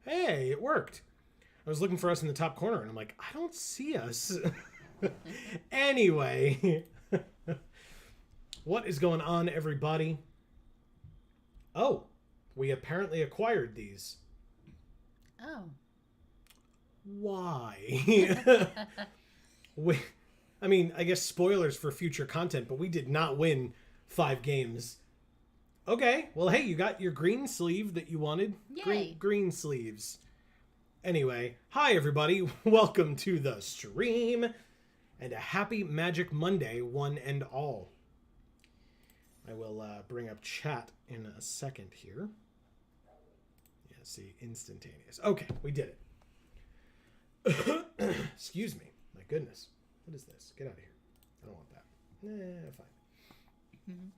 Hey, it worked. I was looking for us in the top corner, and I'm like, I don't see us. Anyway, what is going on, everybody? Oh, we apparently acquired these. Oh. Why? I mean, I guess spoilers for future content, but we did not win 5 games. Okay, well, hey, you got your green sleeve that you wanted. Yay. Green sleeves. Anyway, hi, everybody. Welcome to the stream, and a happy Magic Monday, one and all. I will bring up chat in a second here. Yeah, see, instantaneous. Okay, we did it. Excuse me. My goodness. What is this? Get out of here. I don't want that. Fine. Mm-hmm.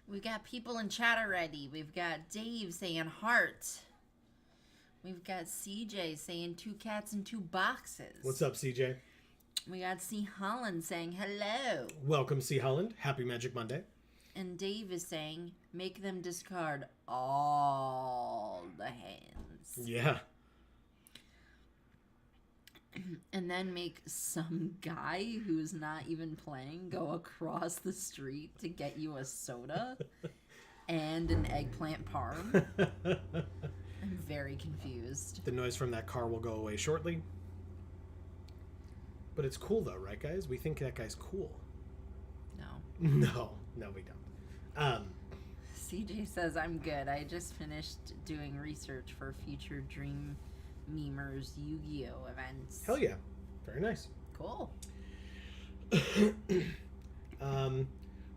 We've got people in chat already. We've got Dave saying heart. We've got CJ saying 2 cats and 2 boxes. What's up, CJ? We got C. Holland saying hello. Welcome, C. Holland. Happy Magic Monday. And Dave is saying make them discard all the hands. Yeah. And then make some guy who's not even playing go across the street to get you a soda and an eggplant parm. I'm very confused. The noise from that car will go away shortly. But it's cool though, right, guys? We think that guy's cool. No. No, we don't. CJ says, I'm good. I just finished doing research for future Dream Memers Yu-Gi-Oh! Events. Hell yeah. Very nice. Cool.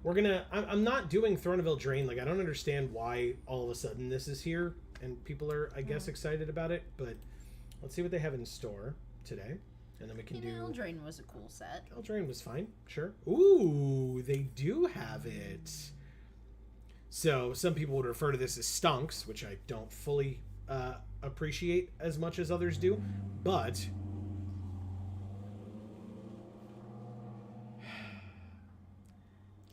We're gonna... I'm not doing Throneville Drain. Like, I don't understand why all of a sudden this is here. And people are, I guess, excited about it. But let's see what they have in store today. And then we can do... Eldraine was a cool set. Eldraine was fine. Sure. Ooh, they do have it. So, some people would refer to this as stunks, which I don't fully appreciate as much as others do. But...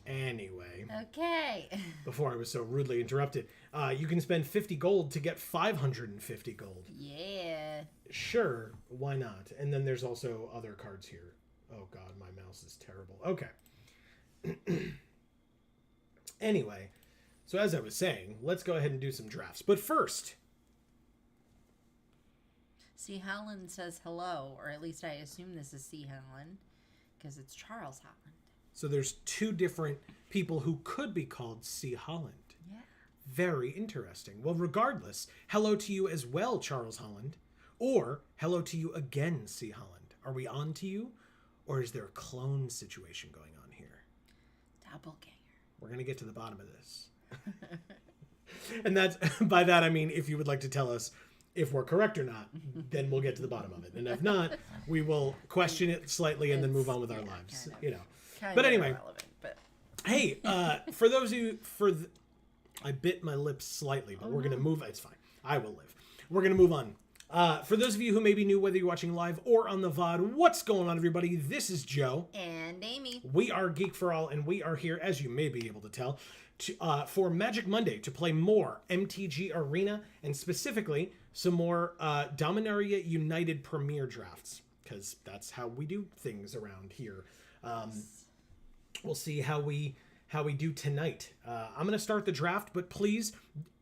Anyway. Okay. Before I was so rudely interrupted. You can spend 50 gold to get 550 gold. Yeah. Sure, why not? And then there's also other cards here. Oh god, my mouse is terrible. Okay. Anyway, so as I was saying, let's go ahead and do some drafts. But first... C. Holland says hello, or at least I assume this is C. Holland, because it's Charles Holland. So there's two different people who could be called C. Holland. Yeah. Very interesting. Well, regardless, hello to you as well, Charles Holland. Or hello to you again, C. Holland. Are we on to you? Or is there a clone situation going on here? Doppelganger. We're going to get to the bottom of this. And that's, by that I mean, if you would like to tell us if we're correct or not, then we'll get to the bottom of it. And if not, we will question it slightly and then move on with our lives. Kind of. You know. Kind But of anyway. irrelevant, but... Hey, for those of you, I bit my lips slightly, but we're going to move. It's fine. I will live. We're going to move on. For those of you who may be new, whether you're watching live or on the VOD, what's going on, everybody? This is Joe. And Amy. We are Geek for All, and we are here, as you may be able to tell, for Magic Monday to play more MTG Arena, and specifically some more Dominaria United Premier drafts, because that's how we do things around here. We'll see how we do tonight. I'm going to start the draft, but please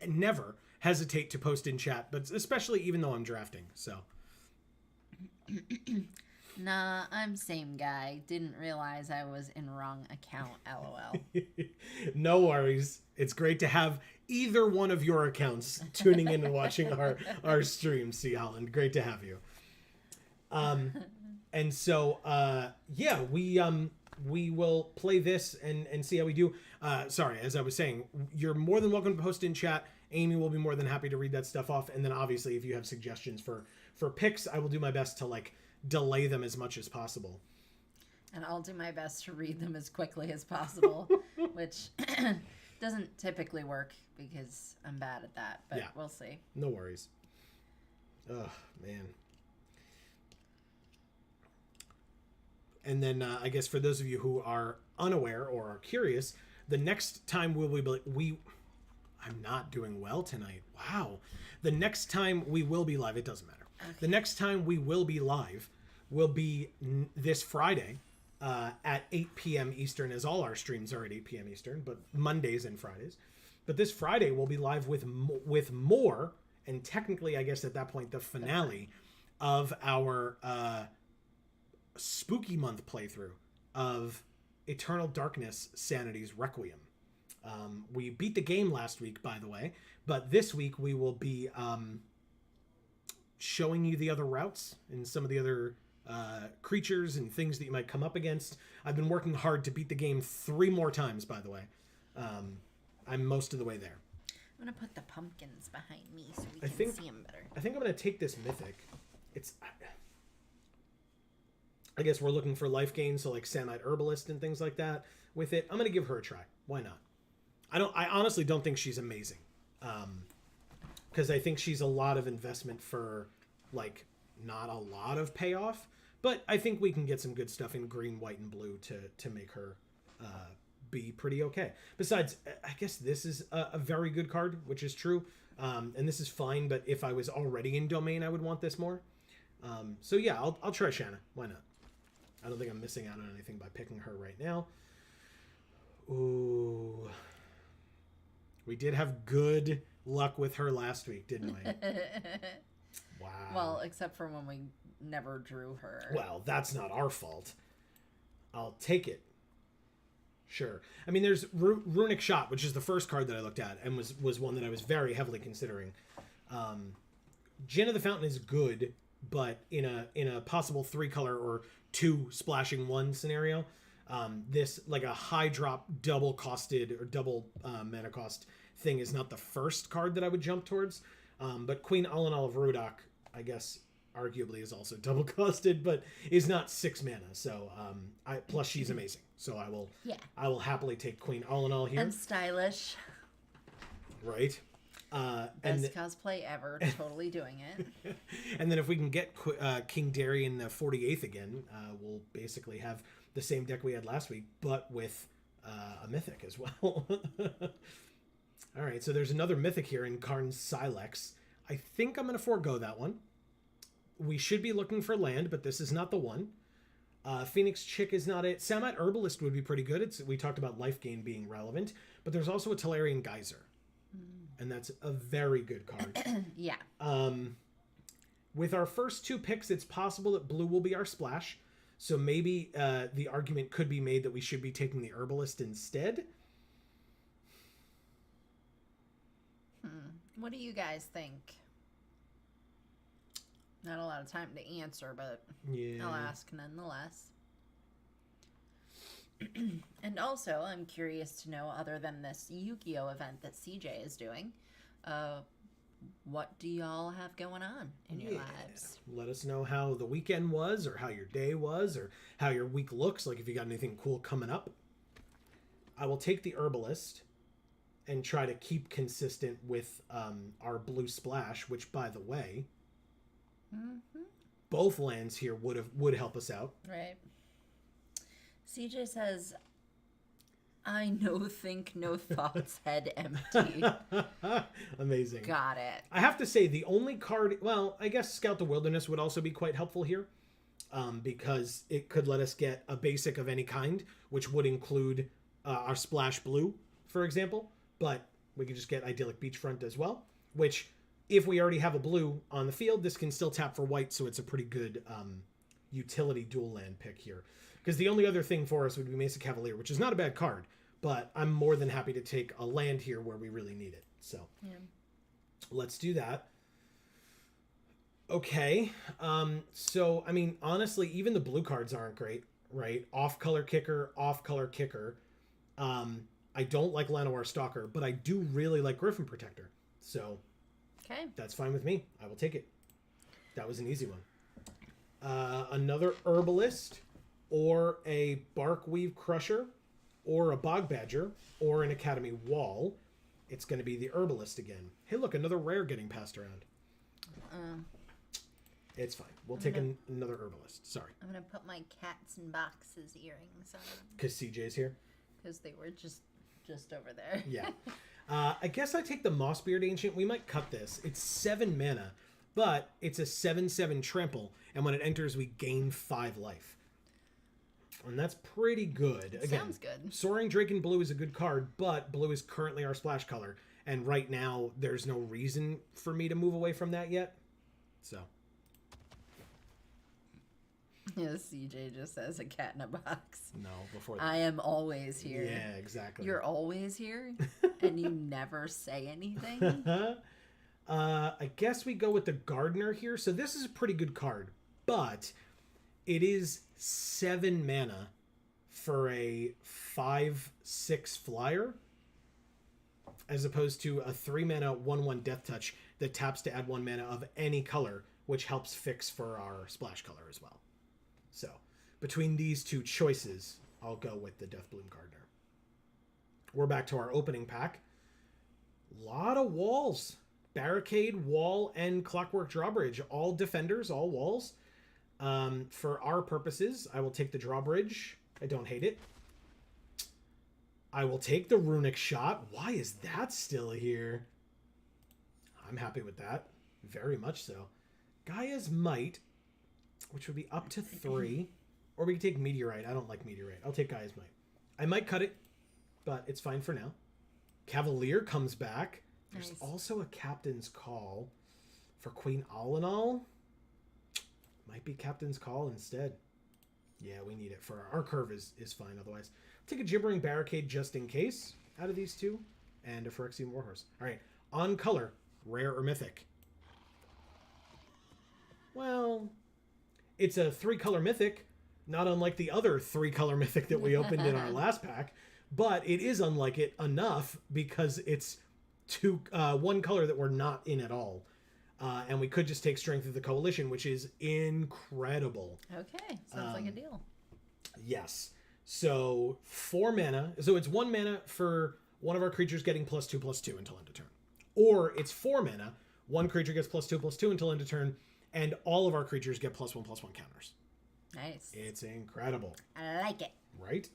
never hesitate to post in chat, but especially even though I'm drafting. So Nah, I'm same guy. Didn't realize I was in wrong account, LOL. no worries. It's great to have either one of your accounts tuning in and watching our stream, C. Holland. Great to have you. And so yeah, we will play this and see how we do. Sorry, as I was saying, you're more than welcome to post in chat. Amy will be more than happy to read that stuff off. And then obviously if you have suggestions for picks, I will do my best to delay them as much as possible. And I'll do my best to read them as quickly as possible, which doesn't typically work because I'm bad at that, but yeah. We'll see. No worries. Oh, man. And then I guess for those of you who are unaware or are curious, the next time I'm not doing well tonight. Wow. The next time we will be live, it doesn't matter. Okay. The next time we will be live will be this Friday at 8 p.m. Eastern, as all our streams are at 8 p.m. Eastern, but Mondays and Fridays. But this Friday we'll be live with more, and technically, I guess at that point, the finale of our spooky month playthrough of Eternal Darkness Sanity's Requiem. We beat the game last week, by the way, but this week we will be showing you the other routes and some of the other creatures and things that you might come up against. I've been working hard to beat the game 3 more times, by the way. I'm most of the way there. I'm going to put the pumpkins behind me so we can see them better. I think I'm going to take this mythic. I guess we're looking for life gain, so like Samite Herbalist and things like that with it. I'm going to give her a try. Why not? I honestly don't think she's amazing. Because I think she's a lot of investment for not a lot of payoff, but I think we can get some good stuff in green, white, and blue to make her be pretty okay. Besides, I guess this is a very good card, which is true. And this is fine, but if I was already in Domain, I would want this more. So yeah, I'll try Shanna. Why not? I don't think I'm missing out on anything by picking her right now. Ooh. We did have good luck with her last week, didn't we? Wow. Well, except for when we never drew her. Well, that's not our fault. I'll take it. Sure. I mean, there's Runic Shot, which is the first card that I looked at and was one that I was very heavily considering. Gin of the Fountain is good, but in a possible 3-color or 2 splashing 1 scenario, this a high drop double costed or double mana cost thing is not the first card that I would jump towards. But Queen Alanal of Rudak, I guess arguably is also double costed, but is not 6 mana. So plus she's amazing. So I will happily take Queen Alanal here. And stylish. Right. Best cosplay ever. Totally doing it. And then if we can get King Darien the 48th again, we'll basically have the same deck we had last week, but with a mythic as well. All right, so there's another mythic here in Karn's Silex. I think I'm going to forego that one. We should be looking for land, but this is not the one. Phoenix Chick is not it. Samite Herbalist would be pretty good. We talked about life gain being relevant, but there's also a Tolarian Geyser. And that's a very good card. Yeah. With our first two picks, it's possible that blue will be our splash. So maybe the argument could be made that we should be taking the herbalist instead. What do you guys think? Not a lot of time to answer, but Yeah. I'll ask nonetheless. And also, I'm curious to know, other than this Yu-Gi-Oh event that CJ is doing, what do y'all have going on in your lives? Let us know how the weekend was, or how your day was, or how your week looks, like if you got anything cool coming up. I will take the herbalist and try to keep consistent with our blue splash, which, by the way, both lands here would help us out. Right. CJ says, I no think, no thoughts, head empty. Amazing. Got it. I have to say, the only card, well, I guess Scout the Wilderness would also be quite helpful here, because it could let us get a basic of any kind, which would include our splash blue, for example, but we could just get Idyllic Beachfront as well, which, if we already have a blue on the field, this can still tap for white, so it's a pretty good utility dual land pick here. Because the only other thing for us would be Mesa Cavalier, which is not a bad card, but I'm more than happy to take a land here where we really need it. So let's do that. Okay. So, I mean, honestly, even the blue cards aren't great, right? Off-color kicker, off-color kicker. I don't like Llanowar Stalker, but I do really like Griffin Protector. So that's fine with me. I will take it. That was an easy one. Another Herbalist, or a Barkweave Crusher, or a Bog Badger, or an Academy Wall. It's going to be the Herbalist again. Hey, look, another rare getting passed around. It's fine. We'll take another Herbalist. Sorry. I'm going to put my cats in boxes earrings on. Because CJ's here? Because they were just over there. Yeah. I guess I take the Mossbeard Ancient. We might cut this. It's 7 mana, but it's a 7/7 trample, and when it enters, we gain 5 life. And that's pretty good. Again, sounds good. Soaring Drake in blue is a good card, but blue is currently our splash color, and right now there's no reason for me to move away from that yet. So. Yeah, CJ just says a cat in a box. No, before that. I am always here. Yeah, exactly. You're always here, and you never say anything. I guess we go with the Gardener here. So this is a pretty good card, but it is 7 mana for a 5/6 flyer, as opposed to a 3 mana 1/1 Death Touch that taps to add 1 mana of any color, which helps fix for our splash color as well. So between these two choices, I'll go with the Deathbloom Gardener. We're back to our opening pack. A lot of walls. Barricade, Wall, and Clockwork Drawbridge. All defenders, all walls. For our purposes, I will take the Drawbridge. I don't hate it. I will take the Runic Shot. Why is that still here? I'm happy with that. Very much so. Gaia's Might, which would be up to 3. Or we can take Meteorite. I don't like Meteorite. I'll take Gaia's Might. I might cut it, but it's fine for now. Cavalier comes back. There's also a Captain's Call for Queen Alinal. Might be Captain's Call instead. Yeah, we need it for our curve is fine otherwise. Take a Gibbering Barricade just in case out of these two. And a Phyrexian Warhorse. Alright, on color, rare or mythic. Well, it's a 3-color mythic, not unlike the other 3-color mythic that we opened in our last pack, but it is unlike it enough because it's 1 color that we're not in at all. And we could just take Strength of the Coalition, which is incredible. Okay, sounds like a deal. Yes. So 4 mana. So it's 1 mana for one of our creatures getting +2/+2 until end of turn. Or it's 4 mana, 1 creature gets +2/+2 until end of turn, and all of our creatures get +1/+1 counters. Nice. It's incredible. I like it. Right?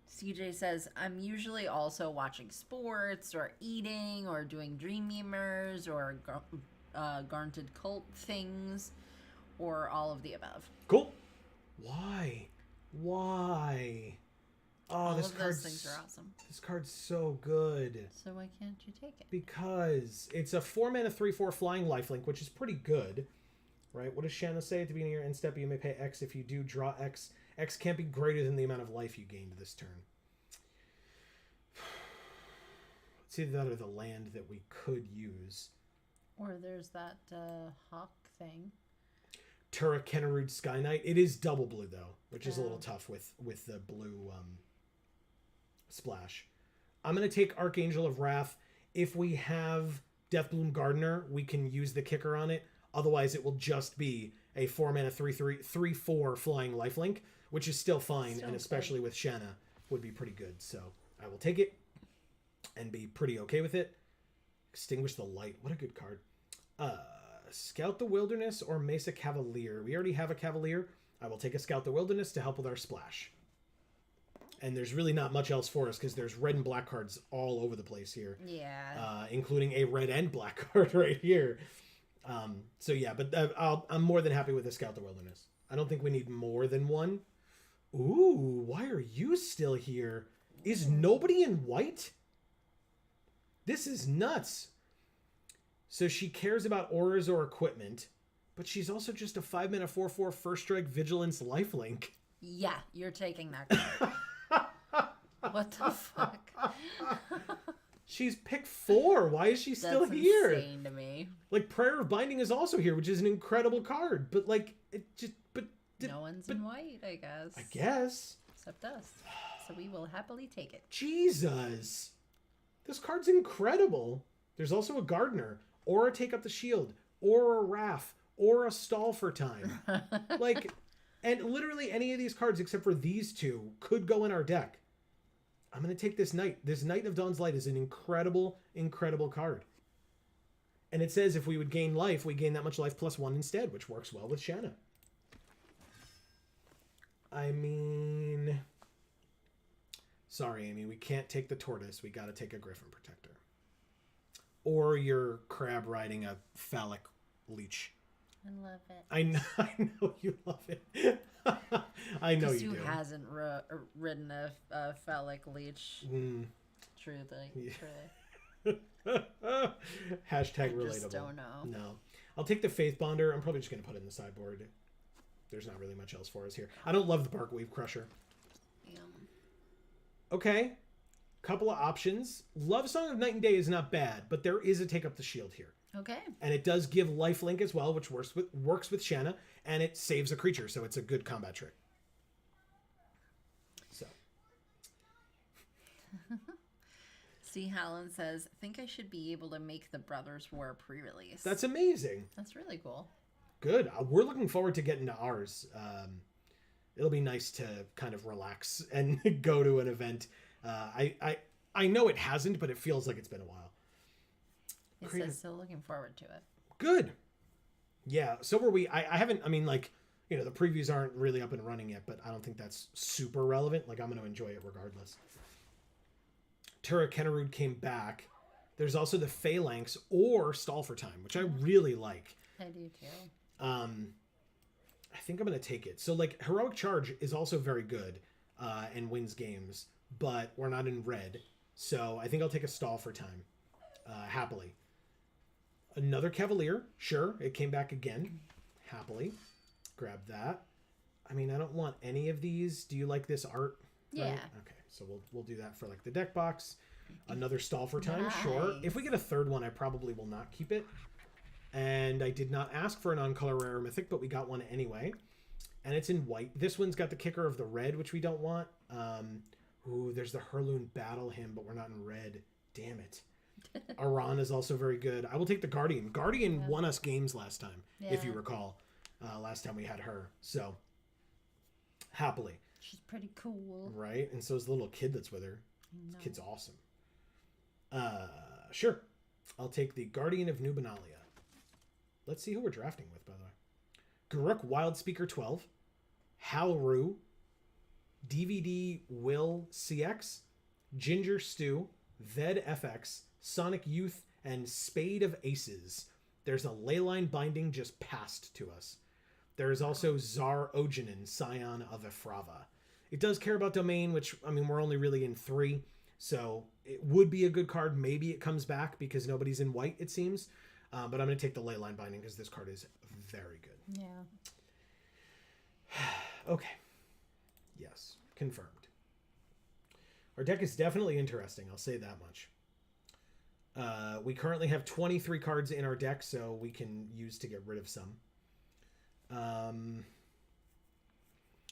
CJ says, I'm usually also watching sports or eating or doing Dreamers or Garnted Cult things or all of the above. Cool. Why? Oh, All this of card's, those things are awesome. This card's so good. So why can't you take it? Because it's a 4-mana 3/4 flying lifelink, which is pretty good. Right? What does Shanna say? At the beginning of your end step, you may pay X. If you do, draw X. X can't be greater than the amount of life you gained this turn. It's either that or the land that we could use. Or there's that hawk thing. Tura Kennerud Sky Knight. It is double blue, though, which is a little tough with the blue splash. I'm going to take Archangel of Wrath. If we have Deathbloom Gardener, we can use the kicker on it. Otherwise, it will just be a 4-mana 3/4 flying lifelink, which is still fine, and especially with Shanna, would be pretty good. So I will take it and be pretty okay with it. Extinguish the Light. What a good card. Scout the Wilderness or Mesa Cavalier. We already have a Cavalier. I will take a Scout the Wilderness to help with our splash. And there's really not much else for us because there's red and black cards all over the place here. Yeah. Including a red and black card right here. So yeah, but I'm more than happy with the Scout the Wilderness. I don't think we need more than one. Ooh, why are you still here? Is nobody in white? This is nuts. So she cares about auras or equipment, but she's also just a 5-mana 4/4 first strike vigilance lifelink. Yeah, you're taking that card. What the fuck? She's pick 4. Why is she still here? That's insane to me. Like, Prayer of Binding is also here, which is an incredible card. But, like, it just... No one's in white, I guess. I guess. Except us. So we will happily take it. Jesus. This card's incredible. There's also a Gardener, or a Take Up the Shield, or a Wrath, or a Stall for Time. Like, and literally any of these cards except for these two could go in our deck. I'm going to take this Knight. This Knight of Dawn's Light is an incredible, incredible card. And it says if we would gain life, we gain that much life +1 instead, which works well with Shanna. I mean... Sorry, Amy, we can't take the Tortoise. We got to take a Griffin Protector. Or you're crab riding a phallic leech. I love it. I know you love it. I know you do. Who hasn't ridden a phallic leech? Mm. Truly. Hashtag relatable. I just don't know. No. I'll take the Faith Bonder. I'm probably just going to put it in the sideboard. There's not really much else for us here. I don't love the Barkweave Crusher. Yeah. Okay. Couple of options. Love Song of Night and Day is not bad, but there is a Take Up the Shield here. Okay. And it does give lifelink as well, which works with Shanna, and it saves a creature, so it's a good combat trick. So. C. Hallen says, think I should be able to make the Brothers War pre-release. That's amazing. That's really cool. Good. We're looking forward to getting to ours. It'll be nice to kind of relax and go to an event. I know it hasn't, but it feels like it's been a while. It says still looking forward to it. Good. Yeah, so were we. I haven't, I mean, like, you know, the previews aren't really up and running yet, but I don't think that's super relevant. Like, I'm going to enjoy it regardless. Tura Kennerud came back. There's also the Phalanx or Stall for Time, which I really like. I do too. I think I'm going to take it. So, like, Heroic Charge is also very good and wins games, but we're not in red. So I think I'll take a Stall for Time happily. Another Cavalier. Sure, it came back again. Happily. Grab that. I mean, I don't want any of these. Do you like this art? Yeah. Right? Okay, so we'll do that for, like, the deck box. Another Stall for Time. Nice. Sure. If we get a third one, I probably will not keep it. And I did not ask for a non-color rare mythic, but we got one anyway. And it's in white. This one's got the kicker of the red, which we don't want. Ooh, there's the Herloon Battle Hymn, but we're not in red. Damn it. Aran is also very good. I will take the Guardian. Guardian won us games last time, if you recall. Last time we had her. So, happily. She's pretty cool. Right? And so is the little kid that's with her. This kid's awesome. Sure. I'll take the Guardian of Nubenalia. Let's see who we're drafting with, by the way. Garruk Wildspeaker 12. Halru. DVD Will CX. Ginger Stew. Ved FX. Sonic Youth. And Spade of Aces. There's a Leyline Binding just passed to us. There is also Zar Ogenin, Scion of Efrava. It does care about Domain, which, I mean, we're only really in 3. So it would be a good card. Maybe it comes back because nobody's in white, it seems. But I'm going to take the Leyline Binding because this card is very good. Yeah. Okay. Yes. Confirmed. Our deck is definitely interesting. I'll say that much. We currently have 23 cards in our deck, so we can use to get rid of some.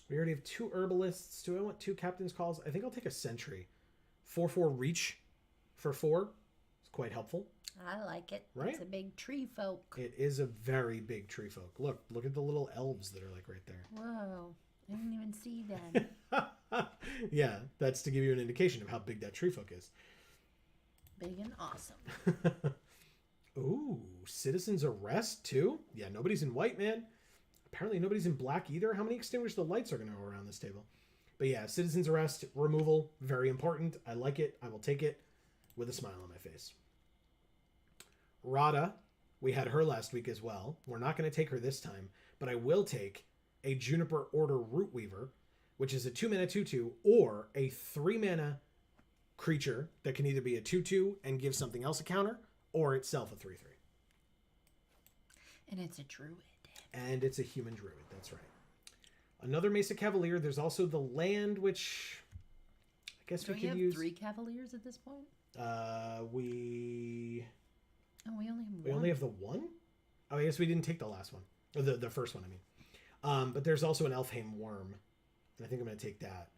We already have 2 Herbalists. Do I want 2 Captain's Calls? I think I'll take a Sentry. 4/4 Reach for 4. It's quite helpful. I like it. Right? It's a big tree folk. It is a very big tree folk. Look at the little elves that are like right there. Whoa. I didn't even see them. Yeah, that's to give you an indication of how big that tree folk is. Big and awesome. Ooh, Citizen's Arrest too? Yeah, nobody's in white, man. Apparently nobody's in black either. How many Extinguish the Lights are going to go around this table? But yeah, Citizen's Arrest, removal, very important. I like it. I will take it with a smile on my face. Rada, we had her last week as well. We're not going to take her this time, but I will take a Juniper Order Root Weaver, which is a 2-mana 2/2 or a 3-mana creature that can either be a 2/2 and give something else a counter, or itself a 3/3. And it's a druid. And it's a human druid, that's right. Another Mesa Cavalier. There's also the land, which I guess we could use. 3 Cavaliers at this point? We only have 1. We only have the 1? Oh, I guess we didn't take the last one. Or the first one, I mean. But there's also an Elfheim Worm. And I think I'm going to take that.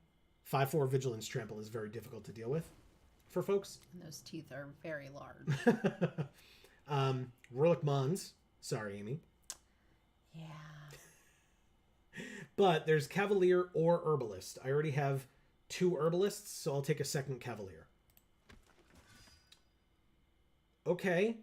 5/4 Vigilance Trample is very difficult to deal with for folks. And those teeth are very large. Rurlik Mons. Sorry, Amy. Yeah. But there's Cavalier or Herbalist. I already have 2 Herbalists, so I'll take a second Cavalier. Okay.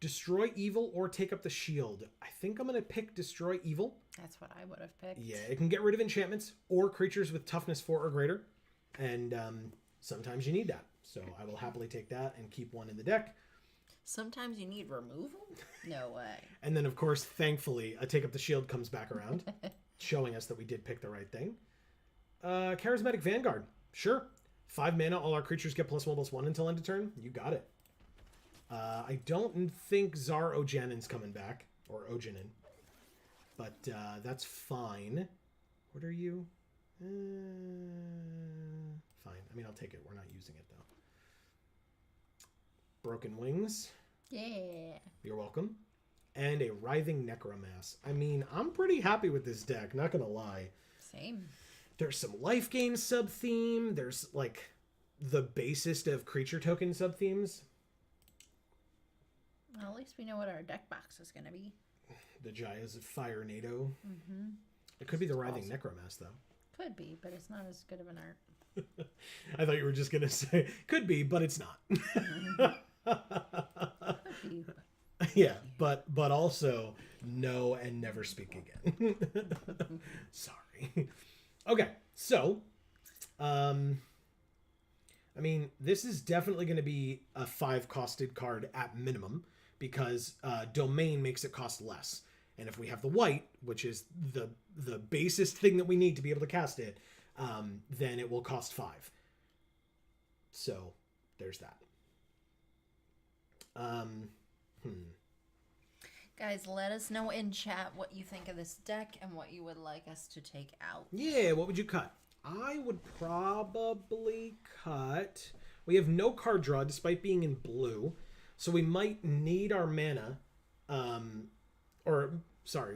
Destroy Evil or take up the shield. I think I'm going to pick Destroy Evil. That's what I would have picked. Yeah, it can get rid of enchantments or creatures with toughness 4 or greater. And sometimes you need that. So I will happily take that and keep 1 in the deck. Sometimes you need removal? No way. And then, of course, thankfully, a Take Up the Shield comes back around, showing us that we did pick the right thing. Charismatic Vanguard. Sure. 5 mana, all our creatures get +1/+1 until end of turn. You got it. I don't think Zar Ojanin's coming back, or Ojanin. But that's fine. What are you? Fine. I mean, I'll take it. We're not using it, though. Broken Wings. Yeah. You're welcome. And a Writhing Necromass. I mean, I'm pretty happy with this deck, not gonna lie. Same. There's some life gain sub-theme. There's, like, the basest of creature token sub-themes. Well, at least we know what our deck box is going to be. The Jaya's Fire NATO. Mm-hmm. It could be the Writhing Necromass, though. Could be, but it's not as good of an art. I thought you were just going to say, could be, but it's not. Could be. Yeah, but also, no and never speak again. Sorry. Okay, so, I mean, this is definitely going to be a 5-costed card at minimum, because Domain makes it cost less. And if we have the white, which is the basest thing that we need to be able to cast it, then it will cost 5. So, there's that. Guys, let us know in chat what you think of this deck and what you would like us to take out. Yeah, what would you cut? I would probably cut... We have no card draw despite being in blue, so we might need our mana.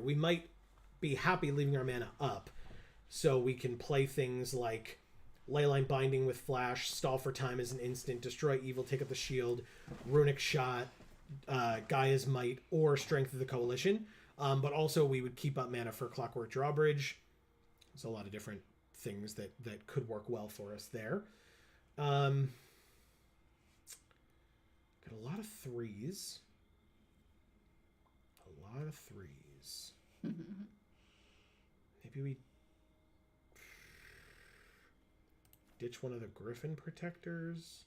We might be happy leaving our mana up, so we can play things like Leyline Binding with Flash, Stall for Time as an instant, Destroy Evil, Take Up the Shield, Runic Shot, Gaia's Might, or Strength of the Coalition. But also we would keep up mana for Clockwork Drawbridge. There's a lot of different things that could work well for us there. Got a lot of 3s. Maybe we ditch one of the Griffin Protectors.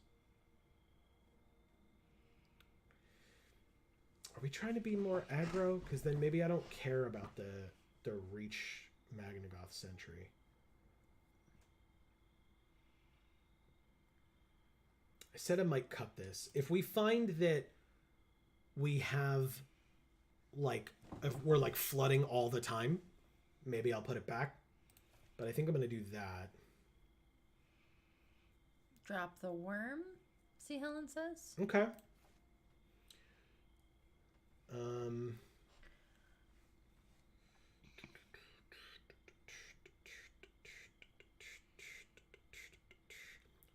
Are we trying to be more aggro? Because then maybe I don't care about the Reach Magnagoth Sentry. I said I might cut this. If we find that we have, like, if we're, like, flooding all the time, maybe I'll put it back. But I think I'm going to do that. Drop the worm, see Helen says. Okay.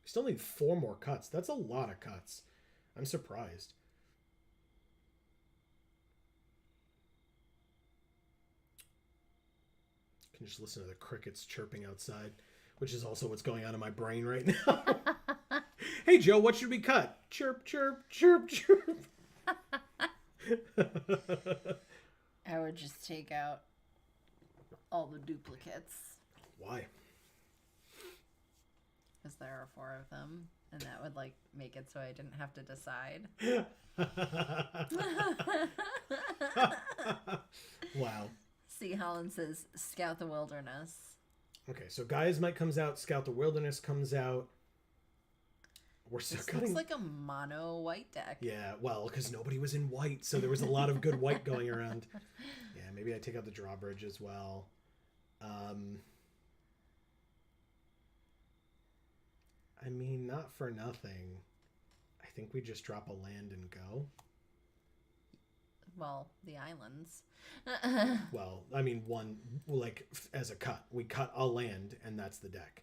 Still need 4 more cuts. That's a lot of cuts. I'm surprised. You can just listen to the crickets chirping outside, which is also what's going on in my brain right now. Hey, Joe, what should we cut? Chirp, chirp, chirp, chirp. I would just take out all the duplicates. Why? Because there are 4 of them, and that would, like, make it so I didn't have to decide. Wow. See, Holland says, scout the wilderness. Okay, so Gaia's Might comes out, Scout the Wilderness comes out. We're still This cutting... looks like a mono white deck. Yeah, well, because nobody was in white, so there was a lot of good white going around. Yeah, maybe I take out the drawbridge as well. I mean, not for nothing. I think we just drop a land and go. Well, the islands. Well, I mean, one, like, as a cut. We cut a land, and that's the deck.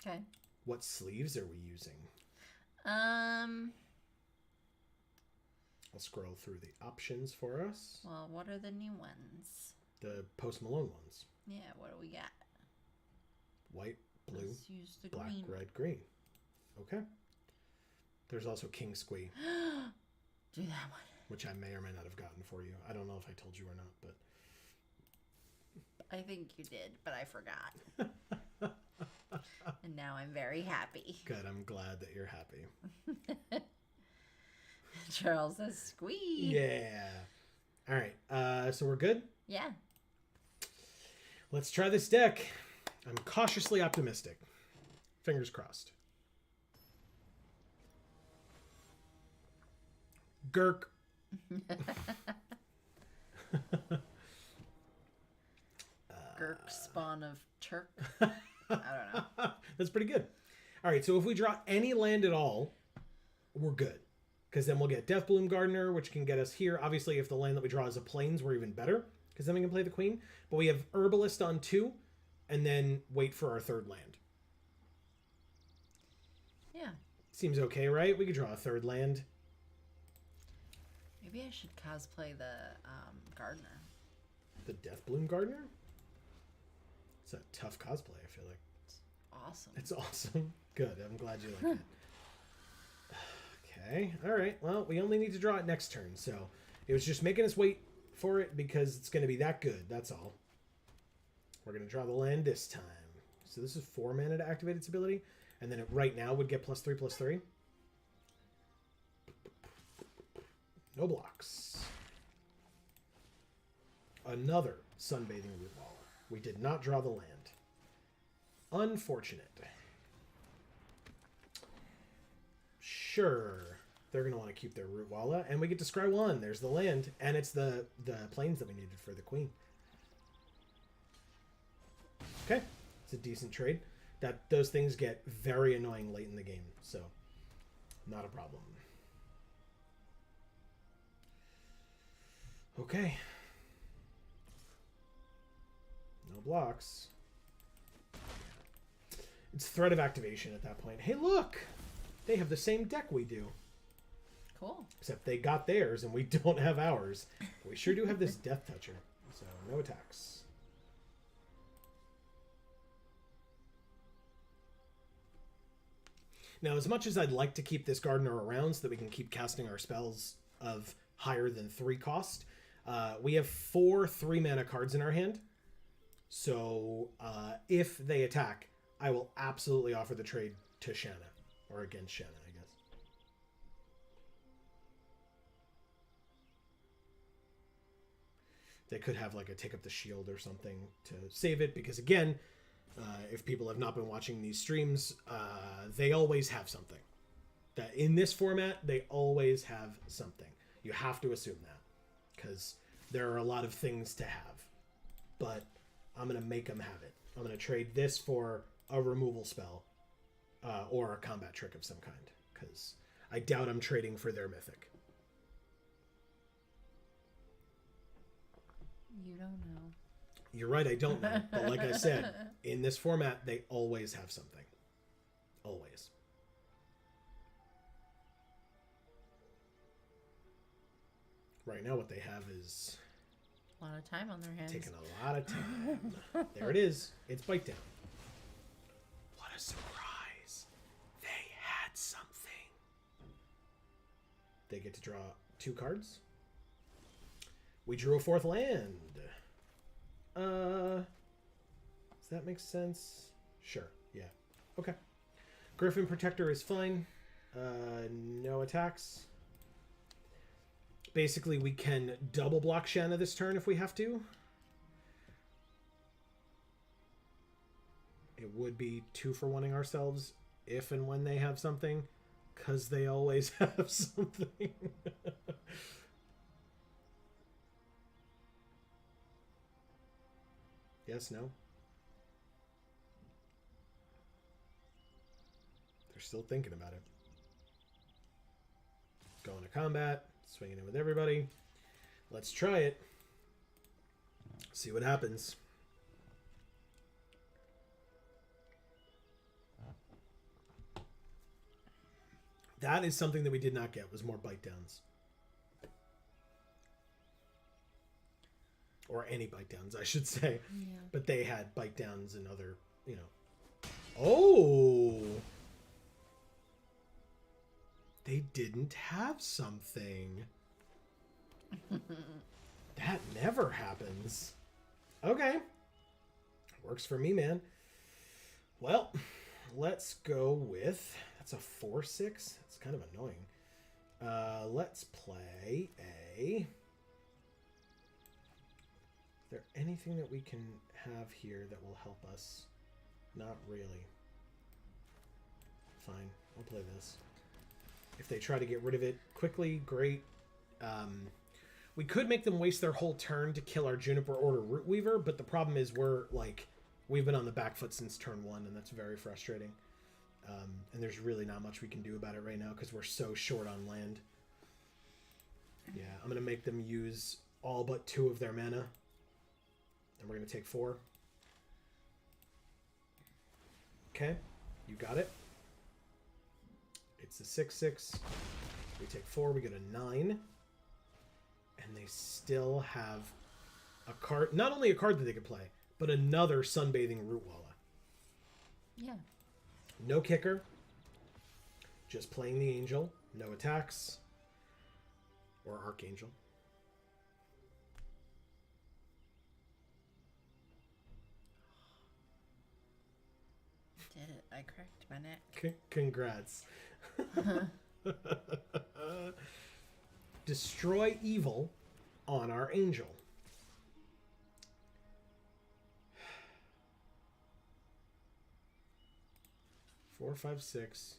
Okay. What sleeves are we using? Well, I'll scroll through the options for us. what are the new ones? The Post Malone ones. Yeah, what do we got? White, blue, Let's use the black, green. red, green. Okay. There's also King Squee, Do that one. which I may or may not have gotten for you. I don't know if I told you or not, but... I think you did, but I forgot. And now I'm very happy. Good, I'm glad that you're happy. Charles says, squee. Yeah. All right, so we're good? Yeah. Let's try this deck. I'm cautiously optimistic. Fingers crossed. Gurk. Gurk spawn of Turk. I don't know. That's pretty good. All right, so if we draw any land at all, we're good. Because then we'll get Deathbloom Gardener, which can get us here. Obviously, if the land that we draw is a Plains, we're even better. Because then we can play the Queen. But we have Herbalist on 2, and then wait for our 3rd land. Yeah. Seems okay, right? We could draw a 3rd land. Maybe I should cosplay the gardener. The Deathbloom Gardener? It's a tough cosplay, I feel like. Awesome. It's awesome. Good. I'm glad you like it. Okay. All right. Well, we only need to draw it next turn. So it was just making us wait for it because it's going to be that good. That's all. We're going to draw the land this time. So this is 4 mana to activate its ability. And then it right now would get +3/+3. No blocks. Another Sunbathing Rootwaller. We did not draw the land. Unfortunate. Sure. They're going to want to keep their Rootwalla. And we get to scry 1. There's the land. And it's the plains that we needed for the Queen. Okay. It's a decent trade. Those things get very annoying late in the game. So, not a problem. Okay. No blocks. It's threat of activation at that point. Hey, look! They have the same deck we do. Cool. Except they got theirs and we don't have ours. We sure do have this Death Toucher. So, no attacks. Now, as much as I'd like to keep this Gardener around so that we can keep casting our spells of higher than 3 cost, we have 4 3-mana cards in our hand. So, if they attack, I will absolutely offer the trade to Shanna. Or against Shanna, I guess. They could have like a take up the shield or something to save it. Because again, if people have not been watching these streams, they always have something. That in this format, they always have something. You have to assume that, because there are a lot of things to have. But I'm going to make them have it. I'm going to trade this for a removal spell or a combat trick of some kind, because I doubt I'm trading for their mythic. You don't know. You're right, I don't know. But like I said, in this format, they always have something. Always. Right now, what they have is A lot of time on their hands. taking a lot of time. There it is. It's Bite Down. What a surprise. They had something. They get to draw 2 cards. We drew a 4th land. Does that make sense? Sure. Yeah. Okay. Griffin Protector is fine. No attacks. Basically, we can double block Shanna this turn if we have to. It would be 2 for wanting ourselves if and when they have something, because they always have something. Yes, no? They're still thinking about it. Going to combat, swinging in with everybody. Let's try it. See what happens. That is something that we did not get, was more bite downs. Or any bite downs, I should say. Yeah. But they had bite downs and other, you know. Oh! They didn't have something. That never happens. Okay. Works for me, man. Well, let's go with... That's a 4/6. That's kind of annoying. Let's play a... Is there anything that we can have here that will help us? Not really. Fine. I'll play this. If they try to get rid of it quickly, great. We could make them waste their whole turn to kill our Juniper Order Root Weaver, but the problem is we've been on the back foot since turn 1, and that's very frustrating. And there's really not much we can do about it right now because we're so short on land. Yeah, I'm going to make them use all but 2 of their mana. And we're going to take 4. Okay, you got it. It's a 6/6. We take 4, we get a 9. And they still have a card, not only a card that they could play, but another Sunbathing Rootwalla. Yeah. No kicker. Just playing the Angel. No attacks. Or Archangel. Did it. I cracked my neck. Congrats. Destroy evil on our Angel. Four, 5, 6,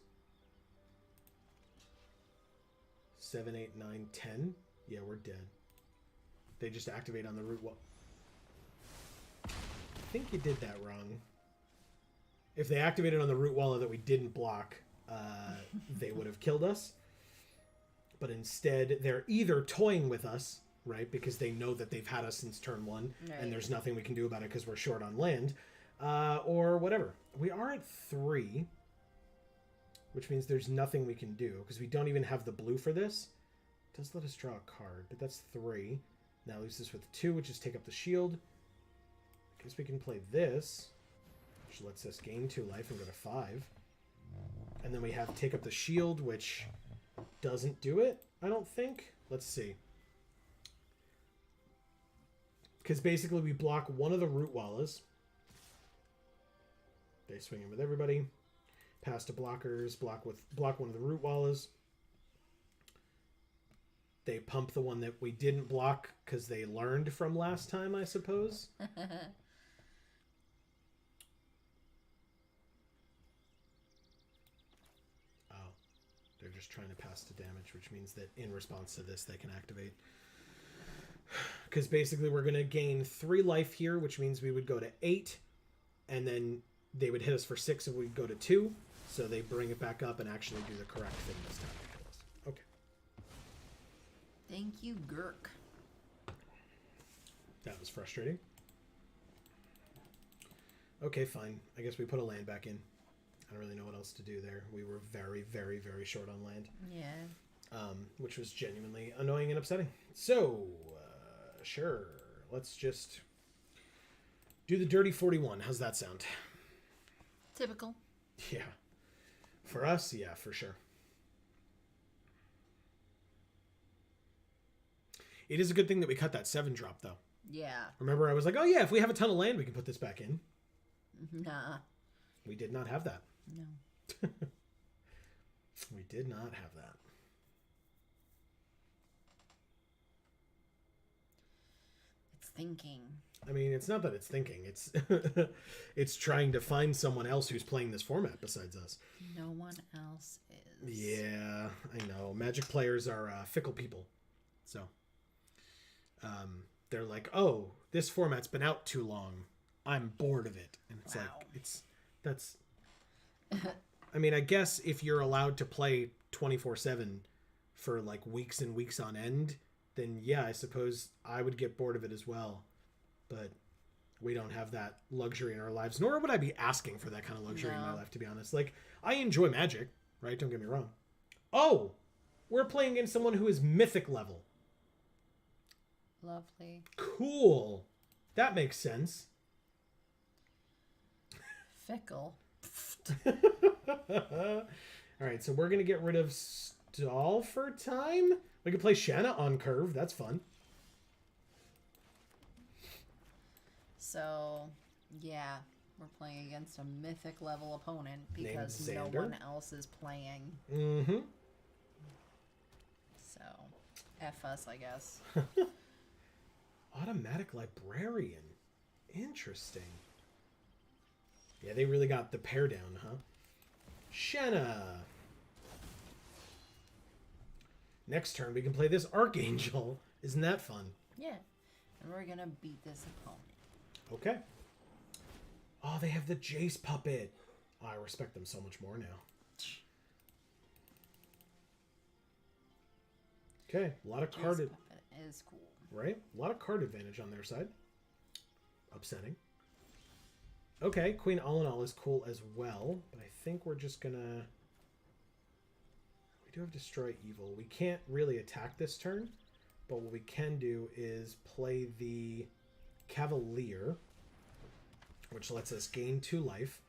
7, 8, 9, 10. Yeah, we're dead. They just activate on the root wall. I think you did that wrong. If they activated on the root wall that we didn't block, they would have killed us. But instead, they're either toying with us, right? Because they know that they've had us since turn 1, right. And there's nothing we can do about it because we're short on land. Or whatever. We are at 3, which means there's nothing we can do because we don't even have the blue for this. It does let us draw a card, but that's 3. Now leaves us with 2, which is take up the shield. I guess we can play this, which lets us gain 2 life and go to 5. And then we have take up the shield, which doesn't do it, I don't think. Let's see. Because basically we block one of the root wallas. They swing in with everybody. Pass to blockers, block one of the root wallas. They pump the one that we didn't block because they learned from last time, I suppose. They're just trying to pass to damage, which means that in response to this, they can activate. Because basically we're going to gain 3 life here, which means we would go to 8, and then they would hit us for 6 if we go to 2. So they bring it back up and actually do the correct thing this time. Okay. Thank you, Gurk. That was frustrating. Okay, fine. I guess we put a land back in. I don't really know what else to do there. We were very, very, very short on land. Yeah. Which was genuinely annoying and upsetting. So, sure. Let's just do the dirty 41. How's that sound? Typical. Yeah. For us, yeah, for sure. It is a good thing that we cut that 7 drop, though. Yeah. Remember, I was like, oh yeah, if we have a ton of land, we can put this back in. Nah. We did not have that. No. We did not have that. It's thinking. I mean, it's not that it's thinking. It's it's trying to find someone else who's playing this format besides us. No one else is. Yeah, I know. Magic players are fickle people. So, they're like, oh, this format's been out too long. I'm bored of it. And it's Wow. like, that's... I mean, I guess if you're allowed to play 24/7 for like weeks and weeks on end, then yeah, I suppose I would get bored of it as well. But we don't have that luxury in our lives, nor would I be asking for that kind of luxury in my No. life, to be honest. Like, I enjoy Magic, right? Don't get me wrong. Oh, we're playing against someone who is mythic level. Lovely. Cool. That makes sense. Fickle. All right, so we're going to get rid of Stall for time. We can play Shanna on curve. That's fun. So, yeah, we're playing against a mythic level opponent because no Xander. one else is playing. Mm-hmm. So, F us, I guess. Automatic Librarian. Interesting. Yeah, they really got the pair down, huh? Shanna. Next turn, we can play this Archangel. Isn't that fun? Yeah. And we're going to beat this opponent. Okay. Oh, they have the Jace puppet. Oh, I respect them so much more now. Okay, a lot of card... This puppet is cool. Right? A lot of card advantage on their side. Upsetting. Okay, Queen All in All is cool as well, but I think we're just gonna... We do have Destroy Evil. We can't really attack this turn, but what we can do is play the Cavalier, which lets us gain 2 life,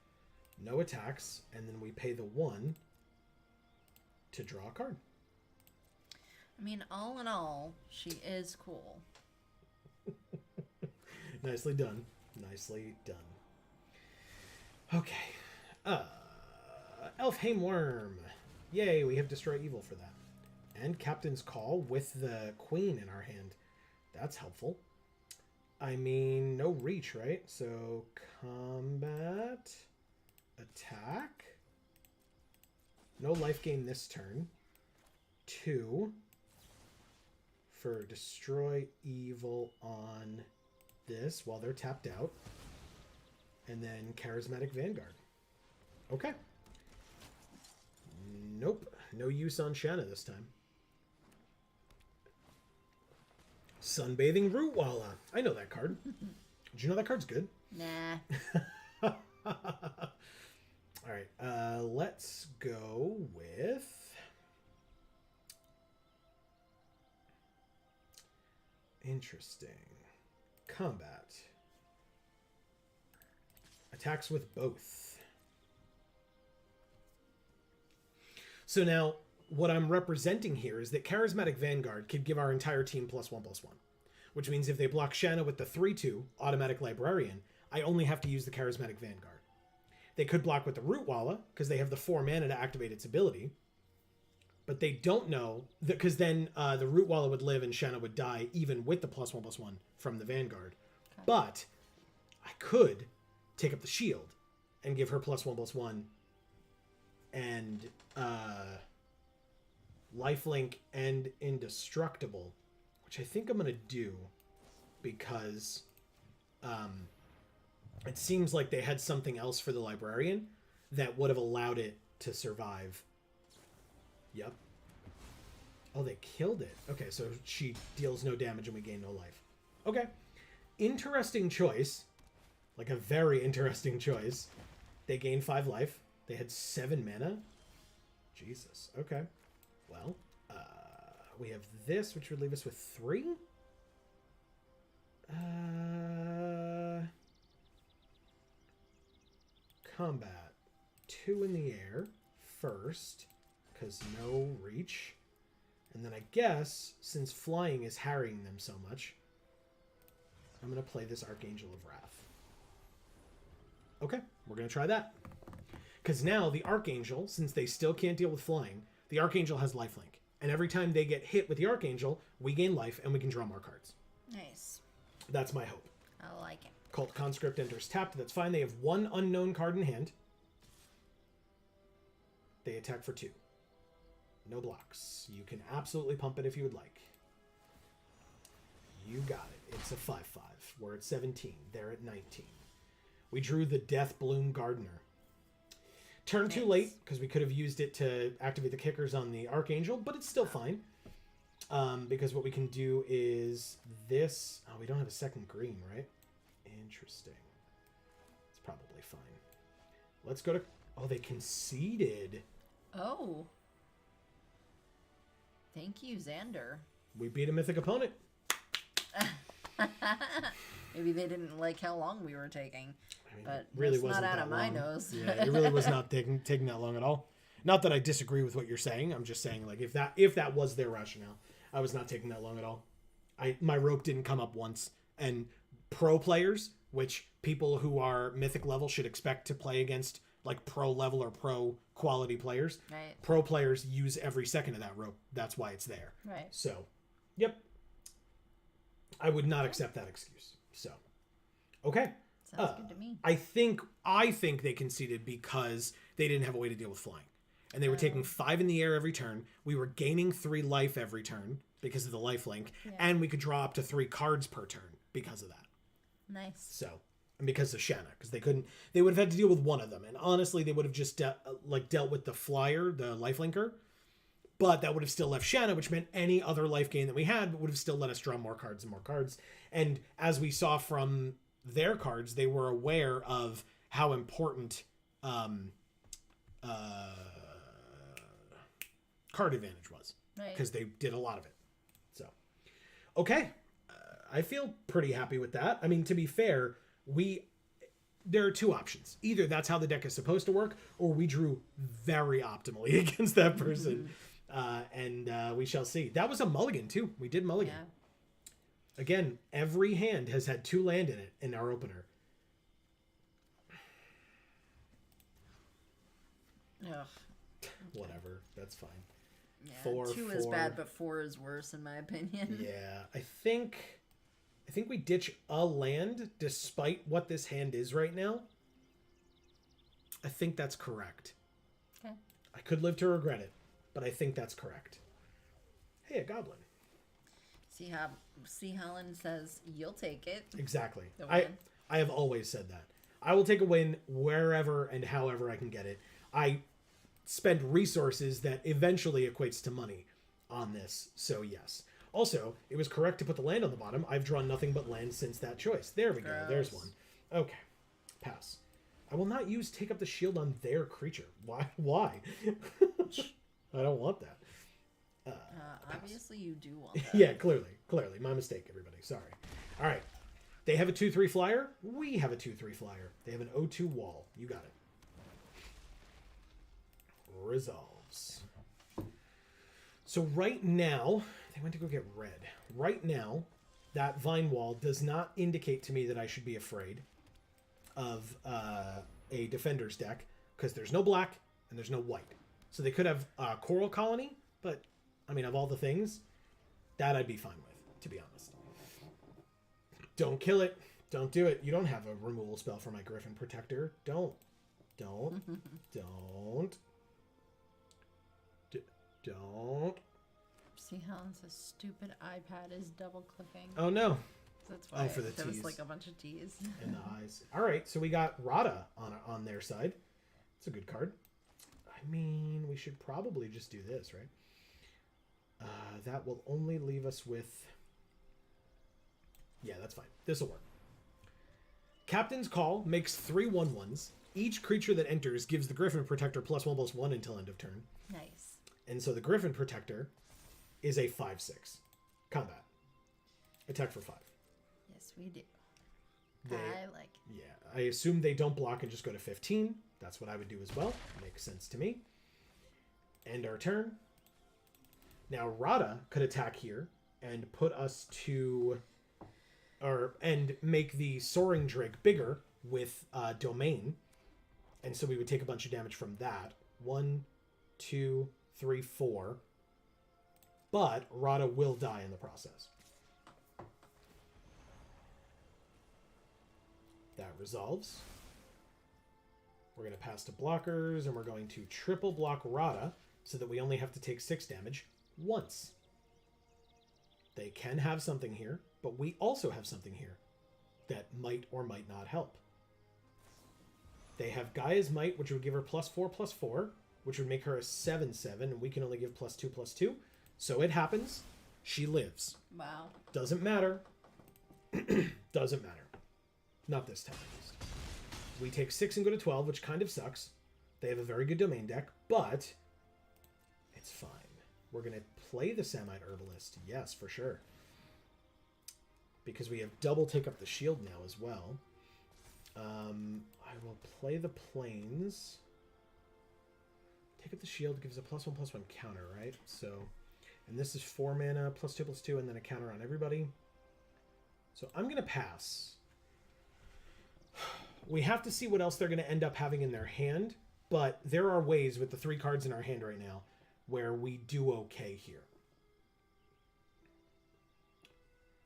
no attacks, and then we pay the 1 to draw a card. I mean, all in all, she is cool. Nicely done. Nicely done. Okay. Elfheim Worm. Yay, we have Destroy Evil for that. And Captain's Call with the Queen in our hand. That's helpful. I mean, no reach, right? So, combat, attack. No life gain this turn. 2 for Destroy Evil on this while they're tapped out. And then Charismatic Vanguard. Okay. Nope. No use on Shanna this time. Sunbathing Rootwalla. I know that card. Did you know that card's good? Nah. All right. Let's go with... Interesting. Combat. Attacks with both. So now, what I'm representing here is that Charismatic Vanguard could give our entire team +1/+1. Which means if they block Shanna with the 3/2 Automatic Librarian, I only have to use the Charismatic Vanguard. They could block with the Rootwalla, because they have the 4 mana to activate its ability. But they don't know, because then the Rootwalla would live and Shanna would die, even with the +1/+1 from the Vanguard. Okay. But I could take up the shield and give her +1/+1 and lifelink and indestructible, which I think I'm going to do because it seems like they had something else for the librarian that would have allowed it to survive. Yep. Oh, they killed it. Okay, so she deals no damage and we gain no life. Okay. Interesting choice. Like a very interesting choice. They gain 5 life. They had 7 mana. Jesus. Okay. Well, we have this, which would leave us with 3. Combat. 2 in the air first, because no reach. And then I guess, since flying is harrying them so much, I'm going to play this Archangel of Wrath. Okay, we're going to try that. Because now the Archangel, since they still can't deal with flying, the Archangel has lifelink. And every time they get hit with the Archangel, we gain life and we can draw more cards. Nice. That's my hope. I like it. Cult Conscript enters tapped. That's fine. They have 1 unknown card in hand. They attack for 2. No blocks. You can absolutely pump it if you would like. You got it. It's a 5/5. We're at 17. They're at 19. We drew the Death Bloom Gardener. Turn too late, because we could have used it to activate the kickers on the Archangel, but it's still fine. Because what we can do is this. Oh, we don't have a second green, right? Interesting. It's probably fine. Let's go to... Oh, they conceded. Oh. Thank you, Xander. We beat a mythic opponent. Maybe they didn't like how long we were taking. I mean, but it really it's wasn't not out that of my long. nose. Yeah, it really was not taking that long at all. Not that I disagree with what you're saying. I'm just saying, like, if that was their rationale, I was not taking that long at all. My rope didn't come up once. And pro players, which people who are mythic level should expect to play against, like, pro level or pro quality players. Right. Pro players use every second of that rope. That's why it's there. Right. So, yep. I would not accept that excuse. So, okay. Sounds good to me. I think they conceded because they didn't have a way to deal with flying. And they were taking 5 in the air every turn. We were gaining 3 life every turn because of the life link. Yeah. And we could draw up to 3 cards per turn because of that. Nice. So, and because of Shanna, because they would have had to deal with one of them. And honestly, they would have just dealt with the flyer, the lifelinker. But that would have still left Shanna, which meant any other life gain that we had would have still let us draw more cards and more cards. And as we saw from their cards, they were aware of how important card advantage was. Because they did a lot of it. So, okay. I feel pretty happy with that. I mean, to be fair, there are 2 options. Either that's how the deck is supposed to work, or we drew very optimally against that person. And we shall see. That was a mulligan, too. We did mulligan. Yeah. Again, every hand has had 2 land in it in our opener. Ugh. Whatever. That's fine. Yeah, 4, 2 is bad, but 4 is worse, in my opinion. Yeah. I think we ditch a land despite what this hand is right now. I think that's correct. Okay. I could live to regret it, but I think that's correct. Hey, a goblin. See, Helen says you'll take it. Exactly. I have always said that. I will take a win wherever and however I can get it. I spend resources that eventually equates to money on this, so yes. Also, it was correct to put the land on the bottom. I've drawn nothing but land since that choice. There we go. There's one. Okay. Pass. I will not use take up the shield on their creature. Why? I don't want that. Obviously you do want that. Yeah, clearly. My mistake, everybody. Sorry. All right. They have a 2/3 flyer. We have a 2/3 flyer. They have an 0/2 wall. You got it. Resolves. So right now, they went to go get red. Right now, that vine wall does not indicate to me that I should be afraid of a defender's deck, because there's no black and there's no white. So they could have a coral colony, but I mean, of all the things, that I'd be fine with, to be honest. Don't kill it. Don't do it. You don't have a removal spell for my Griffin Protector. Don't. Don't. See how this stupid iPad is double clicking. Oh, no. That's why for the there was T's. like a bunch of T's. And the eyes. All right, so we got Rada on their side. It's a good card. I mean, we should probably just do this, right? That will only leave us with... Yeah, that's fine. This will work. Captain's Call makes 3 1/1s. Each creature that enters gives the Griffin Protector +1/+1 until end of turn. Nice. And so the Griffin Protector is a 5/6. Combat. Attack for 5. Yes, we do. They, I like it. Yeah, I assume they don't block and just go to 15. That's what I would do as well. Makes sense to me. End our turn. Now Rada could attack here and put us to... and make the Soaring Drake bigger with Domain. And so we would take a bunch of damage from that. 1, 2, 3, 4. But Rada will die in the process. That resolves. We're going to pass to blockers, and we're going to triple block Rada so that we only have to take 6 damage once. They can have something here, but we also have something here that might or might not help. They have Gaia's Might, which would give her +4/+4, which would make her a 7/7, and we can only give +2/+2. So it happens. She lives. Wow. Doesn't matter. Doesn't matter. Not this time, at least. We take 6 and go to 12, which kind of sucks. They have a very good domain deck, but it's fine. We're going to play the Samite Herbalist. Yes, for sure. Because we have double take up the shield now as well. I will play the Plains. Take up the shield gives a +1/+1 counter, right? So, and this is 4 mana, +2/+2, and then a counter on everybody. So I'm going to pass. We have to see what else they're going to end up having in their hand, but there are ways with the 3 cards in our hand right now where we do okay here.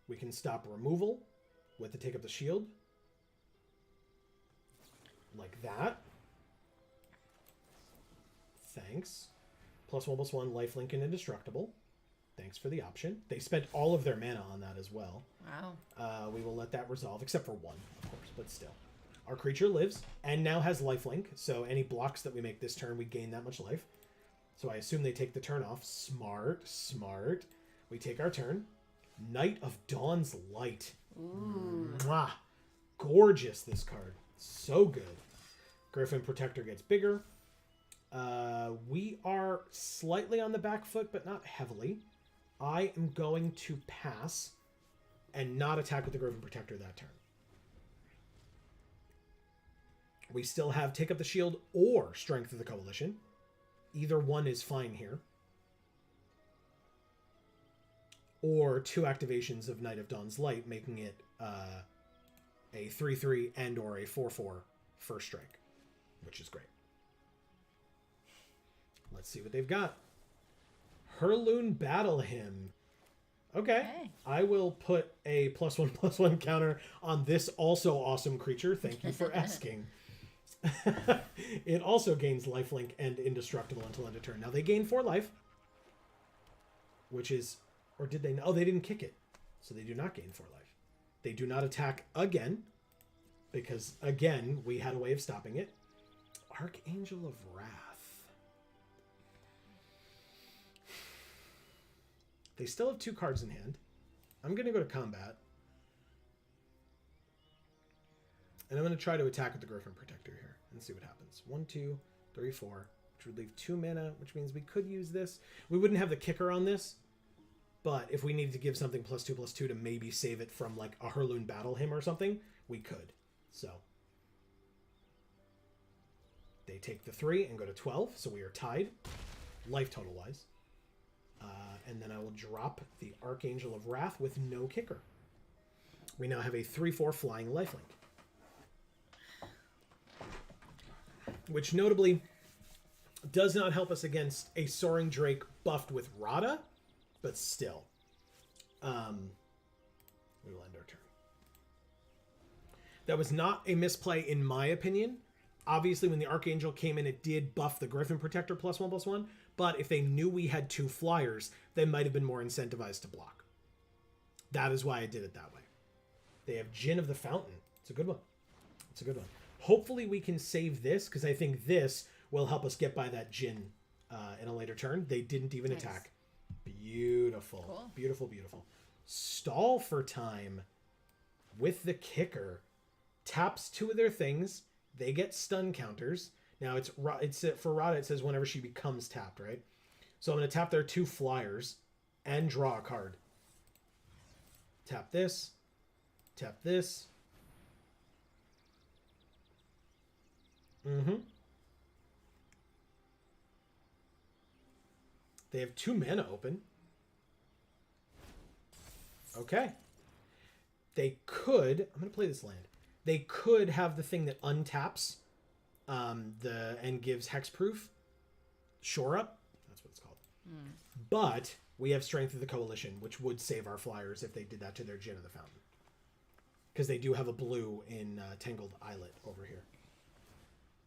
We can stop removal with the take up the shield. Like that. Thanks. +1/+1, lifelink, and indestructible. Thanks for the option. They spent all of their mana on that as well. Wow. We will let that resolve, except for 1, of course, but still. Our creature lives and now has lifelink, so any blocks that we make this turn, we gain that much life. So I assume they take the turn off. Smart, smart. We take our turn. Knight of Dawn's Light. Ooh. Mwah. Gorgeous, this card. So good. Griffin Protector gets bigger. We are slightly on the back foot, but not heavily. I am going to pass and not attack with the Griffin Protector that turn. We still have Take Up the Shield or Strength of the Coalition. Either one is fine here. Or 2 activations of Knight of Dawn's Light, making it a 3/3 and or a 4/4 first strike, which is great. Let's see what they've got. Herloon Battle Hymn. Okay. Hey. I will put a +1/+1 counter on this also awesome creature. Thank you for asking. It also gains lifelink and indestructible until end of turn. Now they gain 4 life, which is, or did they? Oh, they didn't kick it, so they do not gain 4 life. They do not attack again, because again we had a way of stopping it. Archangel of Wrath. They still have 2 cards in hand. I'm going to go to combat. And I'm going to try to attack with the Griffin Protector here and see what happens. 1, 2, 3, 4, which would leave 2 mana, which means we could use this. We wouldn't have the kicker on this, but if we needed to give something +2/+2 to maybe save it from like a Herloon Battle Hymn or something, we could. So they take the 3 and go to 12, so we are tied, life total wise. And then I will drop the Archangel of Wrath with no kicker. We now have a 3/4 flying lifelink. Which notably does not help us against a Soaring Drake buffed with Rada, but still. We will end our turn. That was not a misplay in my opinion. Obviously, when the Archangel came in, it did buff the Griffin Protector +1/+1, But if they knew we had 2 flyers, they might have been more incentivized to block. That is why I did it that way. They have Djinn of the Fountain. It's a good one. It's a good one. Hopefully we can save this, because I think this will help us get by that Djinn in a later turn. They didn't even attack. Beautiful. Cool. Beautiful, beautiful. Stall for time with the kicker. Taps 2 of their things. They get stun counters. Now, it's for Rada, it says whenever she becomes tapped, right? So I'm going to tap their 2 flyers and draw a card. Tap this. Tap this. They have 2 mana open. Okay. They could... I'm going to play this land. They could have the thing that untaps and gives hexproof. Shore Up. That's what it's called. But we have Strength of the Coalition, which would save our flyers if they did that to their Djinn of the Fountain. Because they do have a blue in Tangled Islet over here.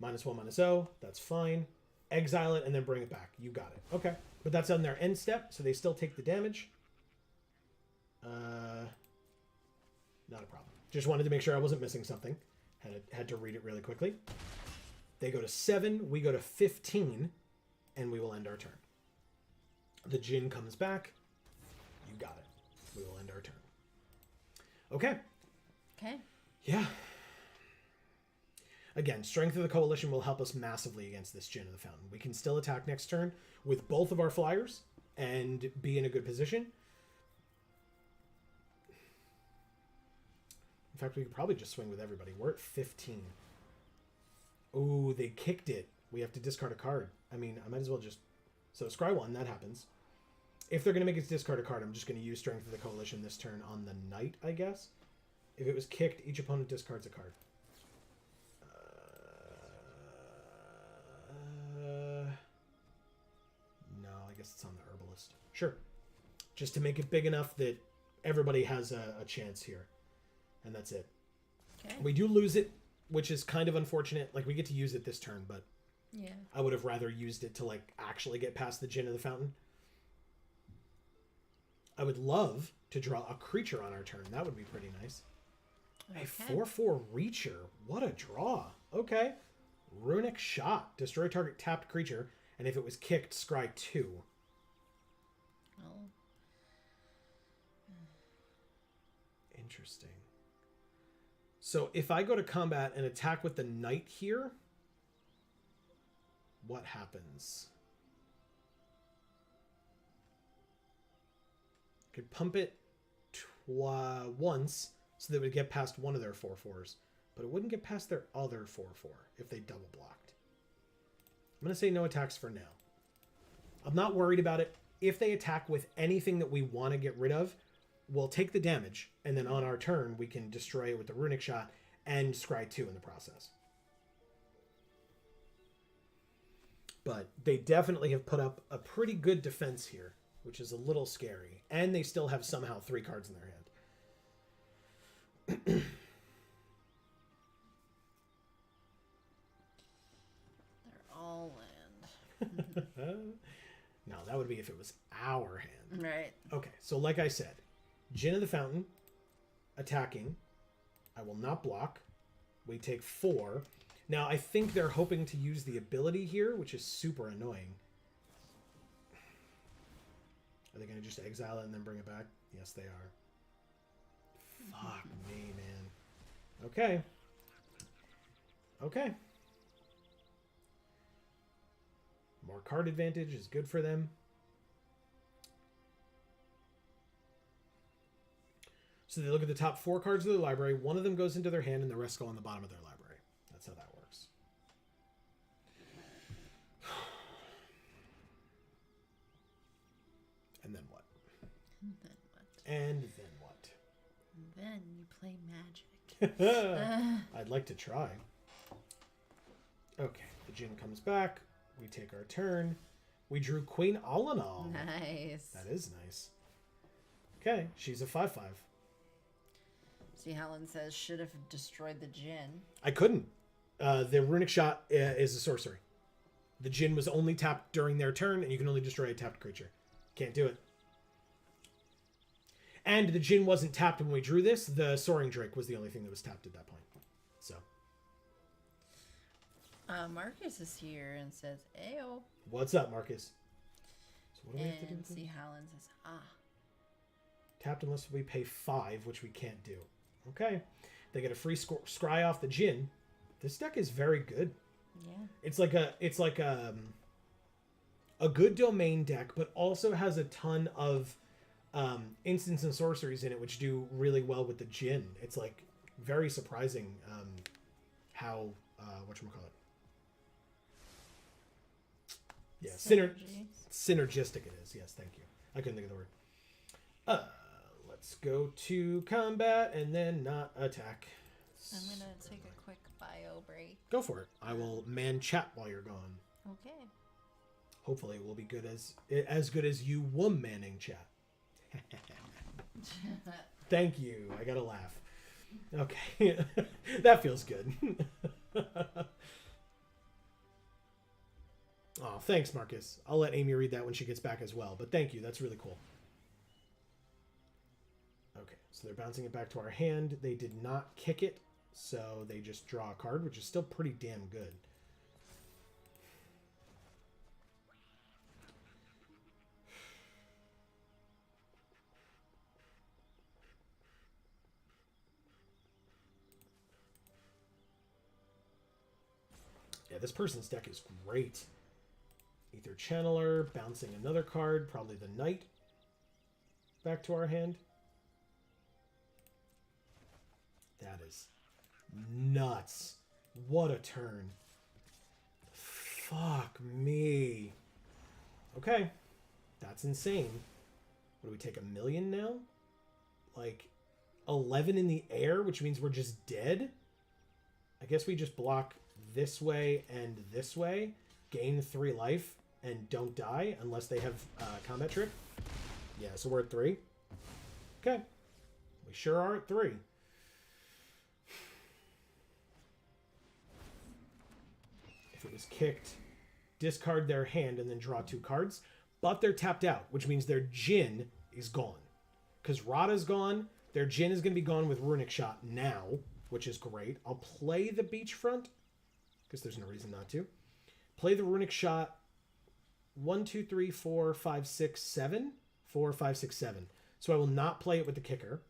-1/-0. That's fine. Exile it and then bring it back. You got it. Okay. But that's on their end step, so they still take the damage. Not a problem. Just wanted to make sure I wasn't missing something. Had to read it really quickly. They go to 7. We go to 15. And we will end our turn. The Djinn comes back. You got it. We will end our turn. Okay. Okay. Yeah. Again, Strength of the Coalition will help us massively against this Djinn of the Fountain. We can still attack next turn with both of our flyers and be in a good position. In fact, we could probably just swing with everybody. We're at 15. Ooh, they kicked it. We have to discard a card. I mean, I might as well just... So, scry 1, that happens. If they're going to make us discard a card, I'm just going to use Strength of the Coalition this turn on the Knight, I guess. If it was kicked, each opponent discards a card. No, I guess it's on the Herbalist. Sure. Just to make it big enough that everybody has a chance here. And that's it. Okay. We do lose it, which is kind of unfortunate. Like, we get to use it this turn, but yeah, I would have rather used it to, like, actually get past the Djinn of the Fountain. I would love to draw a creature on our turn. That would be pretty nice. okay. A 4/4 Reacher. What a draw. Okay. Runic Shot. Destroy target tapped creature, and if it was kicked, scry 2. Well, Interesting. So if I go to combat and attack with the Knight here, what happens? I could pump it once so that it would get past one of their 4/4s, but it wouldn't get past their other 4/4 if they double blocked. I'm going to say no attacks for now. I'm not worried about it. If they attack with anything that we want to get rid of, we'll take the damage, and then on our turn, we can destroy it with the Runic Shot and scry 2 in the process. But they definitely have put up a pretty good defense here, which is a little scary. And they still have somehow 3 cards in their hand. they're all land. No, that would be if it was our hand. Right. Okay, so like I said, Djinn of the Fountain, attacking. I will not block. We take 4. Now, I think they're hoping to use the ability here, which is super annoying. Are they going to just exile it and then bring it back? Yes, they are. Fuck me, man. Okay. Okay. More card advantage is good for them. So they look at the top 4 cards of their library. One of them goes into their hand and the rest go on the bottom of their library. That's how that works. And then what? And then what? And then what? And then you play Magic. I'd like to try. Okay, the Djinn comes back. We take our turn. We drew Queen All-in-All. Nice. That is nice. Okay, she's a 5/5. See, Helen says, should have destroyed the Djinn. I couldn't. The Runic Shot is a sorcery. The Djinn was only tapped during their turn, and you can only destroy a tapped creature. Can't do it. And the Djinn wasn't tapped when we drew this. The Soaring Drake was the only thing that was tapped at that point. So. Marcus is here and says, "Ayo." What's up, Marcus? So what do we have to do? And C. Howland says, "Ah." Tapped unless we pay 5, which we can't do. Okay. They get a free scry off the Djinn. This deck is very good. Yeah. It's like a good domain deck, but also has a ton of instants and sorceries in it, which do really well with the Djinn. It's like very surprising how whatchamacallit. Yeah, synergistic it is. Yes, thank you. I couldn't think of the word. Let's go to combat and then not attack. I'm gonna take a quick bio break. Go for it. I will man chat while you're gone. Okay. Hopefully it will be good as good as you manning chat. Thank you. I gotta laugh. Okay. That feels good. Oh, thanks, Marcus. I'll let Amy read that when she gets back as well. But thank you. That's really cool. Okay, so they're bouncing it back to our hand. They did not kick it, so they just draw a card, which is still pretty damn good. Yeah, this person's deck is great. Ether Channeler, bouncing another card, probably the Knight, back to our hand. That is nuts. What a turn. Fuck me. Okay. That's insane. What do we take, 1 million now? Like 11 in the air, which means we're just dead? I guess we just block this way and this way, gain 3 life, and don't die unless they have combat trick. Yeah, so we're at 3. Okay. We sure are at 3. If it was kicked, discard their hand and then draw 2 cards. But they're tapped out, which means their Djinn is gone. Because Rada's gone, their Djinn is going to be gone with Runic Shot now, which is great. I'll play the Beachfront, because there's no reason not to. Play the Runic Shot 1, 2, 3, 4, 5, 6, 7. 4, 5, 6, 7. So I will not play it with the kicker.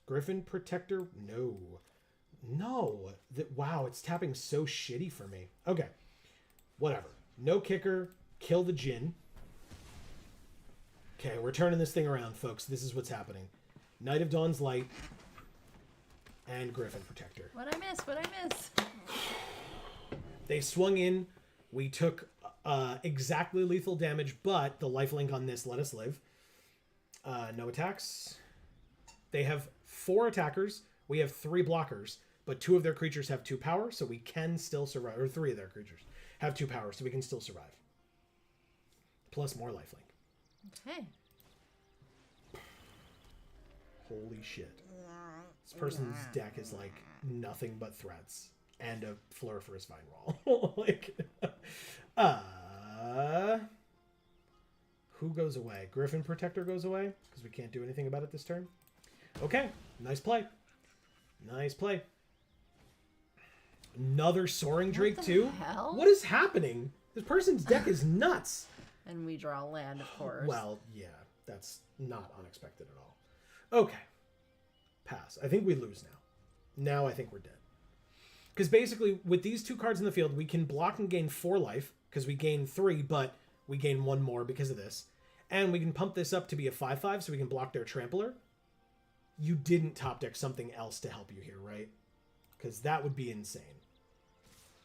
Griffin Protector, no. No. Wow, it's tapping so shitty for me. Okay. Whatever. No kicker. Kill the Djinn. Okay, we're turning this thing around, folks. This is what's happening. Knight of Dawn's Light and Griffin Protector. What'd I miss? They swung in. We took exactly lethal damage, but the lifelink on this let us live. No attacks. They have 4 attackers. We have 3 blockers, but 2 of their creatures have 2 power, so we can still survive. Or 3 of their creatures have 2 power, so we can still survive. Plus more lifelink. Okay. Holy shit. This person's deck is like nothing but threats and a Floriferous Vine Wall. Like, who goes away? Griffin Protector goes away because we can't do anything about it this turn. Okay, nice play. Nice play. Another Soaring Drake too? Hell? What is happening? This person's deck is nuts. And we draw land, of course. Well, yeah, that's not unexpected at all. Okay. Pass. I think we lose now. Now I think we're dead. Because basically, with these 2 cards in the field, we can block and gain 4 life, because we gain 3, but we gain 1 more because of this. And we can pump this up to be a 5/5, so we can block their Trampler. You didn't top deck something else to help you here, right? Because that would be insane.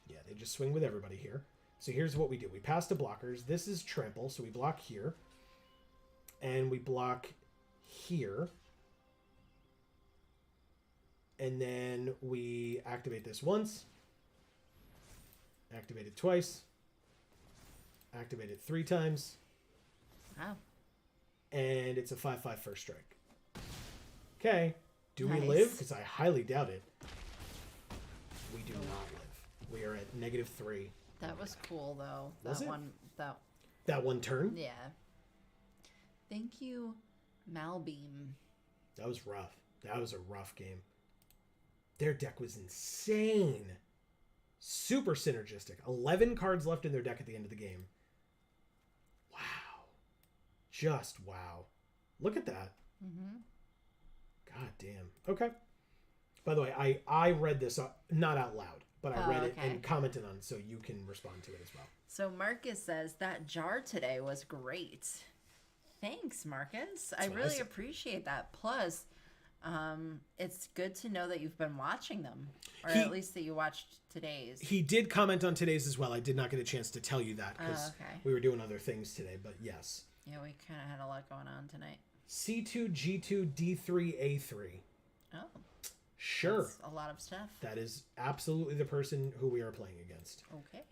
Yeah, they just swing with everybody here. So here's what we do. We pass to blockers. This is trample, so we block here. And we block here. And then we activate this once. Activate it twice. Activate it 3 times. Wow. And it's a 5/5 first strike. Okay. Do we Nice. live? Because I highly doubt it. We do not live. We are at -3. That was cool, though. Was That it? one. That one turn? Yeah. Thank you, Malbeam. That was rough. That was a rough game. Their deck was insane. Super synergistic. 11 cards left in their deck at the end of the game. Wow. Just wow. Look at that. Mm-hmm. God damn. Okay. By the way, I read this not out loud, but I read it and commented on it, so you can respond to it as well. So Marcus says that jar today was great. Thanks, Marcus. I really appreciate that. Plus, it's good to know that you've been watching them, or at least that you watched today's. He did comment on today's as well. I did not get a chance to tell you that because we were doing other things today, but yes. Yeah, we kind of had a lot going on tonight. C2, G2, D3, A3. Oh. Sure. That's a lot of stuff. That is absolutely the person who we are playing against. Okay.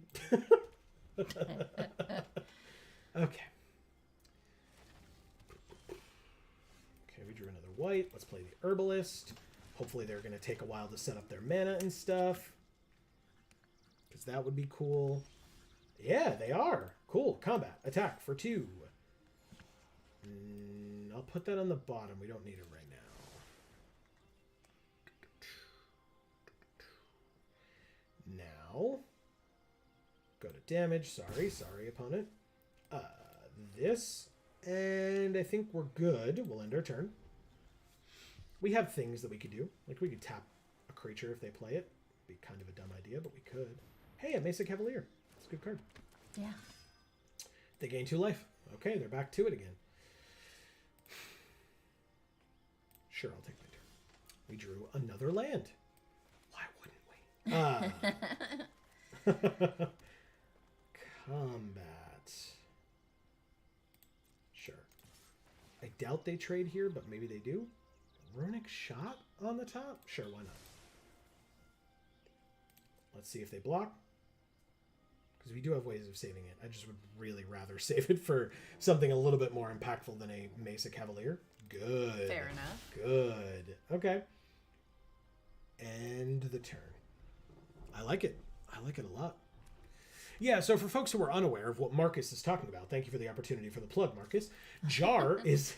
Okay. Okay, we drew another white. Let's play the Herbalist. Hopefully they're going to take a while to set up their mana and stuff. Because that would be cool. Yeah, they are. Cool. Combat. Attack for 2. I'll put that on the bottom. We don't need it right now. Now, go to damage. Sorry, opponent. This, and I think we're good. We'll end our turn. We have things that we could do. Like we could tap a creature if they play it. Be kind of a dumb idea, but we could. Hey, a Mesa Cavalier. It's a good card. Yeah. They gain 2 life. Okay, they're back to it again. Sure, I'll take my turn. We drew another land. Why wouldn't we? Combat. Sure. I doubt they trade here, but maybe they do. Runic Shot on the top? Sure, why not? Let's see if they block. Because we do have ways of saving it. I just would really rather save it for something a little bit more impactful than a Mesa Cavalier. Good. Fair enough. Good. Okay. End the turn. I like it. I like it a lot. Yeah, so for folks who are unaware of what Marcus is talking about, thank you for the opportunity for the plug, Marcus. Jar is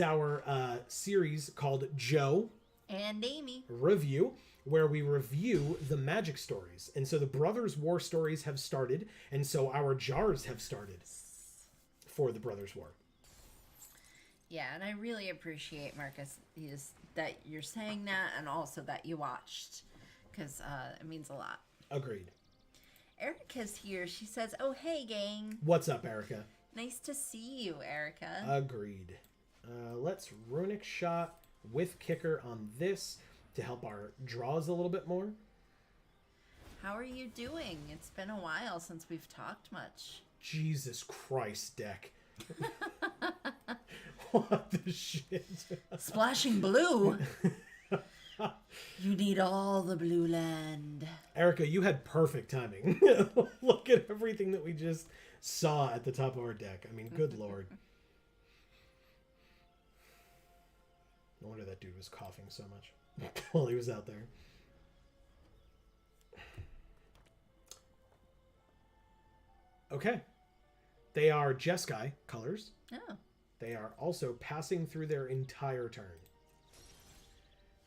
our series called Joe and Amy Review, where we review the Magic stories. And so the Brothers War stories have started, and so our jars have started for the Brothers War. Yeah, and I really appreciate, Marcus, that you're saying that and also that you watched, because it means a lot. Agreed. Erica's here. She says, oh, hey, gang. What's up, Erica? Nice to see you, Erica. Agreed. Let's Runic Shot with Kicker on this to help our draws a little bit more. How are you doing? It's been a while since we've talked much. Jesus Christ, deck. What the shit? Splashing blue. You need all the blue land. Erica, you had perfect timing. Look at everything that we just saw at the top of our deck. I mean, good lord. No wonder that dude was coughing so much while he was out there. Okay. They are Jeskai colors. Oh. They are also passing through their entire turn.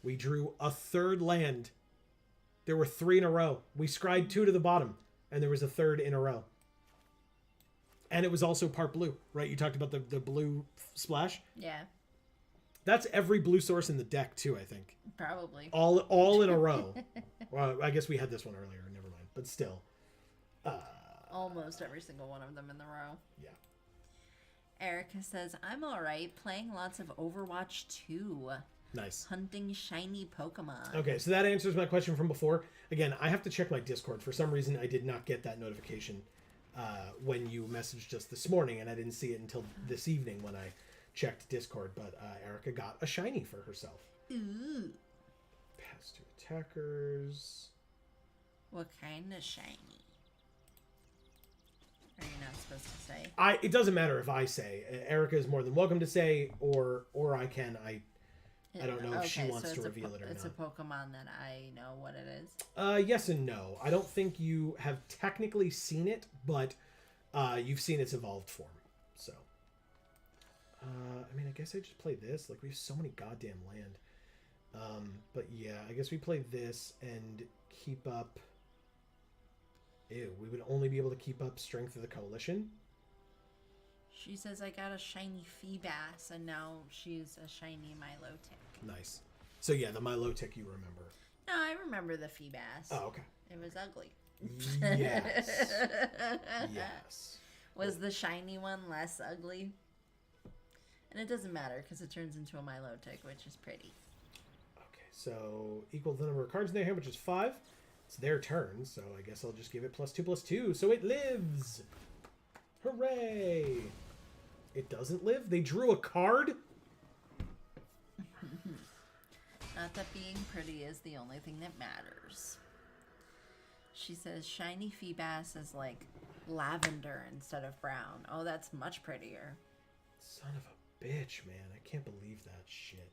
We drew a third land. There were 3 in a row. We scried 2 to the bottom, and there was a third in a row. And it was also part blue, right? You talked about the blue splash? Yeah. That's every blue source in the deck, too, I think. Probably. All in a row. Well, I guess we had this one earlier. Never mind. But still. Almost every single one of them in the row. Yeah. Erica says, I'm alright, playing lots of Overwatch 2. Nice. Hunting shiny Pokemon. Okay, so that answers my question from before. Again, I have to check my Discord. For some reason, I did not get that notification when you messaged us this morning, and I didn't see it until this evening when I checked Discord. But Erica got a shiny for herself. Ooh. Pass to attackers. What kind of shiny? Are you not supposed to say? It doesn't matter if I say. Erica is more than welcome to say, or I can. I don't know if she wants to reveal it or it's not. It's a Pokemon that I know what it is. Yes and no. I don't think you have technically seen it, but you've seen its evolved form. So, I mean, I guess I just play this. Like, we have so many goddamn land. But yeah, I guess we play this and keep up... Ew, we would only be able to keep up Strength of the Coalition? She says I got a shiny Feebas, and now she's a shiny Milotic. Nice. So yeah, the Milotic you remember. No, I remember the Feebas. Oh, okay. It was ugly. Yes. Yes. Was the shiny one less ugly? And it doesn't matter, because it turns into a Milotic, which is pretty. Okay, so equal the number of cards in their hand, which is 5. It's their turn, so I guess I'll just give it +2/+2, so it lives! Hooray! It doesn't live? They drew a card? Not that being pretty is the only thing that matters. She says shiny Feebas is like lavender instead of brown. Oh, that's much prettier. Son of a bitch, man. I can't believe that shit.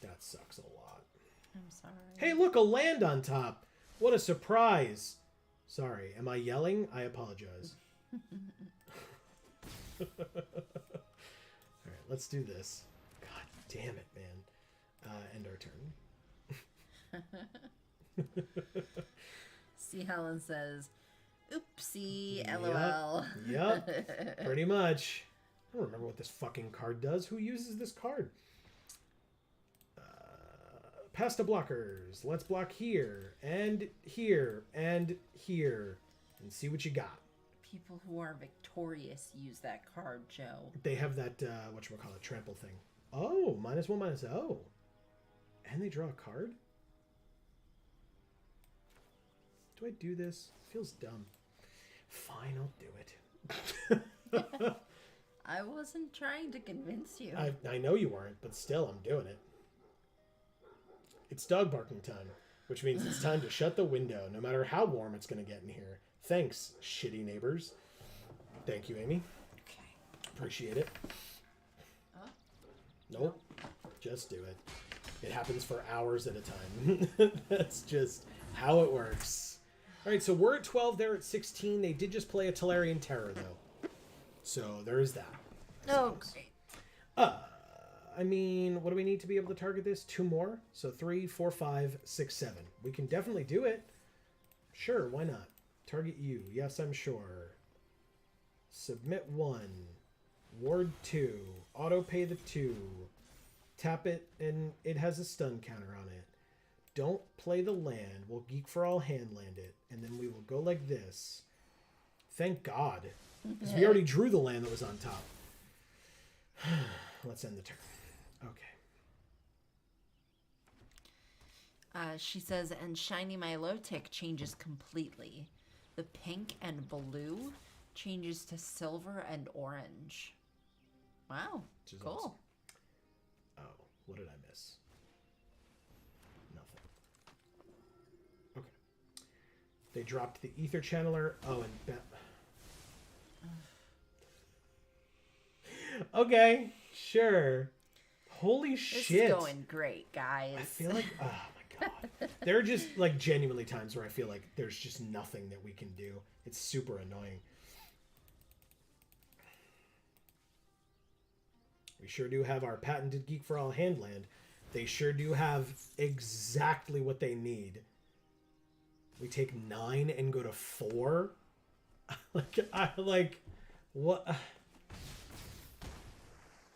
That sucks a lot. I'm sorry. Hey, look, a land on top. What a surprise. Sorry, am I yelling? I apologize. Alright, let's do this. God damn it, man. End our turn. See, Helen says, oopsie, LOL. Yep, pretty much. I don't remember what this fucking card does. Who uses this card? Pasta blockers. Let's block here, and here, and here. And see what you got. People who are victorious use that card, Joe. They have that, whatchamacallit, trample thing. Oh, -1/-0. And they draw a card? Do I do this? Feels dumb. Fine, I'll do it. I wasn't trying to convince you. I know you weren't, but still, I'm doing it. It's dog barking time, which means it's time to shut the window, no matter how warm it's going to get in here. Thanks, shitty neighbors. Thank you, Amy. Okay. Appreciate it. Nope. Just do it. It happens for hours at a time. That's just how it works. All right, so we're at 12. They're at 16. They did just play a Tolarian Terror, though. So there is that. Oh, great. I mean, what do we need to be able to target this? 2 more. So 3, 4, 5, 6, 7. We can definitely do it. Sure, why not? Target you. Yes, I'm sure. Submit 1. Ward 2. Auto pay the 2. Tap it, and it has a stun counter on it. Don't play the land. We'll Geek for All hand land it. And then we will go like this. Thank God. Because we already drew the land that was on top. Let's end the turn. Okay. She says, and shiny Milotic changes completely. The pink and blue changes to silver and orange. Wow, cool. Awesome. Oh, what did I miss? Nothing. Okay. They dropped the Ether Channeler. Oh, and... Okay, sure. Holy shit. This is going great, guys. I feel like... Oh, my God. There are just, like, genuinely times where I feel like there's just nothing that we can do. It's super annoying. We sure do have our patented Geek for All handland. They sure do have exactly what they need. We take 9 and go to 4? What?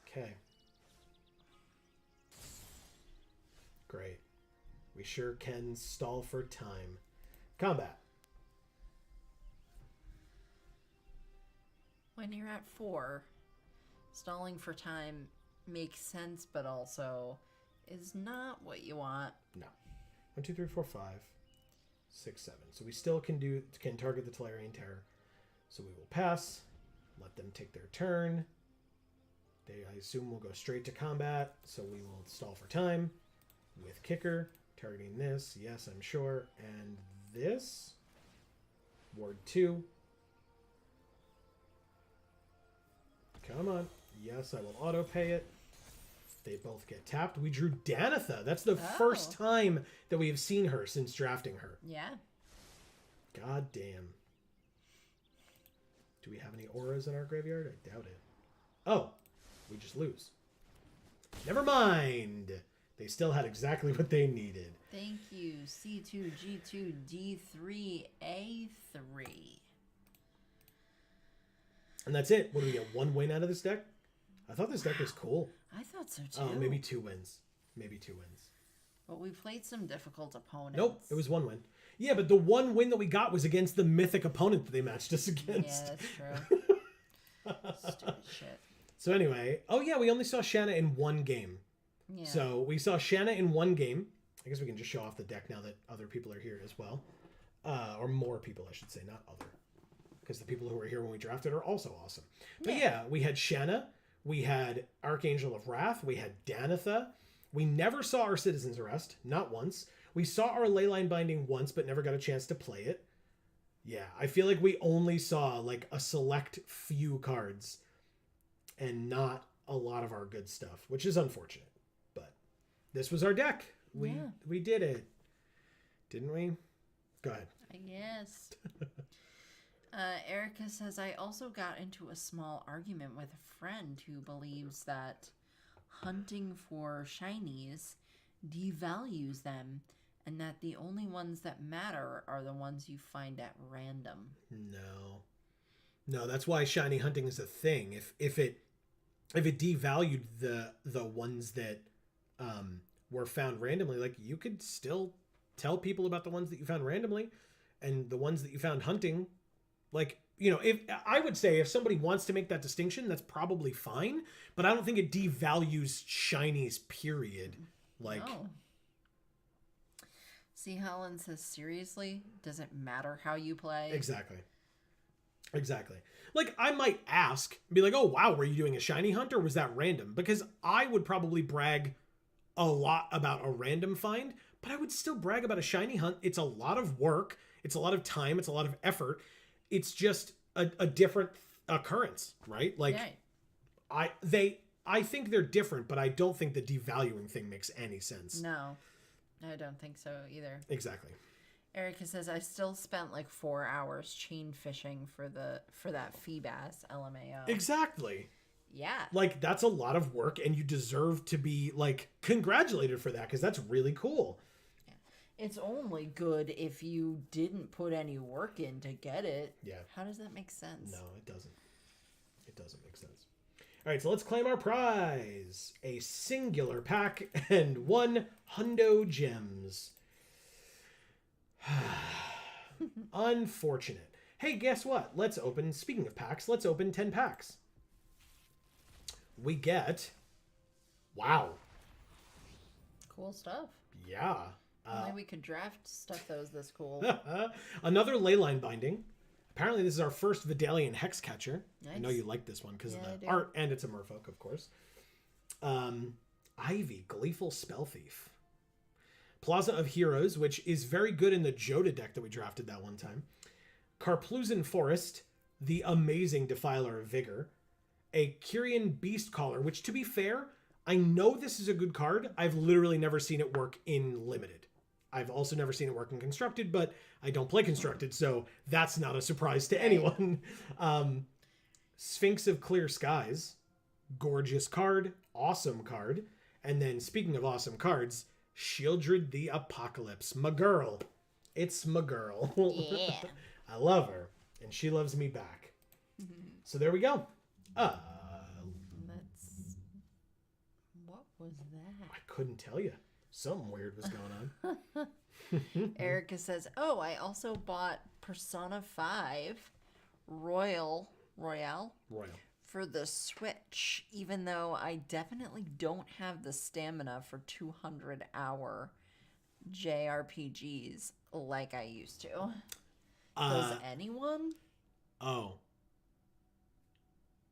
Okay. Great. We sure can stall for time. Combat. When you're at 4, stalling for time makes sense, but also is not what you want. No. 1, 2, 3, 4, 5, 6, 7. So we still can target the Tolarian Terror. So we will pass. Let them take their turn. I assume will go straight to combat. So we will stall for time with Kicker. Targeting this. Yes, I'm sure. And this. Ward 2. Come on. Yes, I will auto pay it. They both get tapped. We drew Danitha. That's the first time that we have seen her since drafting her. Yeah. God damn. Do we have any auras in our graveyard? I doubt it. Oh, we just lose. Never mind. They still had exactly what they needed. Thank you. C2, G2, D3, A3. And that's it. What do we get? 1 win out of this deck? I thought this deck was cool. I thought so too. Oh, maybe 2 wins. Maybe 2 wins. But we played some difficult opponents. Nope, it was 1 win. Yeah, but the 1 win that we got was against the mythic opponent that they matched us against. Yeah, that's true. Stupid shit. So anyway, oh yeah, we only saw Shanna in 1 game. Yeah. So we saw Shanna in 1 game. I guess we can just show off the deck now that other people are here as well. Or more people, I should say, not other. Because the people who were here when we drafted are also awesome. But yeah, we had Shanna. We had Archangel of Wrath. We had Danitha. We never saw our Citizen's Arrest. Not once. We saw our Leyline Binding once, but never got a chance to play it. Yeah, I feel like we only saw like a select few cards and not a lot of our good stuff, which is unfortunate. But this was our deck. We did it. Didn't we? Go ahead. I guess. Erica says, I also got into a small argument with a friend who believes that hunting for shinies devalues them and that the only ones that matter are the ones you find at random. No, that's why shiny hunting is a thing. If it devalued the ones that were found randomly, like you could still tell people about the ones that you found randomly and the ones that you found hunting. Like, you know, if I would say if somebody wants to make that distinction, that's probably fine, but I don't think it devalues shinies, period. Like, no. See, Helen says, seriously? Does it matter how you play? Exactly. Like, I might ask, be like, oh, wow, were you doing a shiny hunt or was that random? Because I would probably brag a lot about a random find, but I would still brag about a shiny hunt. It's a lot of work. It's a lot of time. It's a lot of effort. It's just a different occurrence, right? Like, Yeah. I think they're different, but I don't think the devaluing thing makes any sense. No, I don't think so either. Exactly. Erica says, I still spent like 4 hours chain fishing for that Feebas LMAO. Exactly. Yeah. Like, that's a lot of work, and you deserve to be, like, congratulated for that, because that's really cool. It's only good if you didn't put any work in to get it. Yeah. How does that make sense? No, it doesn't. It doesn't make sense. All right, so let's claim our prize. A singular pack and 1 hundo gems. Unfortunate. Hey, guess what? Speaking of packs, let's open 10 packs. We get... Wow. Cool stuff. Yeah. Only we could draft stuff that was this cool. Another Leyline Binding. Apparently this is our first Vidalian Hex Catcher. Nice. I know you like this one because of the art, and it's a merfolk, of course. Ivy, Gleeful Spell Thief. Plaza of Heroes, which is very good in the Joda deck that we drafted that one time. Karpluzan Forest, the amazing Defiler of Vigor. A Kyrian Beastcaller, which, to be fair, I know this is a good card. I've literally never seen it work in Limited. I've also never seen it work in Constructed, but I don't play Constructed, so that's not a surprise to anyone. Sphinx of Clear Skies, gorgeous card, awesome card. And then, speaking of awesome cards, Shieldred the Apocalypse, my girl. It's my girl. Yeah. I love her, and she loves me back. So there we go. What was that? I couldn't tell you. Something weird was going on. Erica says, oh, I also bought Persona 5 Royale for the Switch, even though I definitely don't have the stamina for 200-hour JRPGs like I used to. Does anyone? Oh.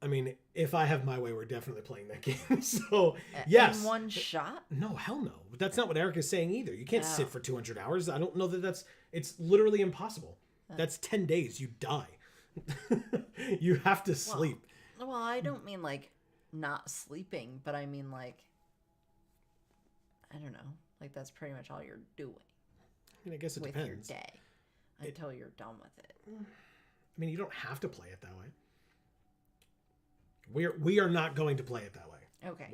I mean, if I have my way, we're definitely playing that game. So, yes. In one shot? No, hell no. That's not what Erica's saying either. You can't sit for 200 hours. I don't know that it's literally impossible. That's 10 days. You die. You have to sleep. Well, I don't mean like not sleeping, but I mean like I don't know. Like, that's pretty much all you're doing I mean, I guess it with depends. your day until you're done with it. I mean, you don't have to play it that way. We are not going to play it that way. Okay,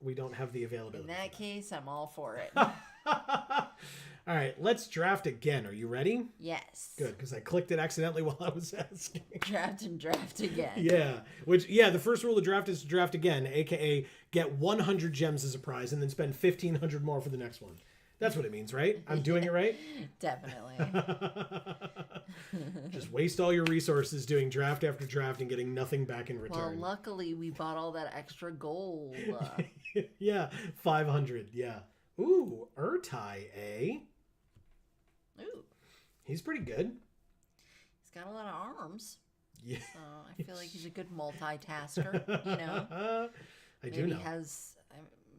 We don't have the availability. In that case, I'm all for it. All right, let's draft again. Are you ready? Yes. Good, because I clicked it accidentally while I was asking. Draft again. Yeah, the first rule of draft is to draft again, aka get 100 gems as a prize and then spend 1,500 more for the next one. That's what it means, right? I'm doing it right? Definitely. Just waste all your resources doing draft after draft and getting nothing back in Well, return. luckily we bought all that extra gold. Yeah, 500, yeah. Ooh, Urtai, eh? Ooh. He's pretty good. He's got a lot of arms. Yeah. So I feel like he's a good multitasker, you know? I do know.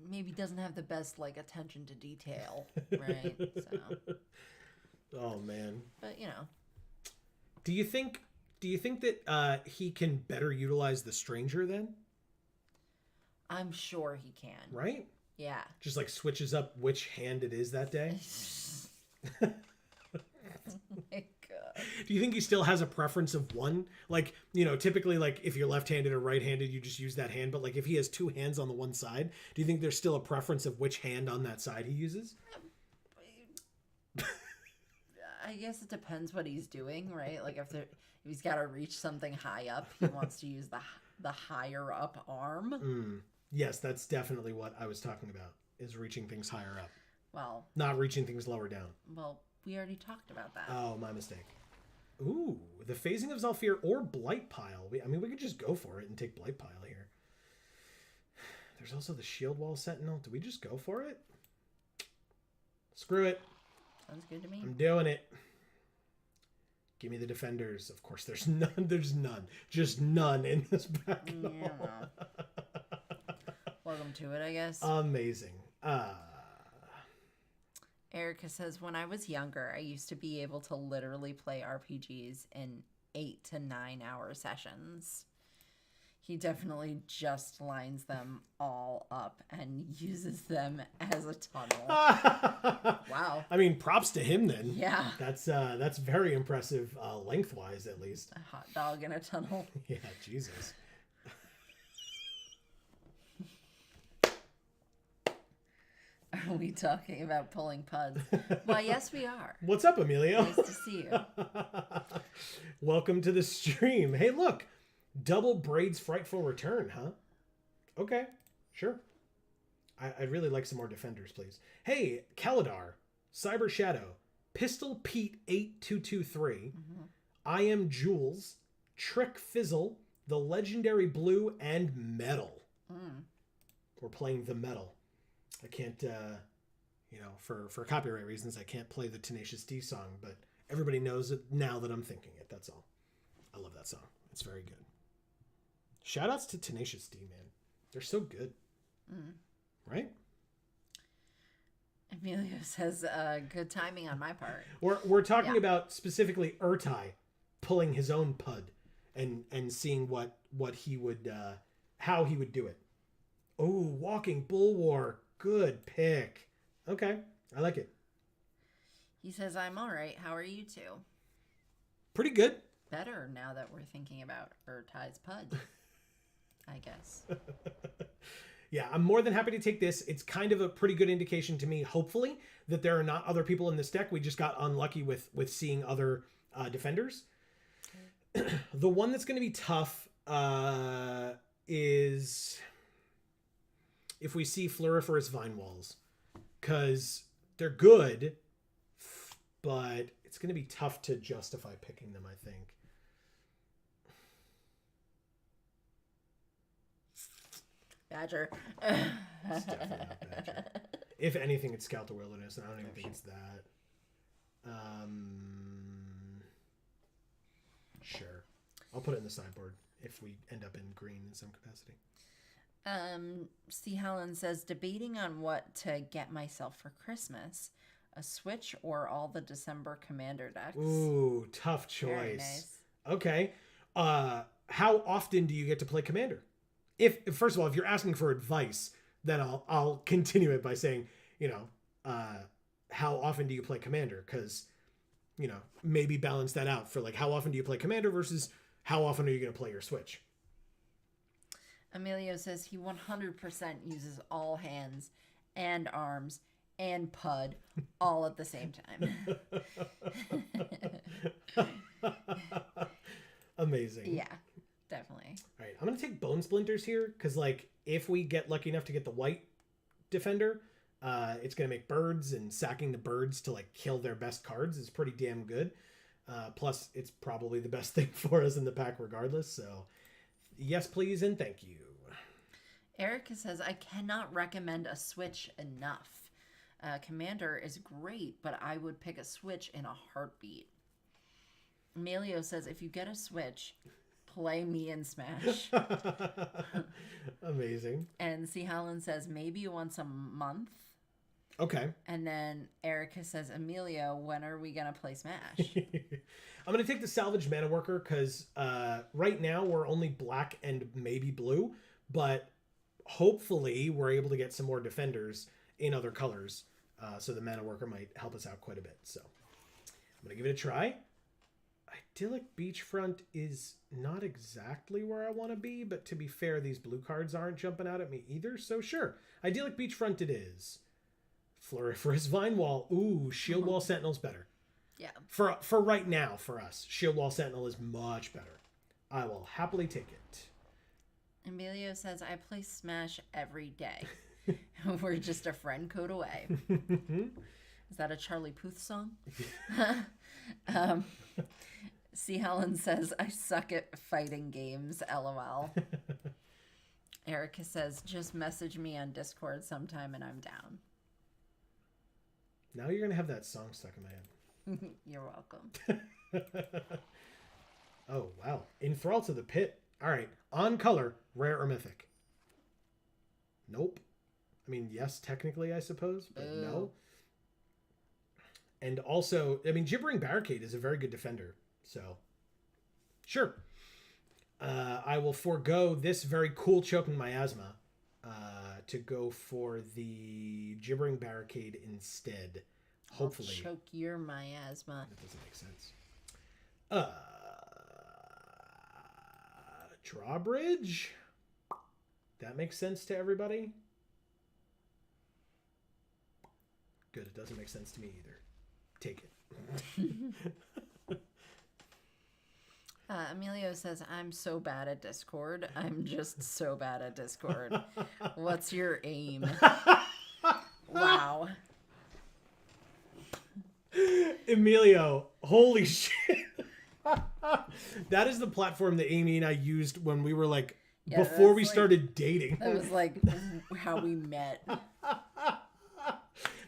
Maybe doesn't have the best, like, attention to detail, right? So, Oh, man. but, you know. Do you think that he can better utilize the stranger then? I'm sure he can. Right? Yeah. Just like switches up which hand it is that day? Oh my God. Do you think he still has a preference of one? Like, you know, typically, like, if you're left-handed or right-handed, you just use that hand. But, like, if he has two hands on the one side, do you think there's still a preference of which hand on that side he uses? I guess it depends what he's doing, right? Like, if he's got to reach something high up, he wants to use the higher up arm. Yes, that's definitely what I was talking about, is reaching things higher up. Well, Not reaching things lower down. Well, we already talked about that. Oh, my mistake. Ooh, the phasing of Zalfir or Blight Pile. We could just go for it and take Blight Pile here. There's also the Shield Wall Sentinel. Do we just go for it? Screw it. Sounds good to me. I'm doing it. Give me the defenders. Of course, there's none. There's none. Just none in this pack. Yeah. Welcome to it, I guess. Amazing. Erica says, when I was younger, I used to be able to literally play RPGs in 8 to 9 hour sessions. He definitely just lines them all up and uses them as a tunnel. Wow. I mean, props to him then. Yeah. That's very impressive, lengthwise at least. A hot dog in a tunnel. Yeah, Jesus. Are we talking about pulling puds? Well, yes, we are. What's up, Emilio? Nice to see you. Welcome to the stream. Hey, look. Double Braid's Frightful Return, huh? Okay, sure. I'd really like some more defenders, please. Hey, Kaladar, Cyber Shadow, Pistol Pete 8223, I Am Jules, Trick Fizzle, The Legendary Blue, and Metal. We're playing the Metal. I can't, for copyright reasons, I can't play the Tenacious D song, but everybody knows it now that I'm thinking it. That's all. I love that song. It's very good. Shoutouts to Tenacious D, man. They're so good. Right? Emilio says, good timing on my part. We're talking about specifically Urtai pulling his own pud and seeing what he would, how he would do it. Oh, Walking Bulwark. Good pick. Okay. I like it. He says, I'm all right. How are you two? Pretty good. Better now that we're thinking about Urtai's pud, I guess. Yeah, I'm more than happy to take this. It's kind of a pretty good indication to me, hopefully, that there are not other people in this deck. We just got unlucky with seeing other defenders. The one that's going to be tough is if we see Floriferous Vine Walls, because they're good, but it's going to be tough to justify picking them, I think. Badger. It's definitely not Badger. If anything, it's Scout the Wilderness, and I don't even think it's that. Sure. I'll put it in the sideboard if we end up in green in some capacity. C. Helen says, debating on what to get myself for Christmas, a Switch or all the December Commander decks. Ooh, tough choice. Very nice. Okay. How often do you get to play Commander? If first of all, if you're asking for advice, then I'll continue it by saying, you know, how often do you play Commander? Because, you know, maybe balance that out for like how often do you play Commander versus how often are you going to play your Switch? Emilio says he 100% uses all hands and arms and PUD all at the same time. Amazing. Yeah, definitely. All right, I'm going to take Bone Splinters here because, like, if we get lucky enough to get the white defender, it's going to make birds, and sacking the birds to, like, kill their best cards is pretty damn good. Plus, it's probably the best thing for us in the pack regardless. So, yes, please, and thank you. Erica says, I cannot recommend a Switch enough. Commander is great, but I would pick a Switch in a heartbeat. Emilio says, if you get a Switch, play me in Smash. Amazing. And C. Holland says, maybe once a month. Okay. And then Erica says, Emilio, when are we going to play Smash? I'm going to take the Salvage Mana Worker because right now we're only black and maybe blue, but hopefully we're able to get some more defenders in other colors. So the Mana Worker might help us out quite a bit. So I'm going to give it a try. Idyllic Beachfront is not exactly where I want to be, but to be fair, these blue cards aren't jumping out at me either. So sure, Idyllic Beachfront it is. Floriferous Vine Wall. Ooh, Shield Wall Sentinel's better. Yeah. For right now, for us, Shield Wall Sentinel is much better. I will happily take it. Emilio says, I play Smash every day. We're just a friend code away. Is that a Charlie Puth song? C. Helen says, I suck at fighting games, LOL. Erica says, just message me on Discord sometime and I'm down. Now you're going to have that song stuck in my head. You're welcome. Oh, wow. Enthrall to the Pit. All right. On color, rare or mythic? Nope. I mean, yes, technically, I suppose, but no. And also, I mean, Gibbering Barricade is a very good defender. So, sure. I will forego this very cool Choking Miasma to go for the Gibbering Barricade instead. Hopefully. I'll choke your miasma. That doesn't make sense. Drawbridge? That makes sense to everybody? Good, it doesn't make sense to me either. Take it. Emilio says, I'm so bad at Discord. I'm just so bad at Discord. What's your aim? Wow. Emilio, holy shit. That is the platform that Amy and I used when we were like, before we started dating. That was like how we met.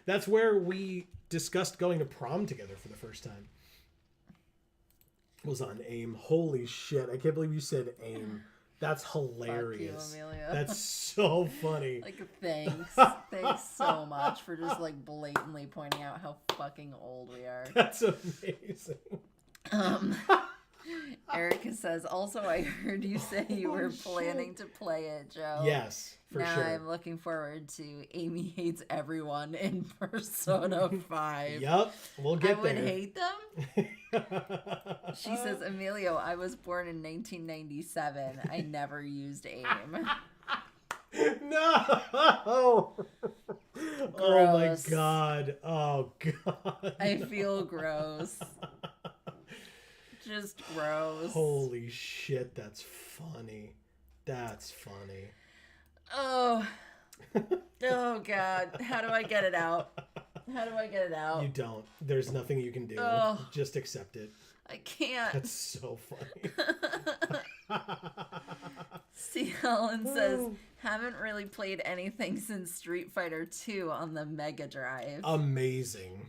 That's where we discussed going to prom together for the first time. Was on AIM. Holy shit. I can't believe you said AIM. That's hilarious. Fuck you, Amelia. That's so funny. Like, thanks. Thanks so much for just, like, blatantly pointing out how fucking old we are. That's amazing. Erica says, also, I heard you say you were planning to play it, Joe. Yes, for now sure. I'm looking forward to Amy Hates Everyone in Persona 5. Yup, we'll get I there. would hate them. She says, Emilio, I was born in 1997. I never used AIM. No! Oh my god. Oh god. I feel gross. Just gross. Holy shit, that's funny. That's funny. Oh. Oh god. How do I get it out? How do I get it out? You don't. There's nothing you can do. Oh. Just accept it. I can't. That's so funny. C. Helen says, haven't really played anything since Street Fighter 2 on the Mega Drive. Amazing.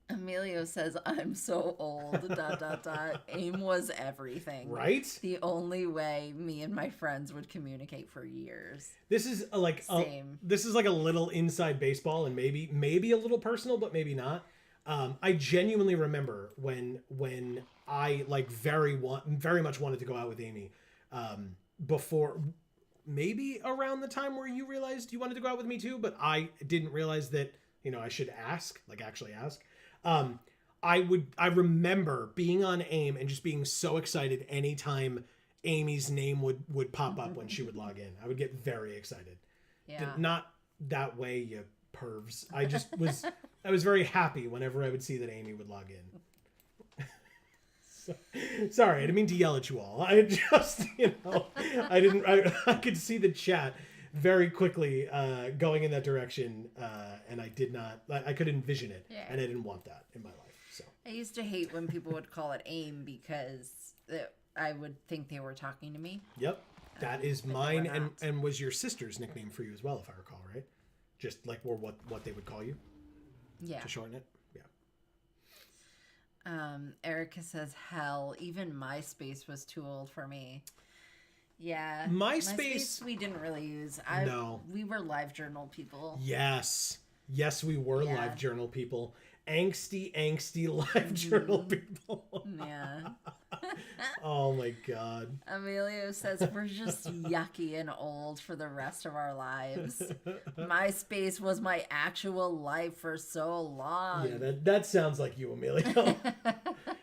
Emilio says, I'm so old, ... AIM was everything. Right? The only way me and my friends would communicate for years. This is like this is like a little inside baseball and maybe a little personal, but maybe not. I genuinely remember when I like very much wanted to go out with Amy before maybe around the time where you realized you wanted to go out with me too, but I didn't realize that, I should ask, like actually ask. I remember being on AIM and just being so excited anytime Amy's name would pop up when she would log in. I would get very excited. Yeah. Not that way, you pervs. I was very happy whenever I would see that Amy would log in. Sorry, I didn't mean to yell at you all. I just, I could see the chat very quickly going in that direction, and I could envision it, and I didn't want that in my life. So I used to hate when people would call it AIM because I would think they were talking to me. Yep, that is mine, and was your sister's nickname for you as well, if I recall, right? Just like what they would call you. Yeah. To shorten it. Erica says, hell, even MySpace was too old for me. Yeah. MySpace we didn't really use. No. We were LiveJournal people. Yes, we were LiveJournal people. Angsty LiveJournal people. Yeah. Oh my god. Emilio says we're just yucky and old for the rest of our lives. MySpace was my actual life for so long. Yeah, that sounds like you, Emilio.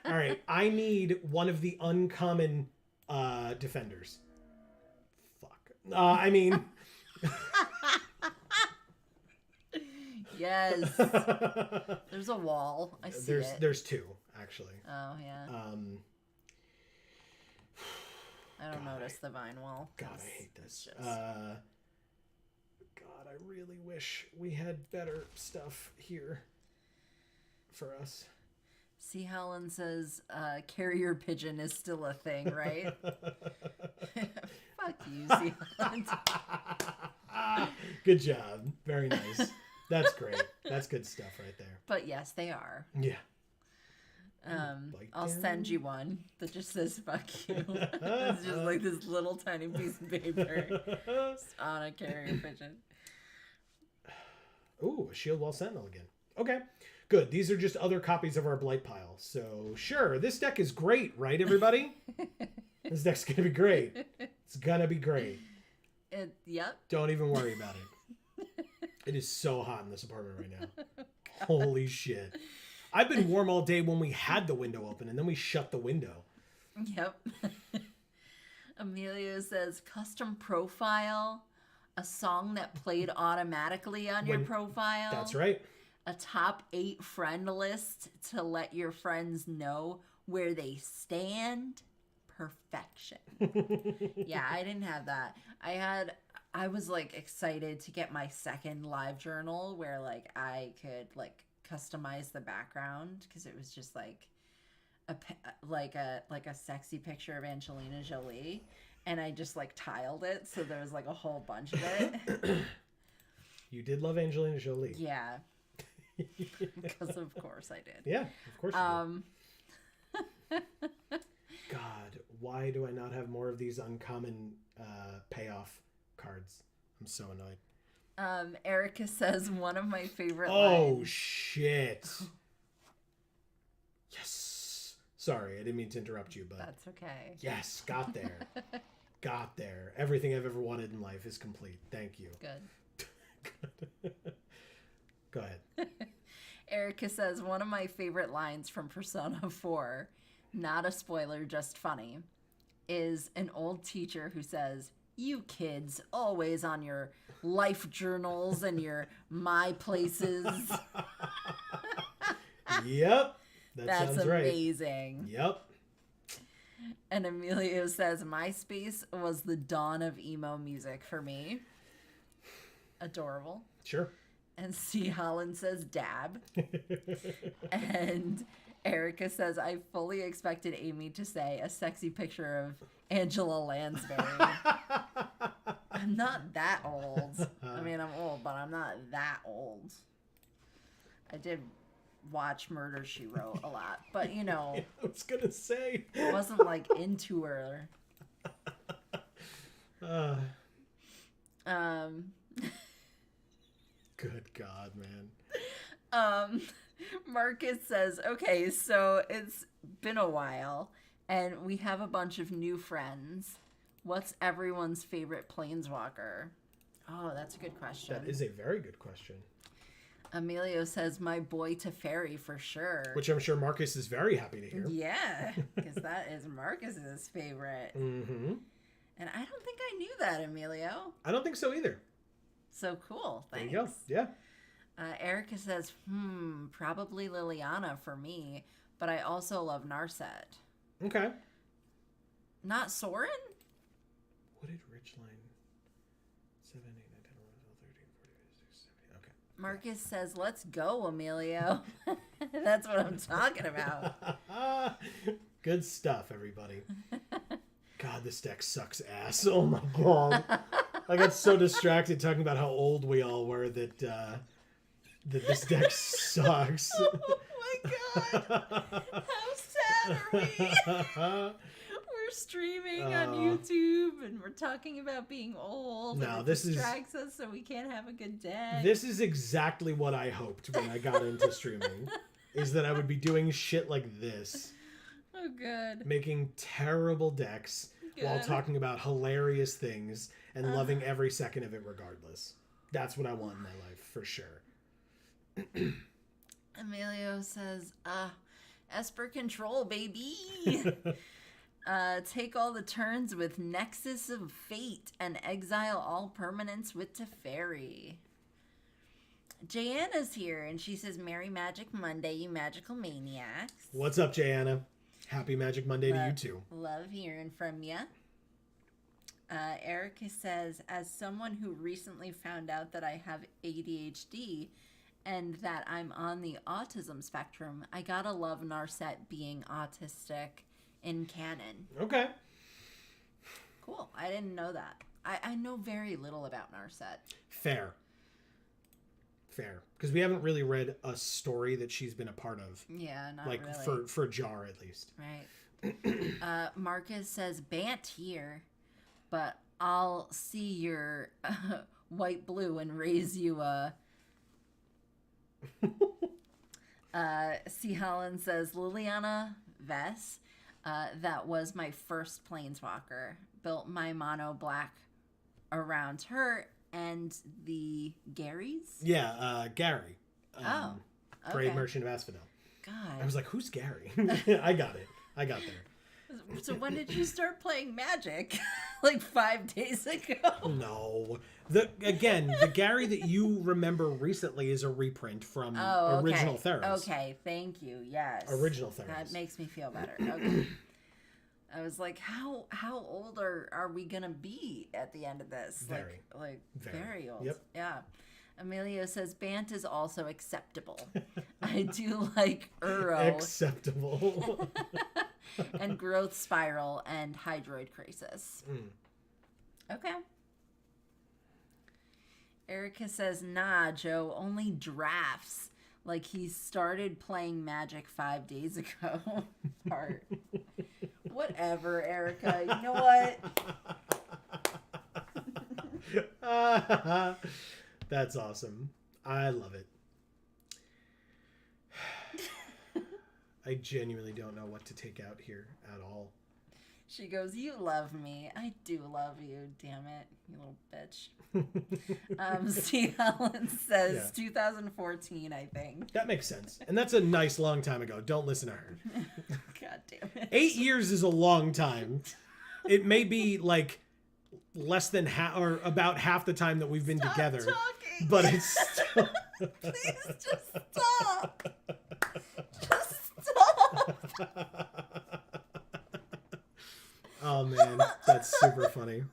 All right, I need one of the uncommon defenders. Fuck. I mean. Yes. There's a wall. I see it. There's two, actually. Oh, yeah. I don't notice the vine wall. God, I hate this. God, I really wish we had better stuff here for us. See, Helen says carrier pigeon is still a thing, right? Fuck you, See, Helen. Good job. Very nice. That's great. That's good stuff right there. But yes, they are. Yeah. I'll send you one that just says fuck you. It's just like this little tiny piece of paper on a carrier pigeon. Ooh, a Shield Wall Sentinel again. Okay, good. These are just other copies of our Blight pile. So sure, this deck is great, right, everybody? This deck's going to be great. It's going to be great. Yep. Don't even worry about it. It is so hot in this apartment right now. Holy shit. I've been warm all day when we had the window open, and then we shut the window. Yep. Amelia says, custom profile, a song that played automatically on your profile. That's right. A top 8 friend list to let your friends know where they stand. Perfection. Yeah, I didn't have that. I was like excited to get my second LiveJournal where like I could like customize the background because it was just like a sexy picture of Angelina Jolie, and I just like tiled it so there was like a whole bunch of it. You did love Angelina Jolie. Yeah. Because of course I did. Yeah, of course you did. God, why do I not have more of these uncommon payoff cards? I'm so annoyed. Erica says one of my favorite lines. lines. Shit. Yes. Sorry, I didn't mean to interrupt you, but that's okay. Yes, got there. Got there. Everything I've ever wanted in life is complete. Thank you. Good. Go ahead. Erica says one of my favorite lines from Persona 4, not a spoiler, just funny, is an old teacher who says, "You kids always on your life journals and your my places." Yep. That's amazing. Right. Yep. And Emilio says MySpace was the dawn of emo music for me. Adorable. Sure. And C. Holland says dab. And Erica says, I fully expected Amy to say a sexy picture of Angela Lansbury. I'm not that old. I mean, I'm old, but I'm not that old. I did watch Murder, She Wrote a lot, but you know. I was going to say. I wasn't like into her. Good God, man. Marcus says, okay, so it's been a while and we have a bunch of new friends. What's everyone's favorite planeswalker? Oh, that's a good question. That is a very good question. Emilio says, my boy Teferi for sure. Which I'm sure Marcus is very happy to hear. Yeah, because that is Marcus's favorite. Mm-hmm. And I don't think I knew that, Emilio. I don't think so either. So cool. Thanks. There you go. Yeah. Erica says, probably Liliana for me, but I also love Narset. Okay. Not Soren? What did Ridgeline 7, 8, 9, 10, 11, 12, 13, 14, 15, 16, 17. Okay. Marcus says, let's go, Emilio. That's what I'm talking about. Good stuff, everybody. God, this deck sucks ass. Oh my god. I got so distracted talking about how old we all were that this deck sucks. Oh my god. How sad are we? We're streaming on YouTube and we're talking about being old. No, and this distracts us so we can't have a good day. This is exactly what I hoped when I got into streaming. Is that I would be doing shit like this. Oh, good. Making terrible decks while talking about hilarious things and loving every second of it regardless. That's what I want in my life, for sure. Emilio says, Esper control, baby. Take all the turns with Nexus of Fate and exile all permanents with Teferi. Jayanna's here, and she says, Merry Magic Monday, you magical maniacs. What's up, Jayanna? Happy Magic Monday to you too. Love hearing from ya. Erica says, as someone who recently found out that I have ADHD and that I'm on the autism spectrum, I gotta love Narset being autistic in canon. Okay. Cool. I didn't know that. I know very little about Narset. Fair. Because we haven't really read a story that she's been a part of. Yeah, not like, really. for Jar, at least. Right. Marcus says, Bant here, but I'll see your white-blue and raise you a... C. Holland says, Liliana Vess, that was my first planeswalker. Built my mono black around her and the Garys? Yeah, Gary. Okay. Brave Merchant of Asphodel. God. I was like, who's Gary? I got it. I got there. So when did you start playing Magic? Like 5 days ago? No. The Gary that you remember recently is a reprint from Original Theros. Okay, thank you. Yes. Original Theros. That makes me feel better. Okay. I was like, how old are we gonna be at the end of this? Very. Like very old. Yep. Yeah. Emilio says Bant is also acceptable. I do like Uro. Acceptable. And Growth Spiral and Hydroid Crisis. Okay. Erica says, nah, Joe, only drafts. Like he started playing Magic 5 days ago. Heart. Whatever, Erica. You know what? That's awesome. I love it. I genuinely don't know what to take out here at all. She goes, you love me. I do love you, damn it, you little bitch. C. Helen says 2014, I think. That makes sense. And that's a nice long time ago. Don't listen to her. God damn it. 8 years is a long time. It may be like less than half or about half the time that we've been together. Talking. But it's still... Please just stop. Just stop. Oh man, that's super funny.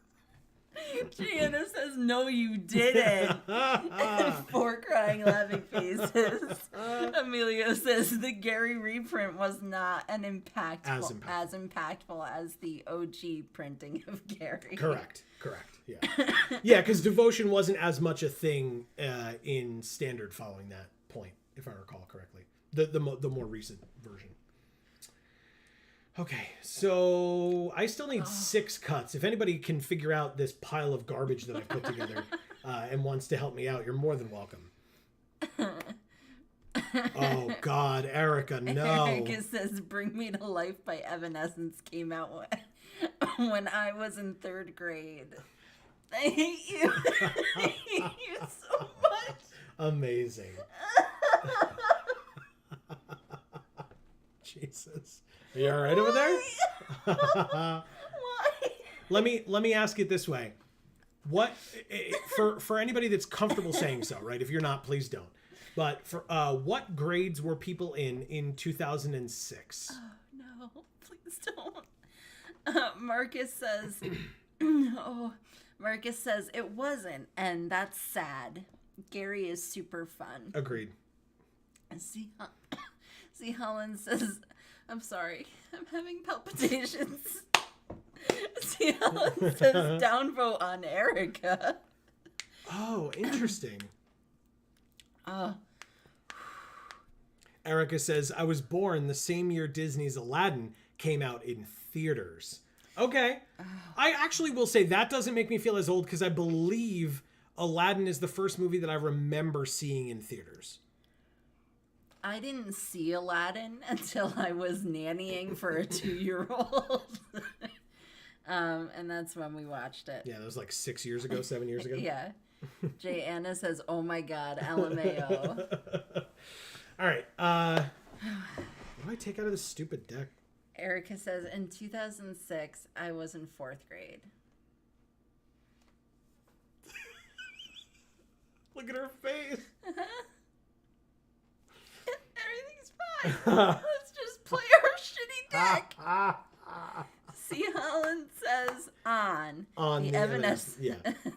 Gianna says, no, you didn't. And 4 crying, laughing faces. Emilio says the Gary reprint was not as impactful as the OG printing of Gary. Correct. Yeah. Yeah, because devotion wasn't as much a thing in standard following that point, if I recall correctly. The more recent version. Okay, so I still need 6 cuts. If anybody can figure out this pile of garbage that I put together and wants to help me out, you're more than welcome. Oh, God, Erica, no. Erica says, Bring Me to Life by Evanescence came out when I was in 3rd grade. I hate you. I hate you so much. Amazing. Jesus. Are you all right over there? Why? Let me ask it this way. What for anybody that's comfortable saying so, right? If you're not, please don't. But for what grades were people in 2006? Oh, no. Please don't. Marcus says, oh, Marcus says it wasn't, and that's sad. Gary is super fun. Agreed. See, Holland says, I'm sorry, I'm having palpitations. See, Holland says downvote on Erica. Oh, interesting. Oh. Erica says, I was born the same year Disney's Aladdin came out in theaters. Okay. Oh. I actually will say that doesn't make me feel as old because I believe Aladdin is the first movie that I remember seeing in theaters. I didn't see Aladdin until I was nannying for a 2-year-old. And that's when we watched it. Yeah, that was like 6 years ago, 7 years ago. Yeah. Jay Anna says, oh my God, LMAO. All right. What do I take out of this stupid deck? Erica says, in 2006, I was in 4th grade. Look at her face. Everything's fine. Let's just play our shitty deck. C. Holland says on the Evanescence. Yeah,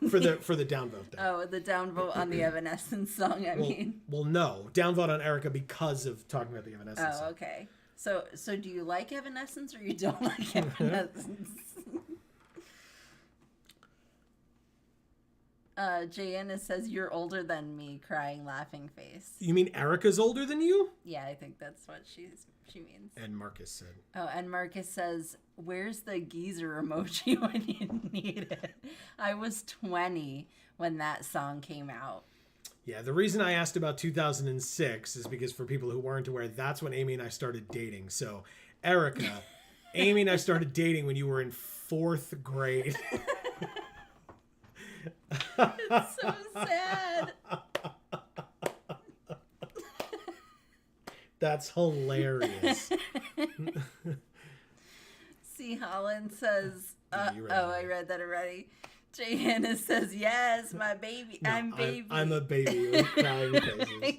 for the downvote deck. Oh, the downvote on the Evanescence song. Well, no, downvote on Erica because of talking about the Evanescence. Oh, okay. So do you like Evanescence or you don't like Evanescence? Jayanna says, you're older than me, crying, laughing face. You mean Erica's older than you? Yeah, I think that's what she means. And Marcus said. Oh, and Marcus says, where's the geezer emoji when you need it? I was 20 when that song came out. Yeah, the reason I asked about 2006 is because for people who weren't aware, that's when Amy and I started dating. So, Erica, Amy and I started dating when you were in 4th grade. It's so sad. That's hilarious. C. Holland says, Yeah, you read I read that already. Jay Hannah says, yes, my baby. No, I'm baby. I'm a baby with crying faces.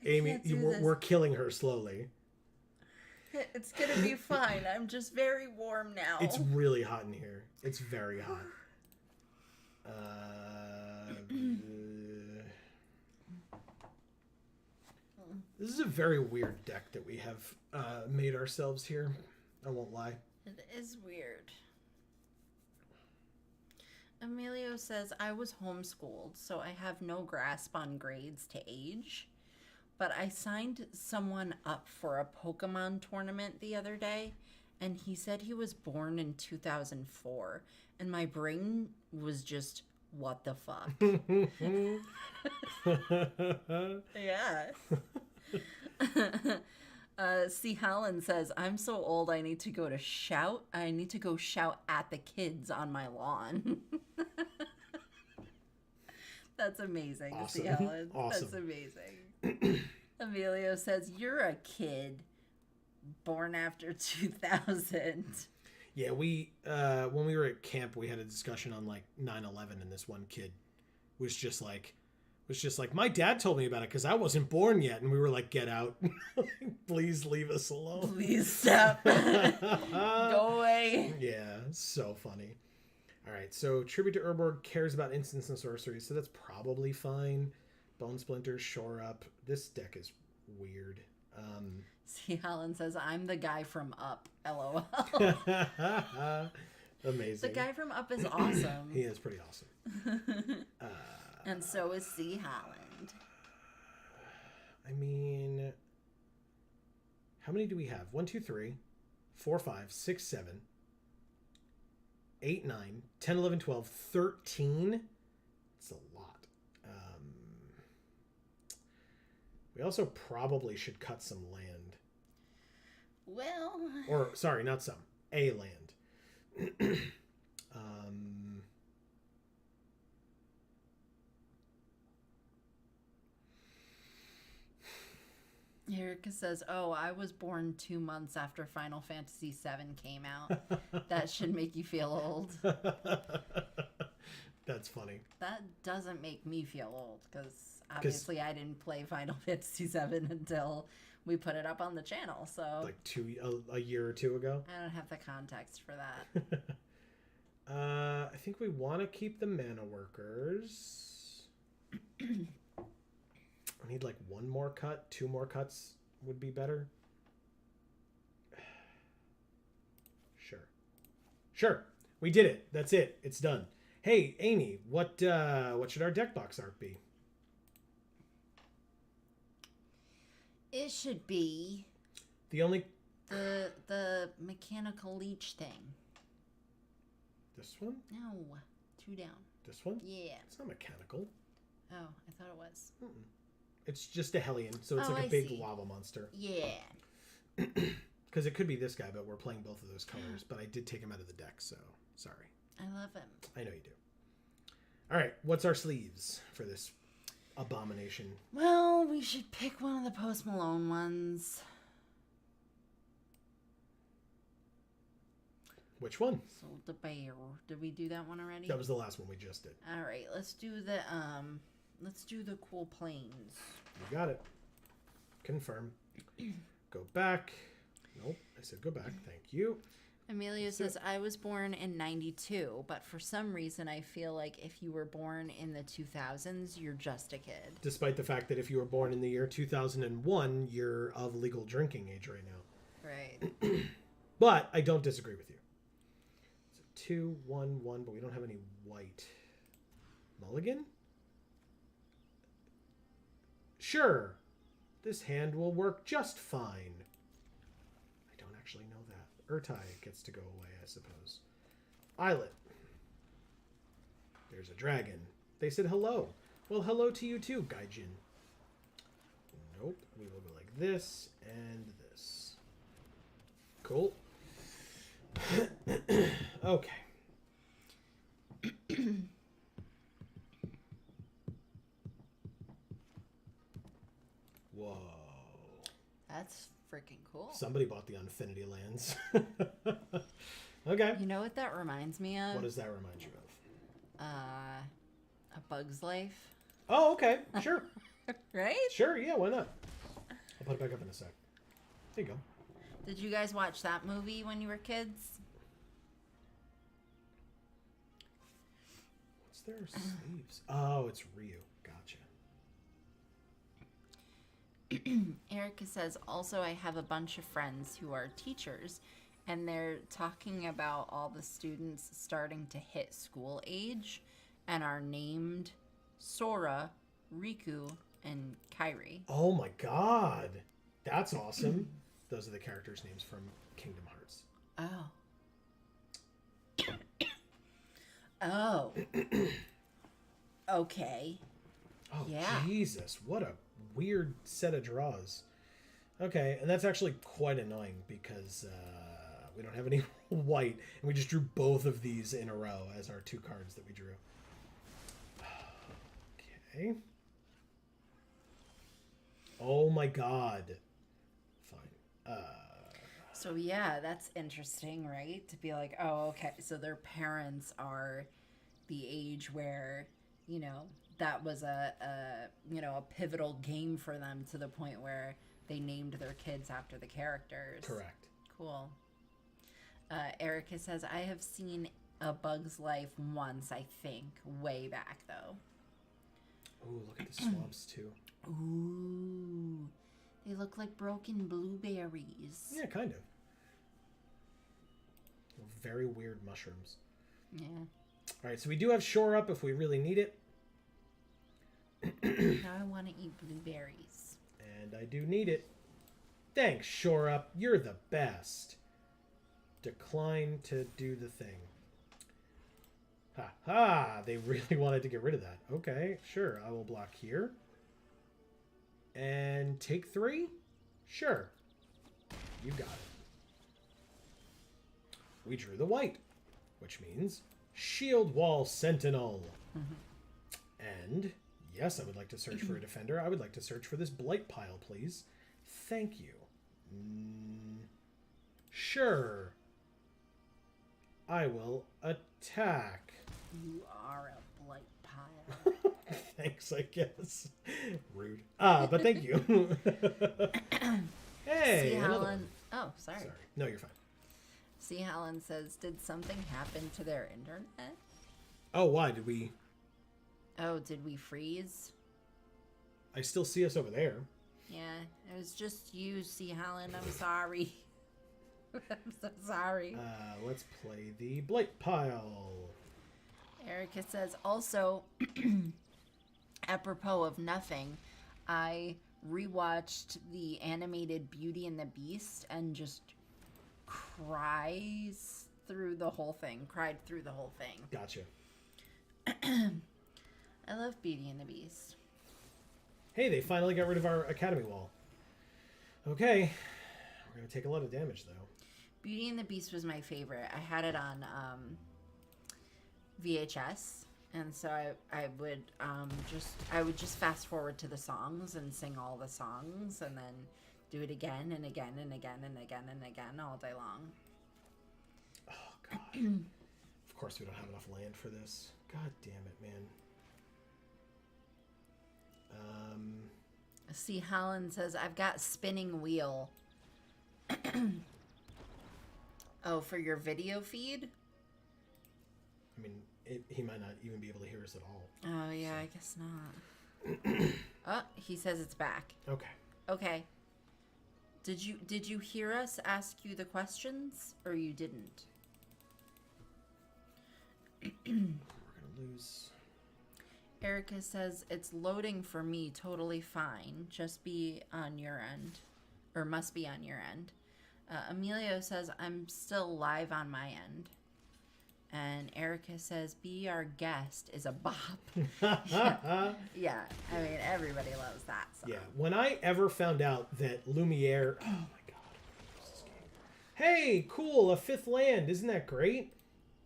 Amy, we're killing her slowly. It's going to be fine. I'm just very warm now. It's really hot in here. It's very hot. This is a very weird deck that we have made ourselves here. I won't lie. It is weird. Emilio says, I was homeschooled, so I have no grasp on grades to age. But I signed someone up for a Pokemon tournament the other day, and he said he was born in 2004. And my brain was just, what the fuck? Yeah. C. Holland says, I'm so old I need to go shout at the kids on my lawn. That's amazing, Awesome. C. Holland. Awesome. That's amazing. Emilio says, you're a kid born after 2000. Yeah, we when we were at camp, we had a discussion on like 9/11, and this one kid was just like, my dad told me about it because I wasn't born yet, and we were like, get out, please leave us alone, Please stop, go away. Yeah, so funny. All right, so Tribute to Urborg cares about instants and sorceries, so that's probably fine. Bone Splinters, Shore Up. This deck is weird. C. Holland says, I'm the guy from Up. LOL. Amazing. The guy from Up is awesome. He is pretty awesome. And so is C. Holland. I mean, how many do we have? 1, 2, 3, 4, 5, 6, 7, 8, 9, 10, 11, 12, 13. It's a lot. We also probably should cut some land. Well... Or, sorry, not some. a land. um, Erica says, "Oh, I was born 2 months after Final Fantasy VII came out. That should make you feel old." That's funny. That doesn't make me feel old because obviously I didn't play Final Fantasy VII until we put it up on the channel. So Like a year or two ago. I don't have the context for that. I think we want to keep the mana workers. I need like one more cut. 2 more cuts would be better. Sure. We did it. That's it. It's done. Hey, Amy, what should our deck box art be? It should be the mechanical leech thing. This one? No, 2 down. This one? Yeah. It's not mechanical. Oh, I thought it was. Mm-mm. It's just a Hellion, so it's like a big lava monster. Yeah. Because it could be this guy, but we're playing both of those colors. But I did take him out of the deck, so sorry. I love him. I know you do. All right, what's our sleeves for this abomination? Well, we should pick one of the Post Malone ones. Which one? So the bear. Did we do that one already? That was the last one we just did. All right, let's do the cool plains. You got it. Confirm. Go back. Nope, I said go back. Thank you. Amelia says, I was born in 92, but for some reason I feel like if you were born in the 2000s, you're just a kid. Despite the fact that if you were born in the year 2001, you're of legal drinking age right now. Right. But I don't disagree with you. So 2, 1, 1, but we don't have any white. Mulligan? Sure. This hand will work just fine. I don't actually know that. Urtai gets to go away, I suppose. Islet. There's a dragon. They said hello. Well, hello to you too, Gaijin. Nope. We will go like this and this. Cool. Okay. Whoa. That's freaking cool. Somebody bought the Infinity Lands. Okay. You know what that reminds me of? What does that remind you of? A Bug's Life. Oh, okay. Sure. Right? Sure, yeah, why not? I'll put it back up in a sec. There you go. Did you guys watch that movie when you were kids? What's their sleeves? Oh, it's Ryu. Gotcha. Erica says, also, I have a bunch of friends who are teachers, and they're talking about all the students starting to hit school age and are named Sora, Riku, and Kairi. Oh my god. That's awesome. Those are the characters' names from Kingdom Hearts. Oh. Okay. Oh, yeah. Jesus. What a weird set of draws. Okay, and that's actually quite annoying because we don't have any white, and we just drew both of these in a row as our 2 cards that we drew. Okay. Oh my god. Fine. So yeah, that's interesting, right? To be like, oh, okay, so their parents are the age where, you know, that was a pivotal game for them to the point where they named their kids after the characters. Correct. Cool. Erica says, I have seen A Bug's Life once, I think. Way back, though. Ooh, look at the swamps, too. Ooh. They look like broken blueberries. Yeah, kind of. Very weird mushrooms. Yeah. All right, so we do have Shore Up if we really need it. Now I want to eat blueberries. And I do need it. Thanks, Shore Up. You're the best. Decline to do the thing. Ha ha! They really wanted to get rid of that. Okay, sure. I will block here. And take 3? Sure. You got it. we drew the white, which means Shield Wall Sentinel. And yes, I would like to search for a defender. I would like to search for this blight pile, please. Thank you. Sure. I will attack. You are a blight pile. Thanks, I guess. Rude. But thank you. Hey. See, another Helen. one. Oh, sorry. No, you're fine. See, Helen says, did something happen to their internet? Oh, why? Did we... Oh, did we freeze? I still see us over there. Yeah, it was just you, see, Helen. I'm sorry. I'm so sorry. Let's play the blight pile. Erica says, also, apropos of nothing, I rewatched the animated Beauty and the Beast and just cried through the whole thing. Gotcha. I love Beauty and the Beast. Hey, they finally got rid of our academy wall. Okay. We're going to take a lot of damage, though. Beauty and the Beast was my favorite. I had it on VHS, and so I would just fast forward to the songs and sing all the songs, and then do it again and again and again and again and again all day long. Oh, God. Of course we don't have enough land for this. God damn it, man. See, Holland says, I've got spinning wheel. Oh, for your video feed? I mean, he might not even be able to hear us at all. Oh, yeah, I guess not. Oh, he says it's back. Okay. Okay. Did you hear us ask you the questions, or you didn't? We're gonna lose. Erica says it's loading for me totally fine. Just be on your end, or must be on your end. Emilio says I'm still live on my end. And Erica says, be our guest is a bop. Yeah, I mean, everybody loves that song. Yeah, when I ever found out that Lumiere... Oh, my God. Hey, cool, a 5th land. Isn't that great?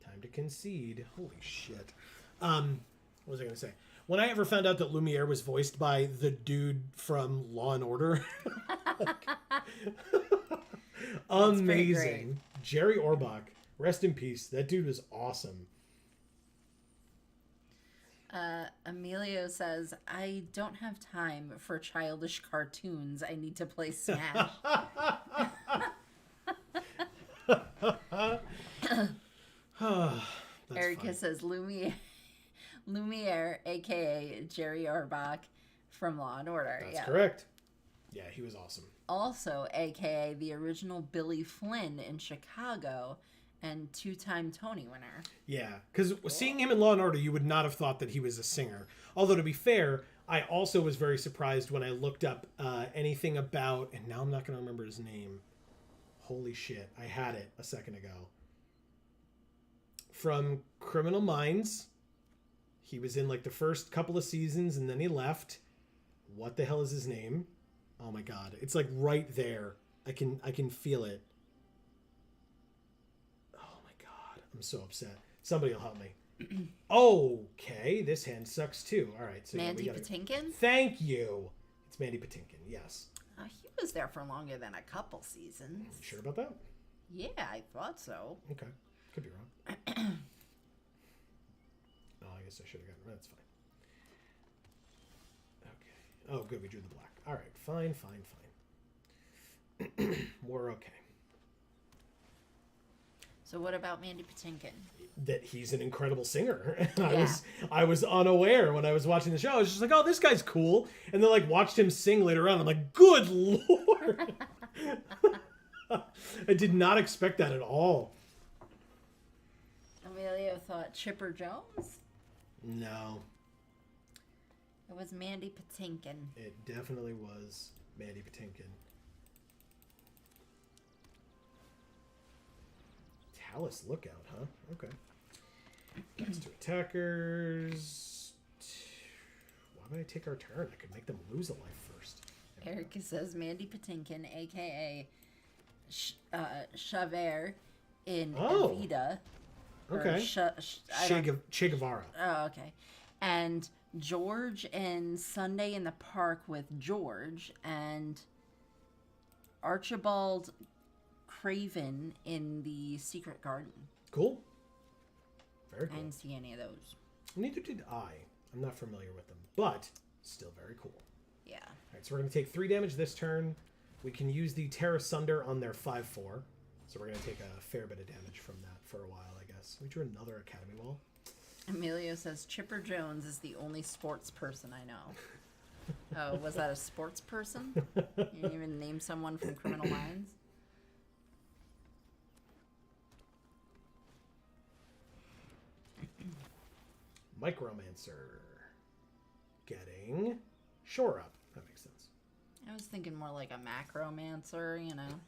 Time to concede. Holy shit. What was I going to say? When I ever found out that Lumiere was voiced by the dude from Law & Order... Amazing. Jerry Orbach. Rest in peace. That dude was awesome. Emilio says, I don't have time for childish cartoons. I need to play Smash. Erica funny. says, Lumiere, a.k.a. Jerry Orbach from Law & Order. That's correct. Yeah, he was awesome. Also, a.k.a. the original Billy Flynn in Chicago and 2-time Tony winner. Yeah, because seeing him in Law & Order, you would not have thought that he was a singer. Although, to be fair, I also was very surprised when I looked up anything about, and now I'm not going to remember his name. Holy shit, I had it a second ago. From Criminal Minds. He was in like the first couple of seasons, and then he left. What the hell is his name? Oh my God, it's like right there. I can feel it. Oh my God, I'm so upset. Somebody will help me. Okay, this hand sucks too. All right, so Mandy Patinkin? Thank you. It's Mandy Patinkin. Yes. He was there for longer than a couple seasons. You sure about that? Yeah, I thought so. Okay, could be wrong. Oh, I guess I should have gotten. That's fine. Okay. Oh, good. We drew the black. All right. Fine. We're okay. So what about Mandy Patinkin? That he's an incredible singer. I was unaware when I was watching the show. I was just like, oh, this guy's cool. And then like watched him sing later on. I'm like, good Lord. I did not expect that at all. Emilio thought Chipper Jones? No. It was Mandy Patinkin. It definitely was Mandy Patinkin. Talus Lookout, huh? Okay. Next to attackers. Why would I take our turn? I could make them lose a life first. Erica says Mandy Patinkin, a.k.a. Chavert, in Oh. Evita. Okay. Che Guevara. Oh, okay. And George in Sunday in the Park with George, and Archibald Craven in the Secret Garden. Cool. Very cool. I didn't see any of those. Neither did I. I'm not familiar with them, but still very cool. Yeah. All right, so we're going to take 3 damage this turn. We can use the Terra Sunder on their 5/4. So we're going to take a fair bit of damage from that for a while, I guess. We drew another Academy Wall. Emilio says Chipper Jones is the only sports person I know. Oh, was that a sports person? You didn't even name someone from Criminal Minds? Micromancer. Getting Shore Up. That makes sense. I was thinking more like a macromancer, you know.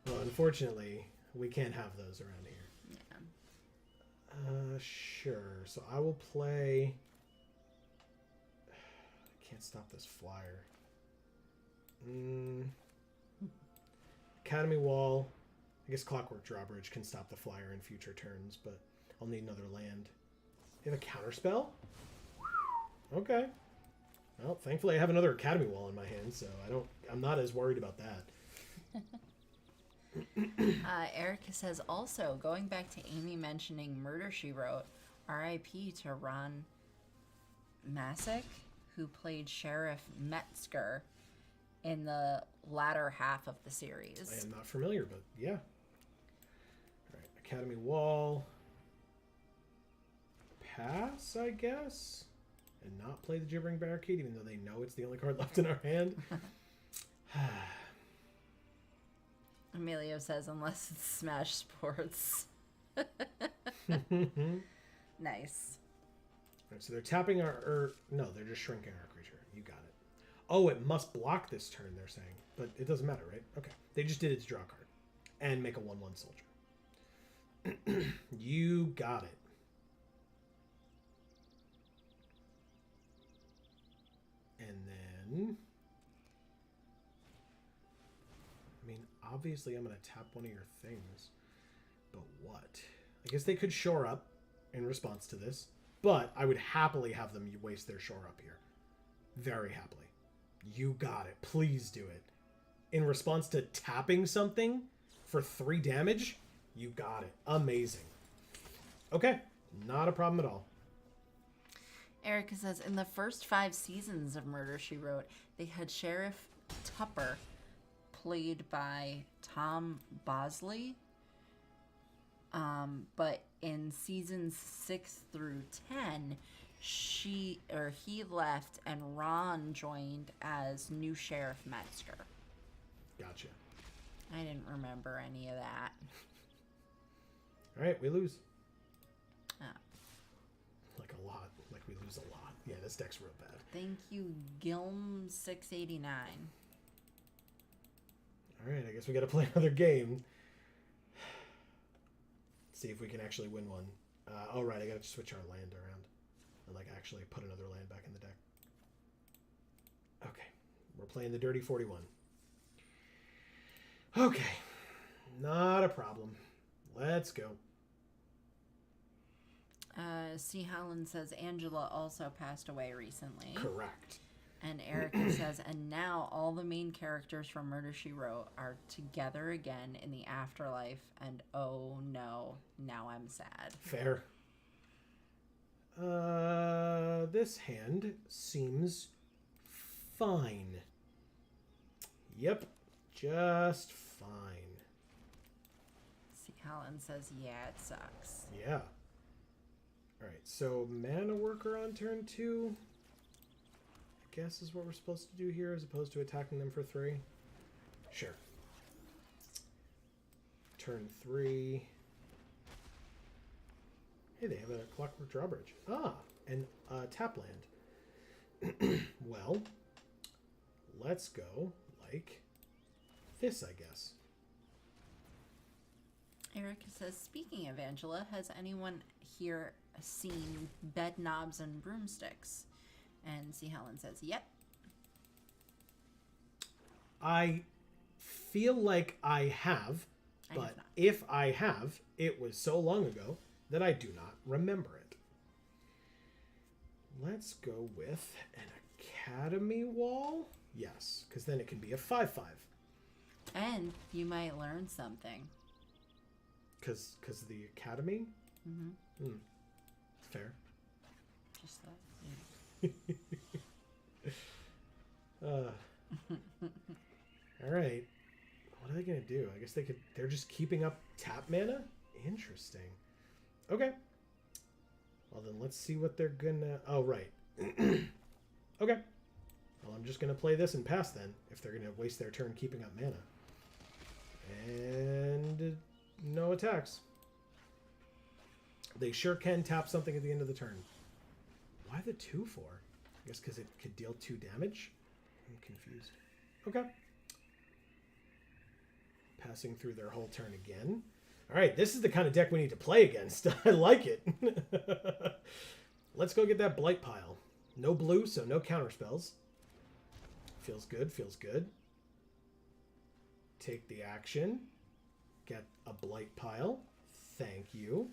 Well, unfortunately, we can't have those around here. Yeah. Sure. So I will play... I can't stop this flyer. Academy Wall. I guess Clockwork Drawbridge can stop the flyer in future turns, but I'll need another land. You have a counterspell? Okay. Well, thankfully I have another Academy Wall in my hand, so I'm not as worried about that. Erica says, also, going back to Amy mentioning Murder, She Wrote, R.I.P. to Ron Masick, who played Sheriff Metzger in the latter half of the series. I am not familiar, but yeah. All right, Academy Wall. Pass, I guess, and not play the Gibbering Barricade, even though they know it's the only card left in our hand. Emilio says, unless it's Smash Sports. Nice. Right, so they're tapping no, they're just shrinking our creature. You got it. Oh, it must block this turn, they're saying. But it doesn't matter, right? Okay. They just did it to draw a card. And make a 1/1 soldier. You got it. And then... I mean, obviously I'm going to tap one of your things. But what? I guess they could shore up in response to this. But I would happily have them waste their shore up here. Very happily. You got it. Please do it. In response to tapping something for 3 damage, you got it. Amazing. Okay. Not a problem at all. Erica says, in the first 5 seasons of Murder, She Wrote, they had Sheriff Tupper, played by Tom Bosley. But in seasons 6 through 10, he left and Ron joined as new Sheriff Metzger. Gotcha. I didn't remember any of that. All right, we lose. Oh. Like a lot. Like we lose a lot. Yeah, this deck's real bad. Thank you, Gilm689. All right, I guess we got to play another game. See if we can actually win one. Oh, right, I got to switch our land around. And, like, actually put another land back in the deck. Okay, we're playing the Dirty 41. Okay, not a problem. Let's go. C. Holland says Angela also passed away recently. Correct. And Erica says, and now all the main characters from Murder, She Wrote are together again in the afterlife, and oh no, now I'm sad. Fair. This hand seems fine. Yep, just fine. C. Holland says, yeah, it sucks. Yeah. Alright, so Mana Worker on turn 2, I guess is what we're supposed to do here, as opposed to attacking them for 3. Sure. Turn 3. Hey, they have a Clockwork Drawbridge. Ah, and tap land. Well, let's go like this, I guess. Erica says, speaking of Angela, has anyone here seen Bed Knobs and Broomsticks? And C. Helen says, yep. I feel like I have, I But have not. if I have, it was so long ago that I do not remember it. Let's go with an academy wall. Yes, because then it can be a 5/5. And you might learn something. Because the academy? Mm-hmm. Fair. Just that. All right. What are they going to do? I guess they're just keeping up tap mana? Interesting. Okay. Well, then let's see what they're going to... Oh, right. Okay. Well, I'm just going to play this and pass then, if they're going to waste their turn keeping up mana. And no attacks. They sure can tap something at the end of the turn. Why the 2/4? I guess because it could deal 2 damage? I'm confused. Okay. Passing through their whole turn again. All right, this is the kind of deck we need to play against. I like it. Let's go get that Blight Pile. No blue, so no counter spells. Feels good, feels good. Take the action. Get a Blight Pile. Thank you.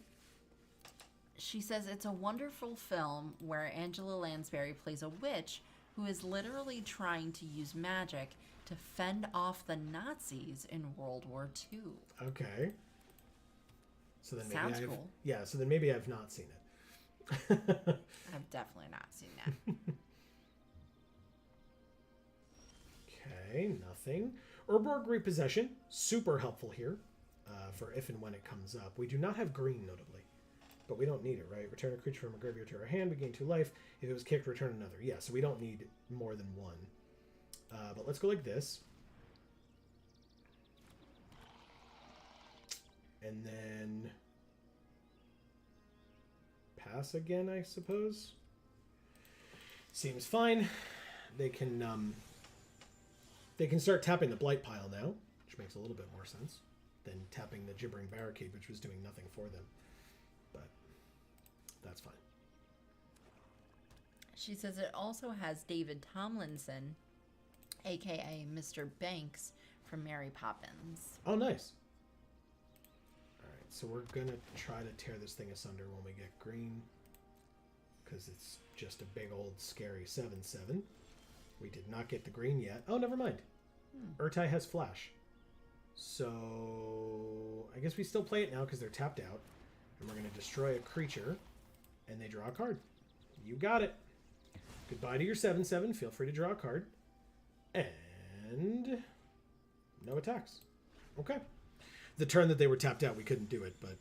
She says it's a wonderful film where Angela Lansbury plays a witch who is literally trying to use magic to fend off the Nazis in World War II. Okay. So then maybe Sounds cool. Yeah, so then maybe I've not seen it. I've definitely not seen that. Okay, nothing. Urborg Repossession, super helpful here for if and when it comes up. We do not have green, notably, but we don't need it, right? Return a creature from a graveyard to our hand, we gain 2 life. If it was kicked, return another. Yeah, so we don't need more than 1. But let's go like this. And then pass again, I suppose. Seems fine. They can start tapping the Blight Pile now, which makes a little bit more sense than tapping the Gibbering Barricade, which was doing nothing for them. But that's fine. She says it also has David Tomlinson, aka Mr. Banks from Mary Poppins. Oh, nice. All right, so we're gonna try to tear this thing asunder when we get green, because it's just a big old scary 7/7. We did not get the green yet. Oh, never mind. Urtai has flash. So I guess we still play it now because they're tapped out. And we're going to destroy a creature. And they draw a card. You got it. Goodbye to your 7/7. Feel free to draw a card. And no attacks. Okay. The turn that they were tapped out, we couldn't do it, but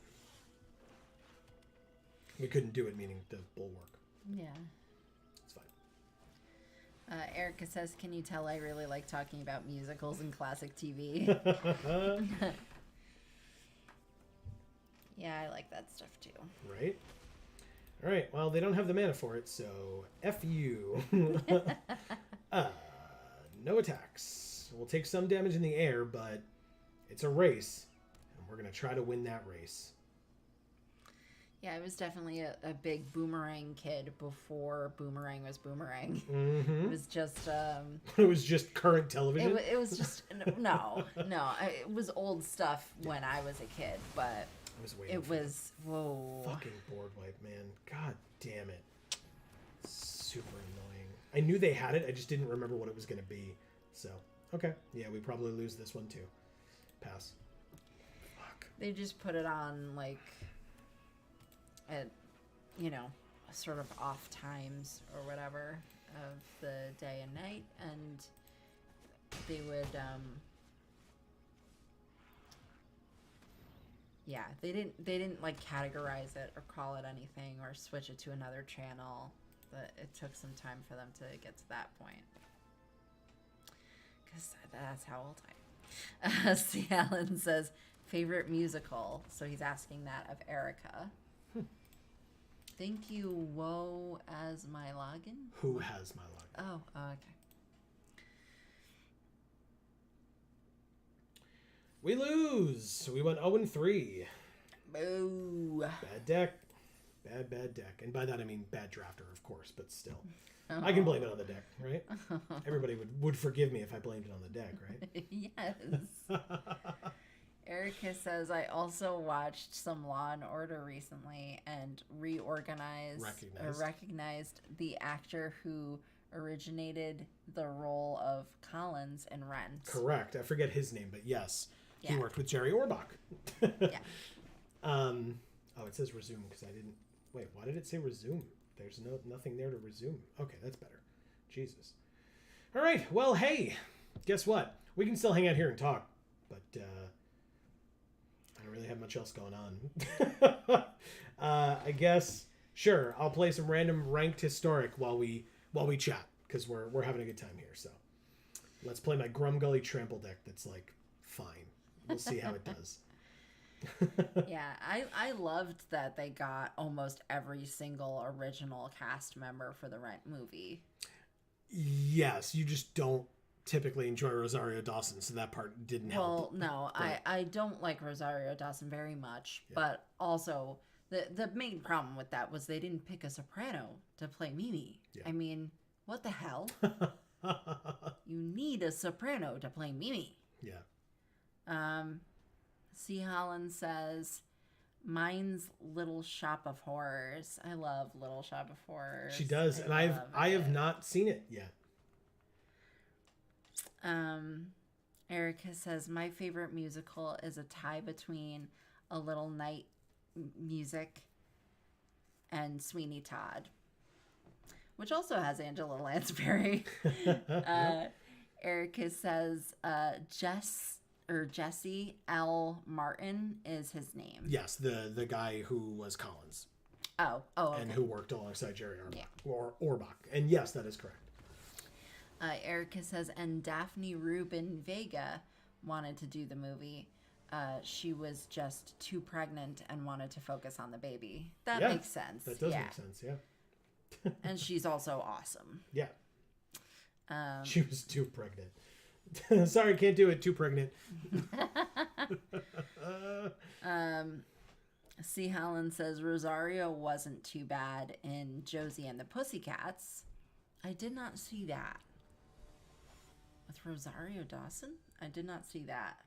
we couldn't do it, meaning the bulwark. Yeah. It's fine. Erica says, can you tell I really like talking about musicals and classic TV? Yeah, I like that stuff too. Right? All right. Well, they don't have the mana for it, so F you. No attacks. We'll take some damage in the air, but it's a race, and we're going to try to win that race. Yeah, I was definitely a big Boomerang kid before Boomerang was Boomerang. Mm-hmm. It was just... It was just current television? It was just... No. It was old stuff when I was a kid, but... I was waiting for whoa. fucking board wipe, man. God damn it. Super annoying. I knew they had it, I just didn't remember what it was going to be. So, okay. Yeah, we probably lose this one too. Pass. Fuck. They just put it on, like... at, sort of off times or whatever of the day and night, and they would, they didn't like categorize it or call it anything or switch it to another channel. But it took some time for them to get to that point, because that's how old I am. C. Allen says favorite musical, so he's asking that of Erica. Thank you, Woe, as my login. Who has my login? Oh, okay. We lose. We went 0-3. Boo. Bad deck. Bad deck. And by that I mean bad drafter, of course, but still. I can blame it on the deck, right? Everybody would forgive me if I blamed it on the deck, right? Yes. Erica says, I also watched some Law and Order recently and recognized the actor who originated the role of Collins in Rent. Correct. I forget his name, but yes. He Yeah. worked with Jerry Orbach. Yeah. Oh, it says resume because I didn't... Wait, why did it say resume? There's nothing there to resume. Okay, that's better. Jesus. All right. Well, hey, guess what? We can still hang out here and talk, but I don't really have much else going on. I guess, sure, I'll play some random ranked historic while we chat because we're having a good time here. So let's play my Grumgully Trample deck. That's like fine. We'll see how it does. Yeah, I loved that they got almost every single original cast member for the Rent movie. Yes, you just don't typically enjoy Rosario Dawson, so that part didn't help. Well, no, But... I don't like Rosario Dawson very much, Yeah. but also the main problem with that was they didn't pick a soprano to play Mimi. Yeah. I mean, what the hell? You need a soprano to play Mimi. Yeah. C. Holland says, mine's Little Shop of Horrors. I love Little Shop of Horrors. She does, and I have not seen it yet. Erica says, my favorite musical is a tie between A Little Night Music and Sweeney Todd, which also has Angela Lansbury. Erica says, Jesse L. Martin is his name. Yes, the guy who was Collins. Oh, okay. And who worked alongside Jerry Orbach. Yeah. Or Orbach. And yes, that is correct. Erica says, and Daphne Rubin Vega wanted to do the movie. She was just too pregnant and wanted to focus on the baby. That makes sense. That does make sense, yeah. And she's also awesome. Yeah. She was too pregnant. Sorry, can't do it. Too pregnant. C. Holland says, Rosario wasn't too bad in Josie and the Pussycats. I did not see that. With Rosario Dawson? I did not see that.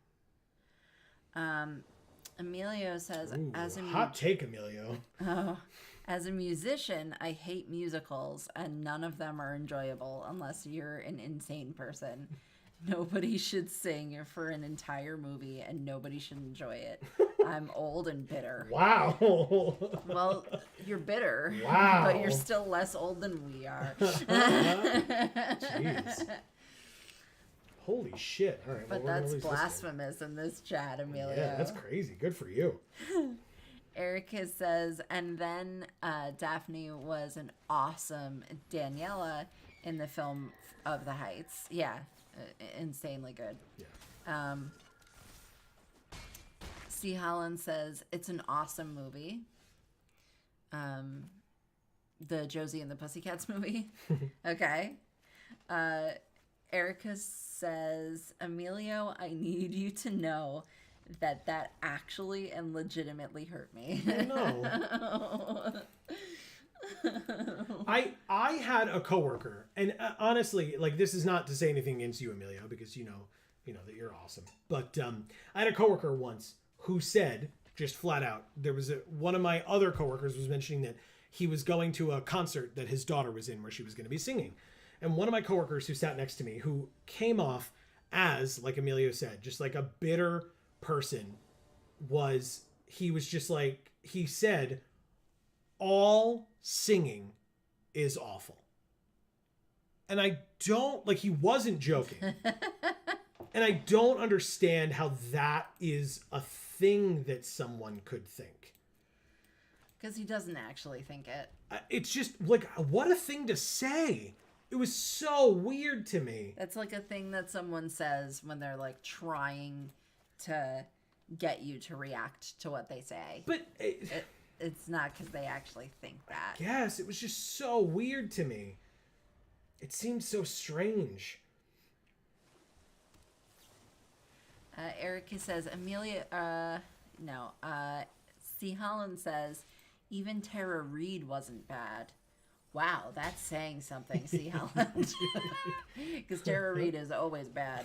Emilio says, Ooh, hot take, Emilio. Oh, as a musician, I hate musicals, and none of them are enjoyable unless you're an insane person. Nobody should sing for an entire movie, and nobody should enjoy it. I'm old and bitter. Wow. Well, you're bitter. Wow. But you're still less old than we are. Jeez. Holy shit. All right. But that's blasphemous in this chat, Emilio. Yeah, that's crazy. Good for you. Erica says, and then Daphne was an awesome Daniela in the film Of the Heights. Yeah, insanely good. Yeah. C. Holland says, it's an awesome movie. The Josie and the Pussycats movie. Okay. Erica says, Emilio, I need you to know that actually and legitimately hurt me. No. I had a coworker, and honestly, like, this is not to say anything against you, Emilio, because you know that you're awesome. But I had a coworker once who said, just flat out, there was one of my other coworkers was mentioning that he was going to a concert that his daughter was in where she was going to be singing. And one of my coworkers who sat next to me, who came off as, like Emilio said, just like a bitter person, he was just like, he said, all singing is awful. And I don't, like, he wasn't joking. And I don't understand how that is a thing that someone could think. Because he doesn't actually think it. It's just, like, what a thing to say. It was so weird to me. That's like a thing that someone says when they're, like, trying to get you to react to what they say. But it's not because they actually think that. Yes, it was just so weird to me. It seemed so strange. Erica says, C. Holland says, even Tara Reid wasn't bad. Wow, that's saying something. See how because Tara Reid is always bad.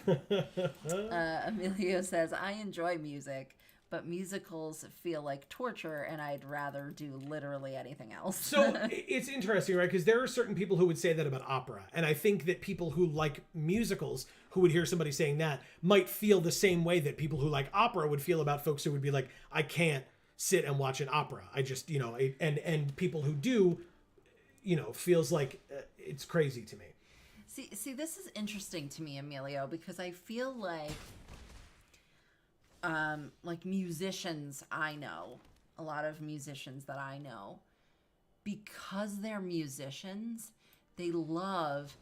Emilio says, I enjoy music, but musicals feel like torture, and I'd rather do literally anything else. So it's interesting, right? Because there are certain people who would say that about opera. And I think that people who like musicals, who would hear somebody saying that, might feel the same way that people who like opera would feel about folks who would be like, I can't sit and watch an opera. I just, and people who do, feels like it's crazy to me. See, this is interesting to me, Emilio, because I feel like musicians I know, a lot of musicians that I know, because they're musicians, they love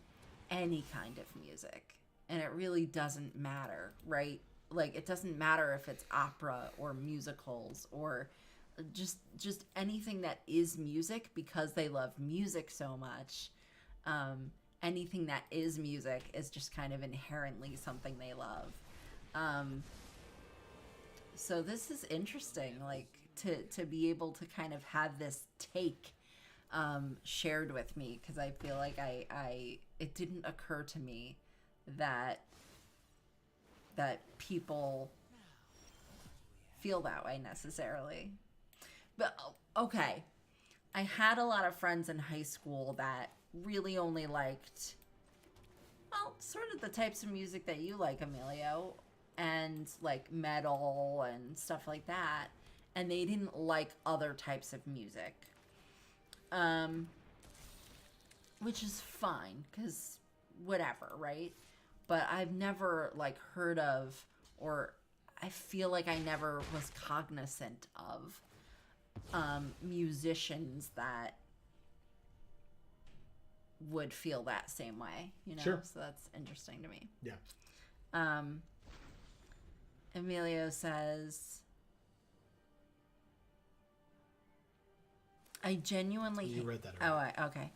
any kind of music. And it really doesn't matter, right? Like, it doesn't matter if it's opera or musicals or just anything that is music, because they love music so much. Anything that is music is just kind of inherently something they love. So this is interesting, like to be able to kind of have this take shared with me, because I feel like it didn't occur to me that people feel that way necessarily. But okay, I had a lot of friends in high school that really only liked, well, sort of the types of music that you like, Emilio, and like metal and stuff like that, and they didn't like other types of music, which is fine, because whatever, right? But I've never like heard of, or I feel like I never was cognizant of musicians that would feel that same way, Sure. So that's interesting to me. Yeah. Emilio says, I genuinely You read that already. Okay.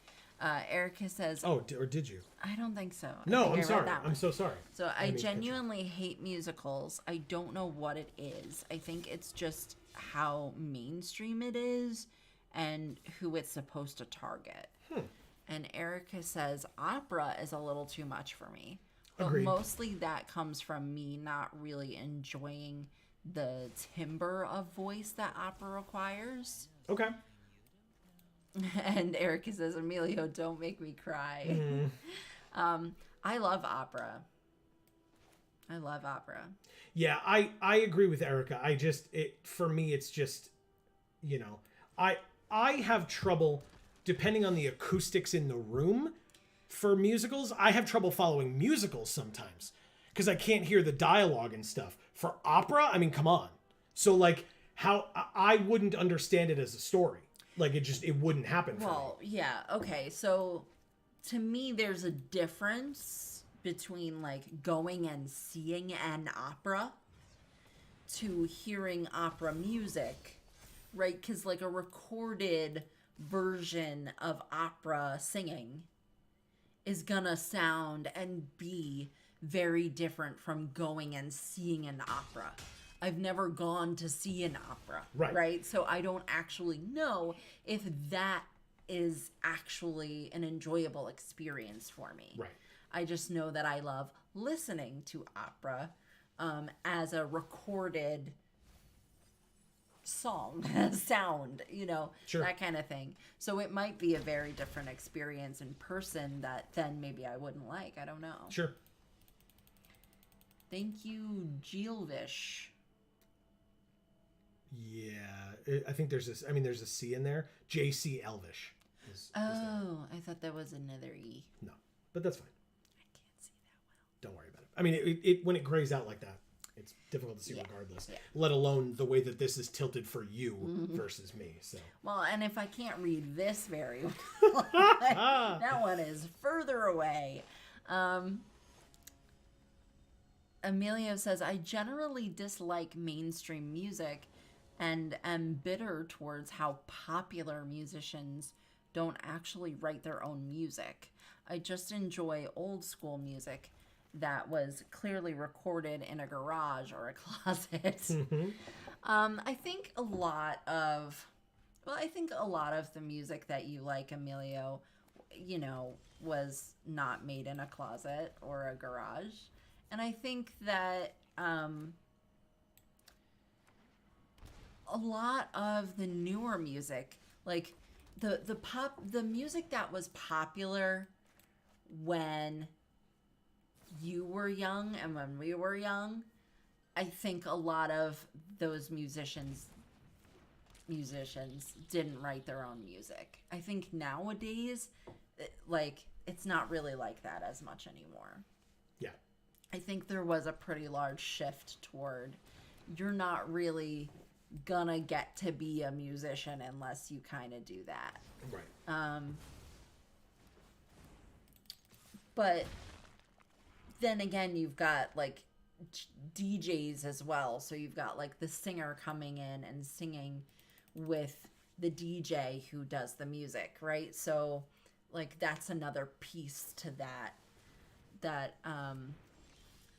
Erica says, Oh, or did you? I don't think so. No, I'm sorry. I'm so sorry. So I genuinely hate musicals. I don't know what it is. I think it's just how mainstream it is and who it's supposed to target. And Erica says, opera is a little too much for me. But Agreed. mostly that comes from me not really enjoying the timbre of voice that opera requires. Okay. And Erica says, Emilio, don't make me cry. I love opera. I love opera. Yeah, I agree with Erica. For me, it's just, I have trouble, depending on the acoustics in the room, for musicals. I have trouble following musicals sometimes because I can't hear the dialogue and stuff. For opera, I mean, come on. So like, how I wouldn't understand it as a story. Like, it wouldn't happen for me. Well, yeah, okay. So to me, there's a difference between like going and seeing an opera to hearing opera music, right? Because like a recorded version of opera singing is gonna sound and be very different from going and seeing an opera. I've never gone to see an opera, right? So I don't actually know if that is actually an enjoyable experience for me. Right. I just know that I love listening to opera as a recorded song, sound, Sure. that kind of thing. So it might be a very different experience in person that then maybe I wouldn't like. I don't know. Sure. Thank you, Gilvish. Yeah, I think there's a C in there. JC Elvish. Is there. I thought that was another E. No, but that's fine. I can't see that Don't worry about it. I mean, it when it grays out like that, it's difficult to see regardless. Yeah. Let alone the way that this is tilted for you versus me. So. Well, and if I can't read this very well, that one is further away. Emilio says, I generally dislike mainstream music and am bitter towards how popular musicians don't actually write their own music. I just enjoy old school music that was clearly recorded in a garage or a closet. I think a lot of the music that you like, Emilio, was not made in a closet or a garage. And I think that a lot of the newer music, like the music that was popular when you were young and when we were young, I think a lot of those musicians didn't write their own music. I think nowadays, like, it's not really like that as much anymore. Yeah. I think there was a pretty large shift toward you're not really gonna get to be a musician unless you kind of do that. Right. But then again, you've got like DJs as well. So you've got like the singer coming in and singing with the DJ who does the music, right? So like that's another piece to that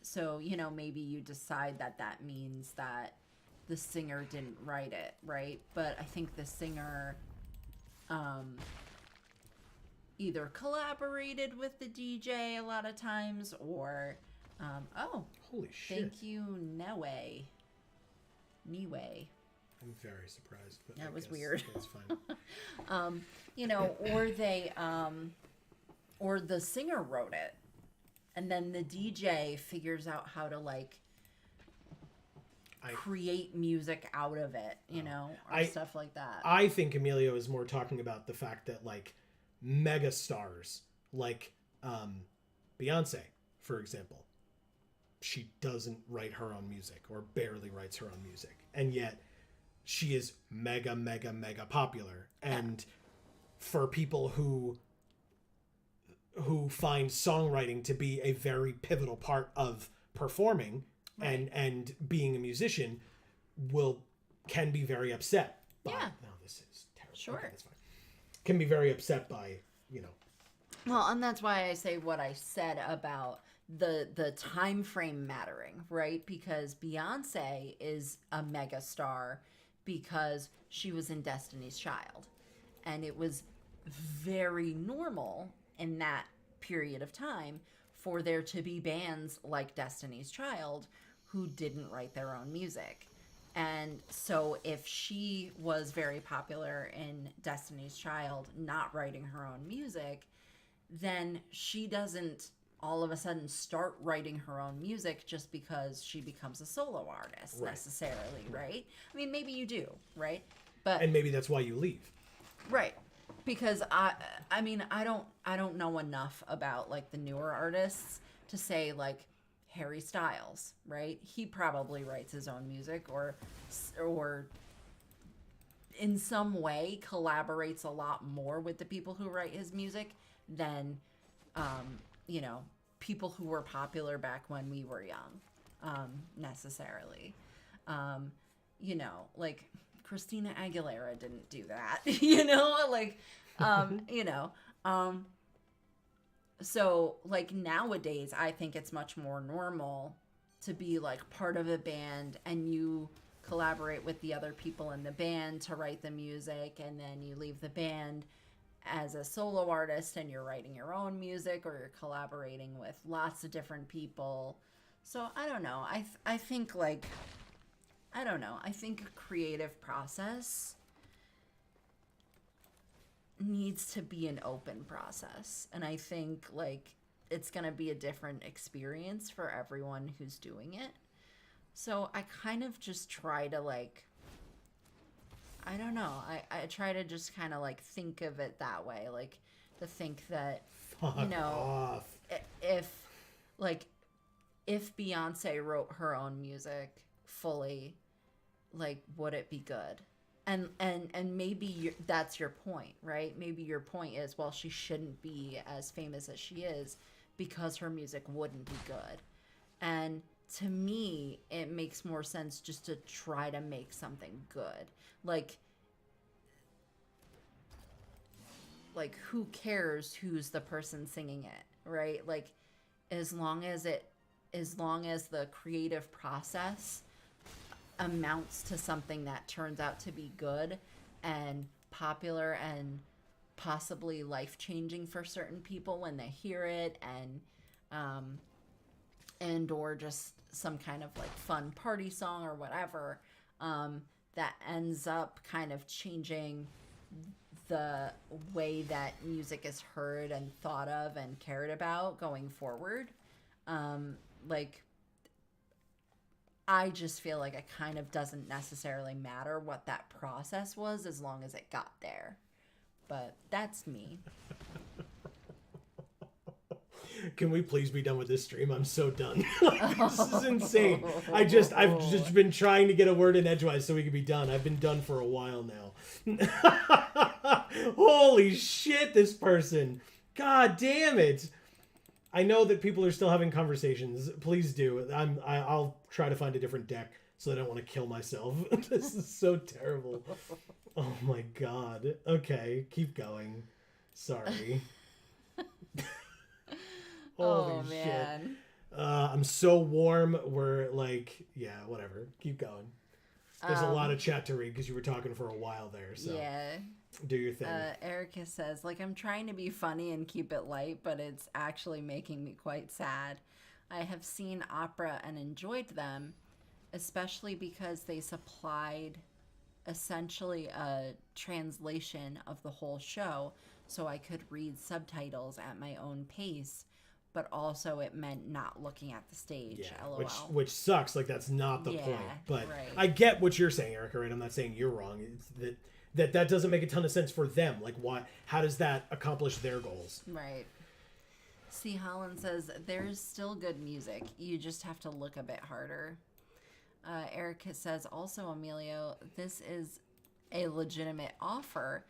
so maybe you decide that means that the singer didn't write it, right? But I think the singer either collaborated with the DJ a lot of times, or Holy shit. thank you, Niwe. I'm very surprised, but That was weird. That's fine. Or they or the singer wrote it, and then the DJ figures out how to like create music out of it, or stuff like that. I think Emilio is more talking about the fact that like mega stars like Beyonce, for example, she doesn't write her own music or barely writes her own music, and yet she is mega popular. And for people who find songwriting to be a very pivotal part of performing, right, and being a musician, can be very upset by, no, this is terrible. Sure. Okay, that's fine. Can be very upset by, Well, and that's why I say what I said about the time frame mattering, right? Because Beyonce is a mega star because she was in Destiny's Child, and it was very normal in that period of time for there to be bands like Destiny's Child who didn't write their own music. And so if she was very popular in Destiny's Child not writing her own music, then she doesn't all of a sudden start writing her own music just because she becomes a solo artist, necessarily, right? I mean, maybe you do, right? And maybe that's why you leave. Right. Because I mean, I don't know enough about like the newer artists to say like Harry Styles, right? He probably writes his own music or in some way collaborates a lot more with the people who write his music than people who were popular back when we were young, necessarily. Like Christina Aguilera didn't do that, so like nowadays I think it's much more normal to be like part of a band and you collaborate with the other people in the band to write the music, and then you leave the band as a solo artist and you're writing your own music, or you're collaborating with lots of different people. So I don't know. I think like, I don't know. I think a creative process needs to be an open process. And I think like it's going to be a different experience for everyone who's doing it. So I kind of just try to like, I don't know. I try to just kind of like think of it that way. Like to think that, off. if Beyonce wrote her own music fully, like, would it be good? And maybe that's your point, right? Maybe your point is, well, she shouldn't be as famous as she is because her music wouldn't be good. And to me, it makes more sense just to try to make something good. Like who cares who's the person singing it, right? Like, as long as the creative process amounts to something that turns out to be good and popular and possibly life-changing for certain people when they hear it, and or just some kind of like fun party song or whatever, that ends up kind of changing the way that music is heard and thought of and cared about going forward. Like, I just feel like it kind of doesn't necessarily matter what that process was as long as it got there. But that's me. Can we please be done with this stream? I'm so done. Like, this is insane. I've just been trying to get a word in edgewise so we can be done. I've been done for a while now. Holy shit, this person. God damn it. I know that people are still having conversations. Please do. I'll try to find a different deck so I don't want to kill myself. This is so terrible. Oh my god. Okay, keep going. Sorry. Holy man. shit. I'm so warm. We're like, yeah, whatever. Keep going. There's a lot of chat to read because you were talking for a while there. So yeah. Do your thing. Erica says, like, I'm trying to be funny and keep it light, but it's actually making me quite sad. I have seen opera and enjoyed them, especially because they supplied essentially a translation of the whole show so I could read subtitles at my own pace, but also it meant not looking at the stage. Yeah, LOL. which sucks. Like, that's not the point. But right. I get what you're saying, Erica, right? I'm not saying you're wrong. It's that doesn't make a ton of sense for them. Like, how does that accomplish their goals? Right. C. Holland says, there's still good music. You just have to look a bit harder. Erica says, also, Emilio, this is a legitimate offer.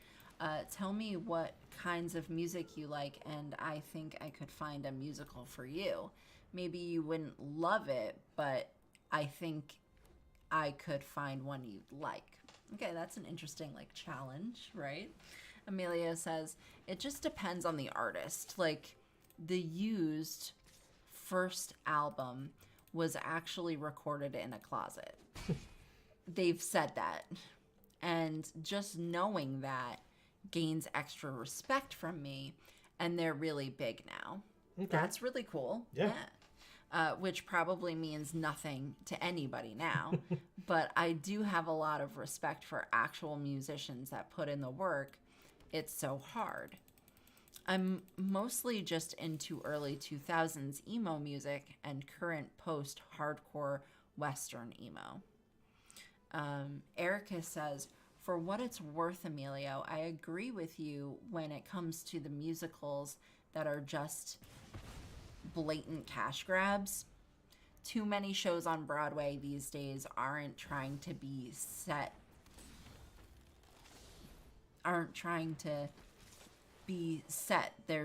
Tell me what kinds of music you like, and I think I could find a musical for you. Maybe you wouldn't love it, but I think I could find one you'd like. Okay, that's an interesting, like, challenge, right? Amelia says, it just depends on the artist. Like, the Used first album was actually recorded in a closet. They've said that. And just knowing that gains extra respect from me, and they're really big now. Okay. That's really cool. Yeah. Which probably means nothing to anybody now, but I do have a lot of respect for actual musicians that put in the work. It's so hard. I'm mostly just into early 2000s emo music and current post-hardcore Western emo. Erica says, for what it's worth, Emilio, I agree with you when it comes to the musicals that are just blatant cash grabs. Too many shows on Broadway these days aren't trying to be set. They're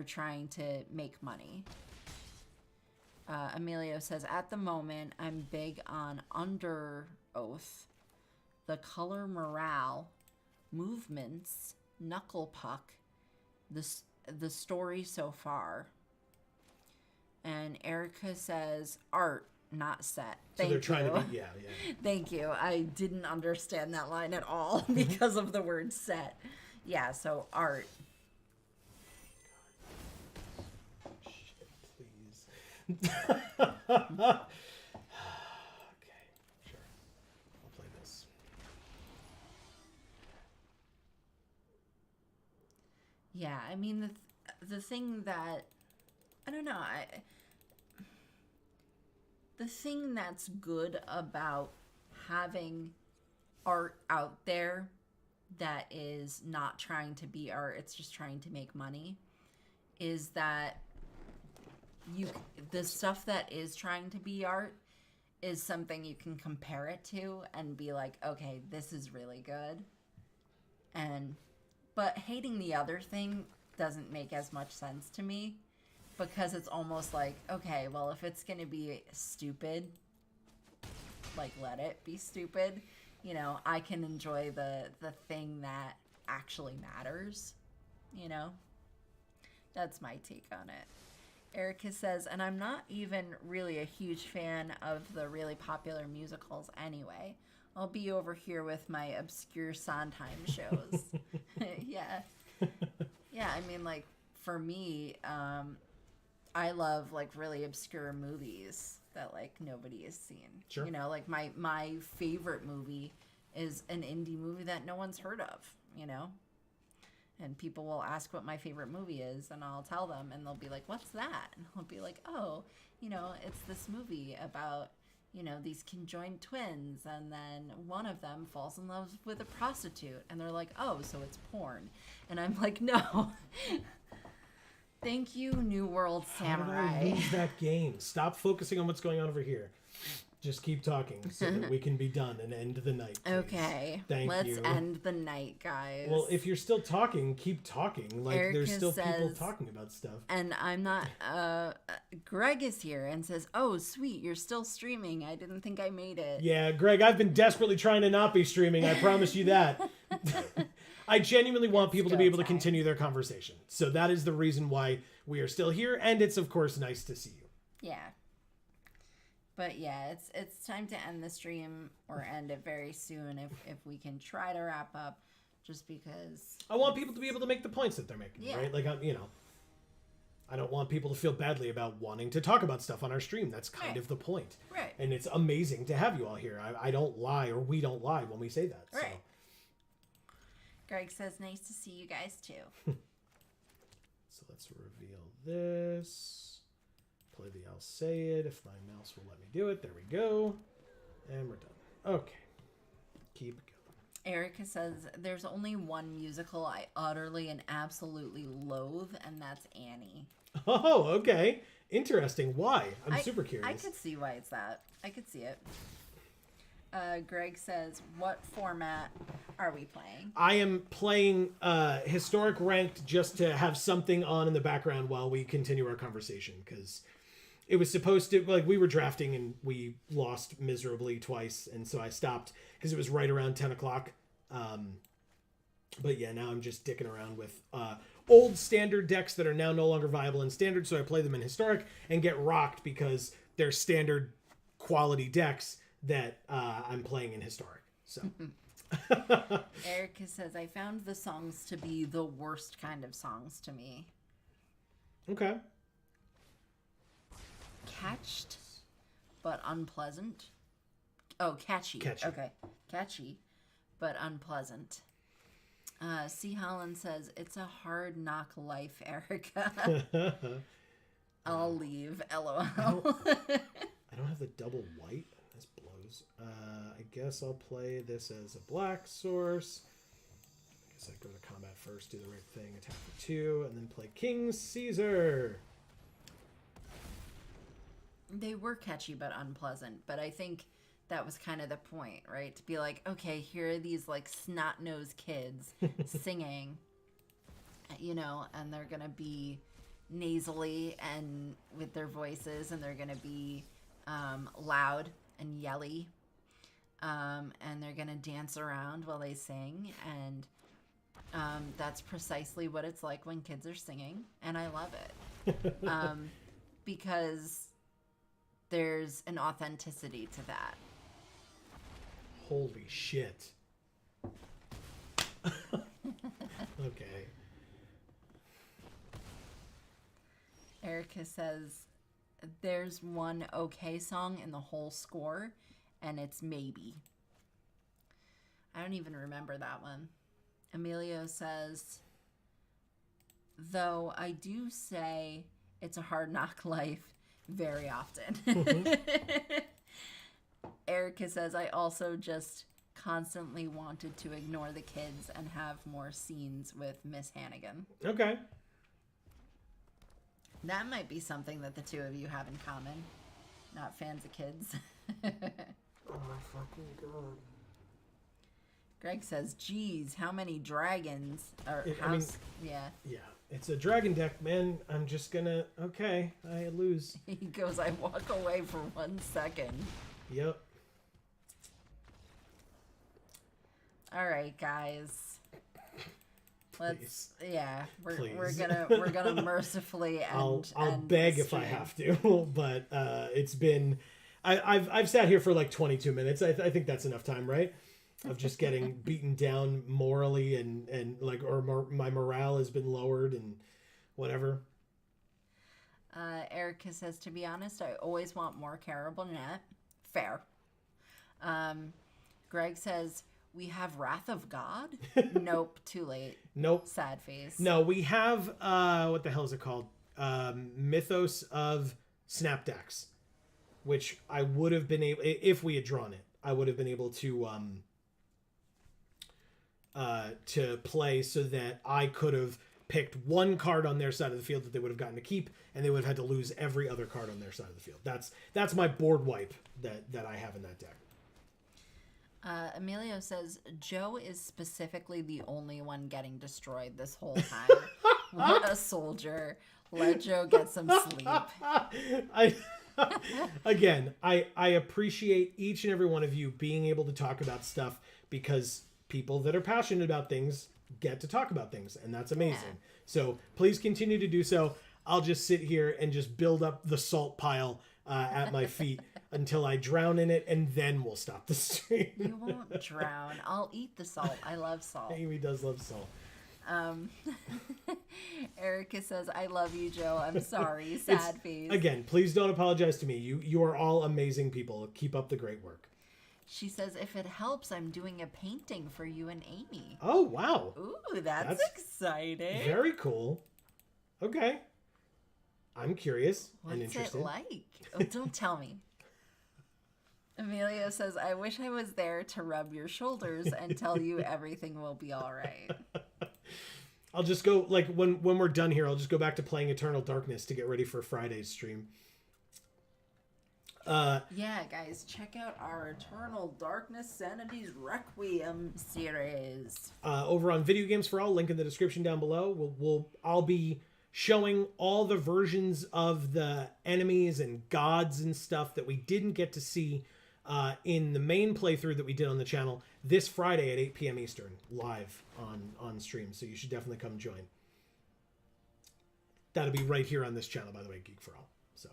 trying to make money. Emilio says, at the moment, I'm big on Under Oath, The Color Morale, Movements, Knuckle Puck, the Story So Far. And Erica says, art, not set. So they're trying to be, yeah. Thank you. I didn't understand that line at all because of the word set. Yeah, so art. Shit, please. Okay, sure. I'll play this. Yeah, I mean, the thing that, I don't know, the thing that's good about having art out there that is not trying to be art, it's just trying to make money, is that the stuff that is trying to be art is something you can compare it to and be like, okay, this is really good. But hating the other thing doesn't make as much sense to me, because it's almost like, okay, well, if it's going to be stupid, like, let it be stupid. You know, I can enjoy the thing that actually matters, you know? That's my take on it. Erica says, and I'm not even really a huge fan of the really popular musicals anyway. I'll be over here with my obscure Sondheim shows. Yeah. Yeah, I mean, like, for me, I love, like, really obscure movies that, like, nobody has seen. Sure. You know, like, my favorite movie is an indie movie that no one's heard of, you know? And people will ask what my favorite movie is, and I'll tell them, and they'll be like, what's that? And I'll be like, oh, you know, it's this movie about, you know, these conjoined twins, and then one of them falls in love with a prostitute, and they're like, oh, so it's porn. And I'm like, no. Thank you, New World Samurai. How did I lose that game? Stop focusing on what's going on over here. Just keep talking so that we can be done and end the night. Please. Okay. Let's end the night, guys. Well, if you're still talking, keep talking. Like, Erica there's still people says, talking about stuff. And I'm not... Greg is here and says, oh, sweet, you're still streaming. I didn't think I made it. Yeah, Greg, I've been desperately trying to not be streaming. I promise you that. I genuinely want people to be able to continue their conversation. So that is the reason why we are still here. And it's, of course, nice to see you. Yeah. But yeah, it's time to end the stream or end it very soon if we can try to wrap up, just because I want people to be able to make the points that they're making, right? Like, you know, I don't want people to feel badly about wanting to talk about stuff on our stream. That's kind of the point. Right. And it's amazing to have you all here. I don't lie, or we don't lie when we say that. Right. So. Greg says, nice to see you guys too. So let's reveal this. Play the I'll say it if my mouse will let me do it. There we go. And we're done. Okay. Keep going. Erica says, there's only one musical I utterly and absolutely loathe, and that's Annie. Oh, okay. Interesting. Why? I'm super curious. I could see why it's that. I could see it. Greg says, what format are we playing? I am playing historic ranked just to have something on in the background while we continue our conversation, because it was supposed to, like, we were drafting and we lost miserably twice, and so I stopped because it was right around 10 o'clock. But yeah, now I'm just dicking around with old standard decks that are now no longer viable in standard, so I play them in historic and get rocked because they're standard quality decks that I'm playing in historic. So Erica says, I found the songs to be the worst kind of songs to me. Okay. Catched, but unpleasant. Oh, catchy. Okay. Catchy, but unpleasant. C. Holland says, it's a hard knock life, Erica. I'll leave, LOL. I don't have the double white. This blows. I guess I'll play this as a black source. I guess I go to combat first, do the right thing, attack for 2, and then play King Caesar. They were catchy but unpleasant, but I think that was kind of the point, right? To be like, okay, here are these like snot-nosed kids singing, you know, and they're gonna be nasally and with their voices, and they're gonna be loud and yelly, and they're gonna dance around while they sing, and that's precisely what it's like when kids are singing, and I love it. Because there's an authenticity to that. Holy shit. Okay. Erica says, there's one okay song in the whole score, and it's Maybe. I don't even remember that one. Emilio says, though I do say it's a hard knock life very often. Erica says, I also just constantly wanted to ignore the kids and have more scenes with Miss Hannigan. Okay. That might be something that the two of you have in common. Not fans of kids. Oh my fucking god. Greg says, geez, how many dragons? Yeah. Yeah. It's a dragon deck, man. I'm just gonna... Okay, I lose. He goes, I walk away for 1 second. Yep. All right, guys. Let's... Please. Yeah, we're Please. we're gonna mercifully end. I'll beg if I have to, but it's been... I've sat here for like 22 minutes. I think that's enough time, right? of just getting beaten down morally and like, or my morale has been lowered and whatever. Erica says, to be honest, I always want more Caribou Net. Fair. Greg says, we have Wrath of God? Nope, too late. Nope. Sad face. No, we have, what the hell is it called? Mythos of Snapdax, which I would have been able, if we had drawn it, I would have been able to play so that I could have picked one card on their side of the field that they would have gotten to keep, and they would have had to lose every other card on their side of the field. That's my board wipe that I have in that deck. Emilio says, Joe is specifically the only one getting destroyed this whole time. What a soldier. Let Joe get some sleep. I appreciate each and every one of you being able to talk about stuff, because people that are passionate about things get to talk about things, and that's amazing. Yeah. So please continue to do so. I'll just sit here and just build up the salt pile at my feet until I drown in it, and then we'll stop the stream. You won't drown. I'll eat the salt. I love salt. Amy does love salt. Erica says, I love you, Joe. I'm sorry. Sad face. Again, please don't apologize to me. You are all amazing people. Keep up the great work. She says, if it helps, I'm doing a painting for you and Amy. Oh, wow. Ooh, that's exciting. Very cool. Okay. I'm curious and What's interested. it like? Oh, don't tell me. Emilio says, I wish I was there to rub your shoulders and tell you everything will be all right. I'll just go, like, when we're done here, I'll just go back to playing Eternal Darkness to get ready for Friday's stream. Yeah, guys, check out our Eternal Darkness Sanity's Requiem series. Over on Video Games for All, link in the description down below. I'll be showing all the versions of the enemies and gods and stuff that we didn't get to see in the main playthrough that we did on the channel this Friday at 8 p.m. Eastern, live on stream. So you should definitely come join. That'll be right here on this channel, by the way, Geek for All. So,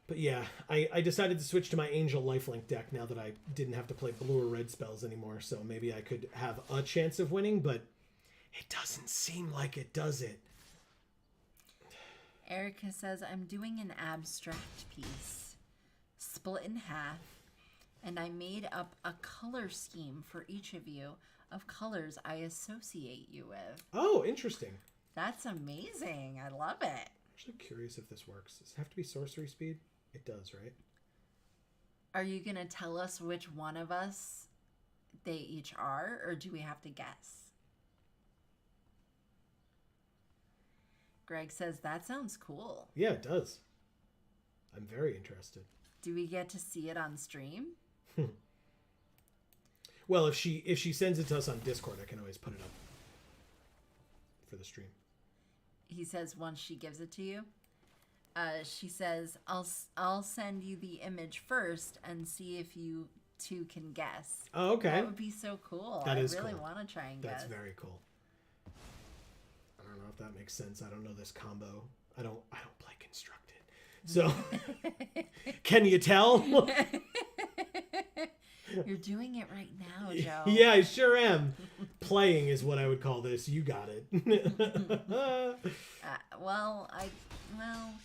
but yeah, I decided to switch to my Angel Lifelink deck now that I didn't have to play blue or red spells anymore. So maybe I could have a chance of winning, but it doesn't seem like it, does it? Erica says, I'm doing an abstract piece, split in half, and I made up a color scheme for each of you of colors I associate you with. Oh, interesting. That's amazing. I love it. I'm actually curious if this works. Does it have to be sorcery speed? It does, right? Are you going to tell us which one of us they each are, or do we have to guess? Greg says, that sounds cool. Yeah, it does. I'm very interested. Do we get to see it on stream? Well, if she sends it to us on Discord, I can always put it up for the stream. He says once she gives it to you. She says, I'll send you the image first and see if you two can guess. Oh, okay. That would be so cool. That is really cool. want to try and guess. That's very cool. I don't know if that makes sense. I don't know this combo. I don't play constructed. So can you tell? You're doing it right now, Joe. Yeah, I sure am. Playing is what I would call this. You got it.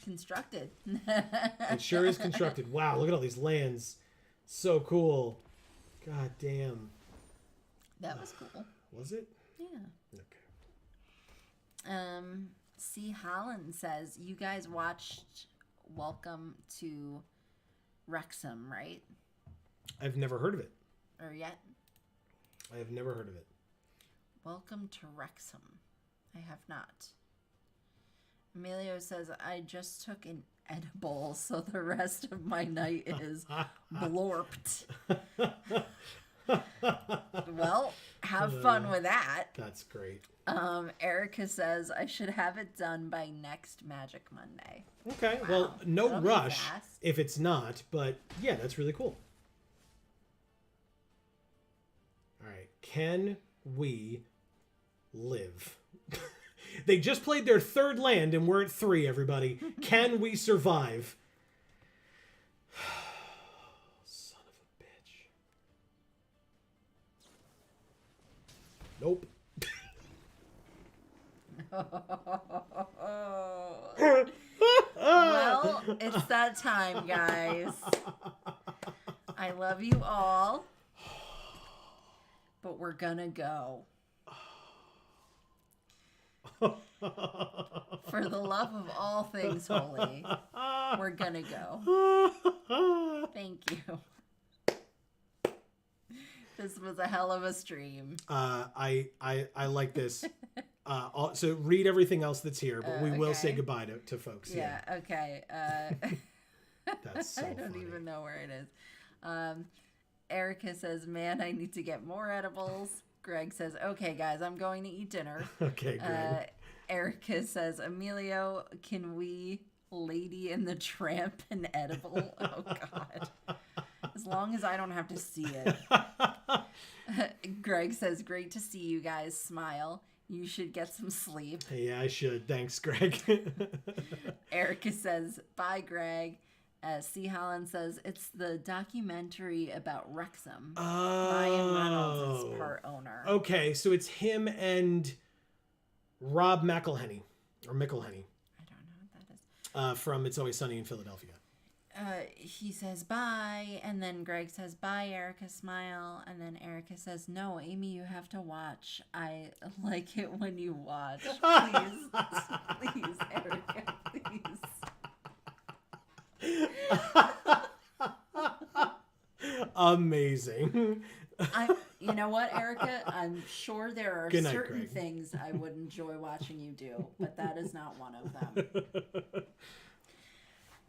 Constructed. It sure is constructed. Wow, look at all these lands. So cool. God damn. That was cool. Was it? Yeah. Okay. C. Holland says, you guys watched Welcome to Wrexham, right? I've never heard of it. Or yet? I have never heard of it. Welcome to Wrexham. I have not. Emilio says, I just took an edible, so the rest of my night is blorped. Well, have fun with that. That's great. Erica says, I should have it done by next Magic Monday. Okay, Wow. well, no That'll be rush fast. if it's not, but yeah, that's really cool. All right, can we live? They just played their third land and we're at 3, everybody. Can we survive? Son of a bitch. Nope. Well, it's that time, guys. I love you all, but we're gonna go. For the love of all things holy, we're gonna go. Thank you. This was a hell of a stream. I like this. So read everything else that's here, but we will say goodbye to folks. Yeah. Okay. That's so I don't funny. even know where it is. Erica says, "Man, I need to get more edibles." Greg says, "Okay, guys, I'm going to eat dinner." Okay, great. Erica says, "Emilio, can we Lady and the Tramp an edible?" Oh God. As long as I don't have to see it. Greg says, "Great to see you guys. Smile. You should get some sleep." Yeah, I should. Thanks, Greg. Erica says, "Bye, Greg." C. Holland says, "It's the documentary about Wrexham. Ryan Reynolds is part owner." Okay, so it's him and Rob McElhenney. Or McElhenney. I don't know what that is. From It's Always Sunny in Philadelphia. He says, "Bye." And then Greg says, "Bye, Erica, smile." And then Erica says, "No, Amy, you have to watch. I like it when you watch. Please, please, Erica, please." Amazing. You know what, Erica? I'm sure there are Good night, certain Greg. things I would enjoy watching you do, but that is not one of them.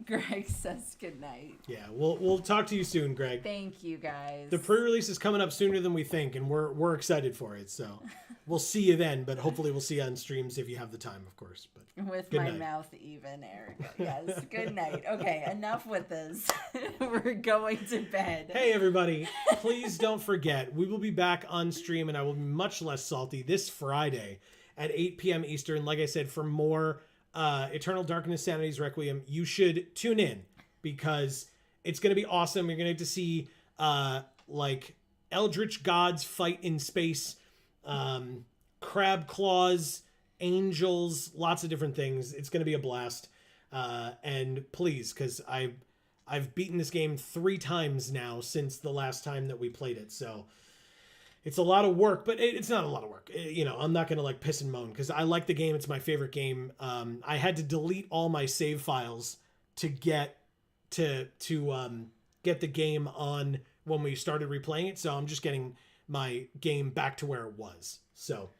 Greg says good night. Yeah, we'll talk to you soon, Greg. Thank you, guys. The pre-release is coming up sooner than we think, and we're excited for it. So we'll see you then, but hopefully we'll see you on streams if you have the time, of course. But with good my night. mouth even, Erica. Yes, good night. Okay, enough with this. We're going to bed. Hey, everybody, please don't forget, we will be back on stream, and I will be much less salty this Friday at 8 p.m. Eastern. Like I said, for more Eternal Darkness Sanity's Requiem, you should tune in because it's going to be awesome. You're going to get to see like eldritch gods fight in space, crab claws, angels, lots of different things. It's going to be a blast. And please, because I've beaten this game 3 times now since the last time that we played it. So it's a lot of work, but it's not a lot of work. You know, I'm not going to like piss and moan because I like the game. It's my favorite game. I had to delete all my save files to get get the game on when we started replaying it. So I'm just getting my game back to where it was. So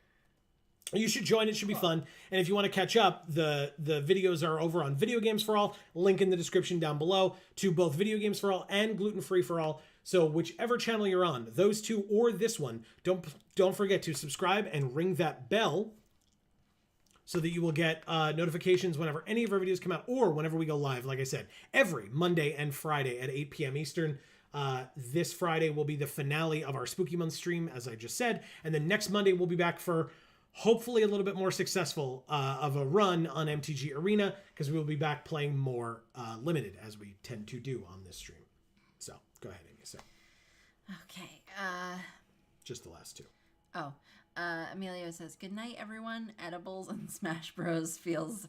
you should join. It should be fun. And if you want to catch up, the videos are over on Video Games for All. Link in the description down below to both Video Games for All and Gluten Free for All. So whichever channel you're on, those two or this one, don't forget to subscribe and ring that bell so that you will get notifications whenever any of our videos come out or whenever we go live. Like I said, every Monday and Friday at 8 p.m. Eastern. This Friday will be the finale of our Spooky Month stream, as I just said. And then next Monday, we'll be back for hopefully a little bit more successful of a run on MTG Arena because we will be back playing more limited as we tend to do on this stream. So go ahead, Amy. So Okay. just the last two. Emilio says, "Good night, everyone. Edibles and Smash Bros. Feels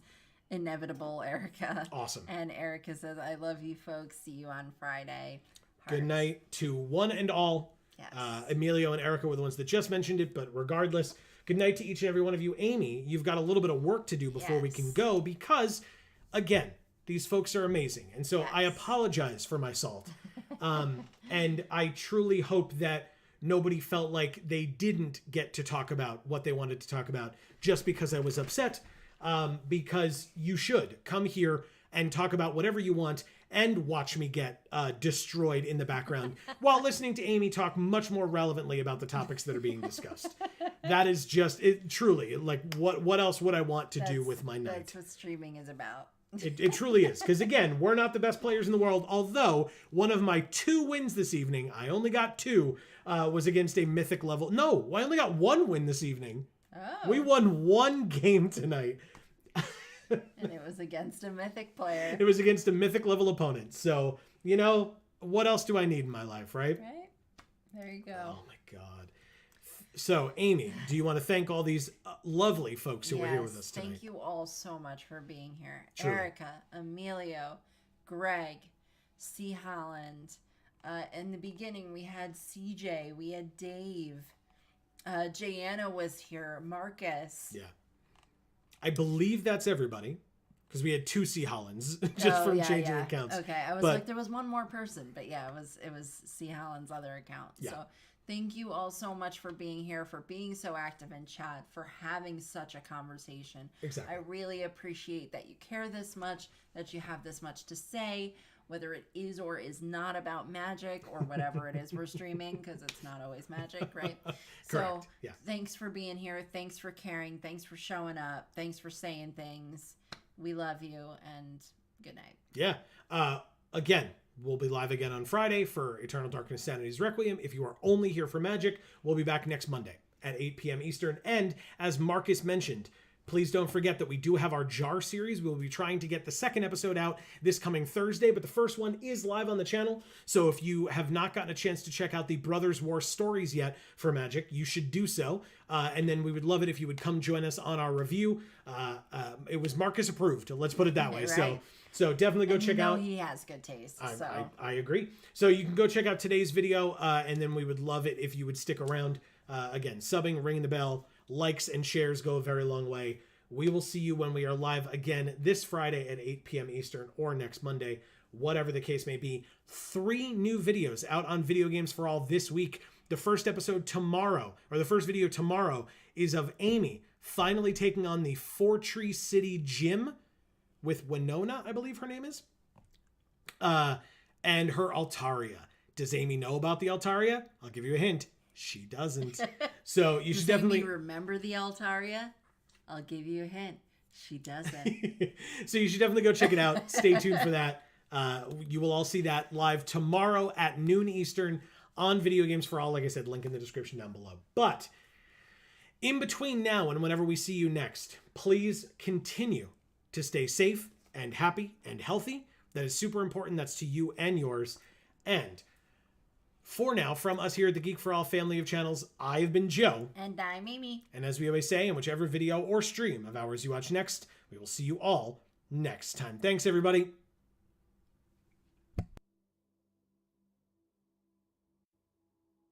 inevitable, Erica." Awesome. And Erica says, "I love you, folks. See you on Friday." Good night to one and all. Yes. Emilio and Erica were the ones that just mentioned it, but regardless, good night to each and every one of you. Amy, you've got a little bit of work to do before we can go because, again, these folks are amazing. And so I apologize for my salt. And I truly hope that nobody felt like they didn't get to talk about what they wanted to talk about just because I was upset. Because you should come here and talk about whatever you want and watch me get destroyed in the background while listening to Amy talk much more relevantly about the topics that are being discussed. That is just it. Truly, like what else would I want to do with my night? That's what streaming is about. It truly is. Because again, we're not the best players in the world. Although one of my 2 wins this evening, I only got 2, was against a mythic level. No, I only got 1 win this evening. Oh. We won 1 game tonight. And it was against a mythic player. It was against a mythic level opponent. So, you know, what else do I need in my life, right? Right? There you go. Oh my God. So, Amy, do you want to thank all these lovely folks who were here with us tonight? Thank you all so much for being here. Truly. Erica, Emilio, Greg, C. Holland. In the beginning, we had CJ, we had Dave. Jayanna was here. Marcus. Yeah. I believe that's everybody. Because we had 2 C. Hollands just from changing accounts. Okay, I was like, there was one more person, but yeah, it was C. Holland's other account. Yeah. So thank you all so much for being here, for being so active in chat, for having such a conversation. Exactly. I really appreciate that you care this much, that you have this much to say, whether it is or is not about magic or whatever it is we're streaming, because it's not always magic, right? So thanks for being here. Thanks for caring. Thanks for showing up. Thanks for saying things. We love you, and good night. Yeah. Again, we'll be live again on Friday for Eternal Darkness Sanity's Requiem. If you are only here for Magic, we'll be back next Monday at 8 p.m. Eastern. And as Marcus mentioned, please don't forget that we do have our Jar series. We'll be trying to get the second episode out this coming Thursday, but the first one is live on the channel. So if you have not gotten a chance to check out the Brothers War stories yet for Magic, you should do so. And then we would love it if you would come join us on our review. It was Marcus approved. Let's put it that way. Right. So definitely go check out. He has good taste. I agree. So you can go check out today's video, and then we would love it if you would stick around. Again, subbing, ringing the bell, likes and shares go a very long way. We will see you when we are live again this Friday at 8 p.m. Eastern or next Monday, whatever the case may be. 3 new videos out on Video Games for All this week. The first episode tomorrow, or the first video tomorrow, is of Amy finally taking on the Fortree City Gym with Winona, I believe her name is, and her Altaria. Does Amy know about the Altaria? I'll give you a hint. She doesn't. So you should definitely Amy remember the Altaria. I'll give you a hint. She doesn't. So you should definitely go check it out. Stay tuned for that. You will all see that live tomorrow at noon Eastern on Video Games for All. Like I said, link in the description down below. But in between now and whenever we see you next, please continue to stay safe and happy and healthy. That is super important. That's to you and yours. And for now, from us here at the Geek for All family of channels, I have been Joe. And I'm Amy. And as we always say, in whichever video or stream of ours you watch next, we will see you all next time. Thanks, everybody.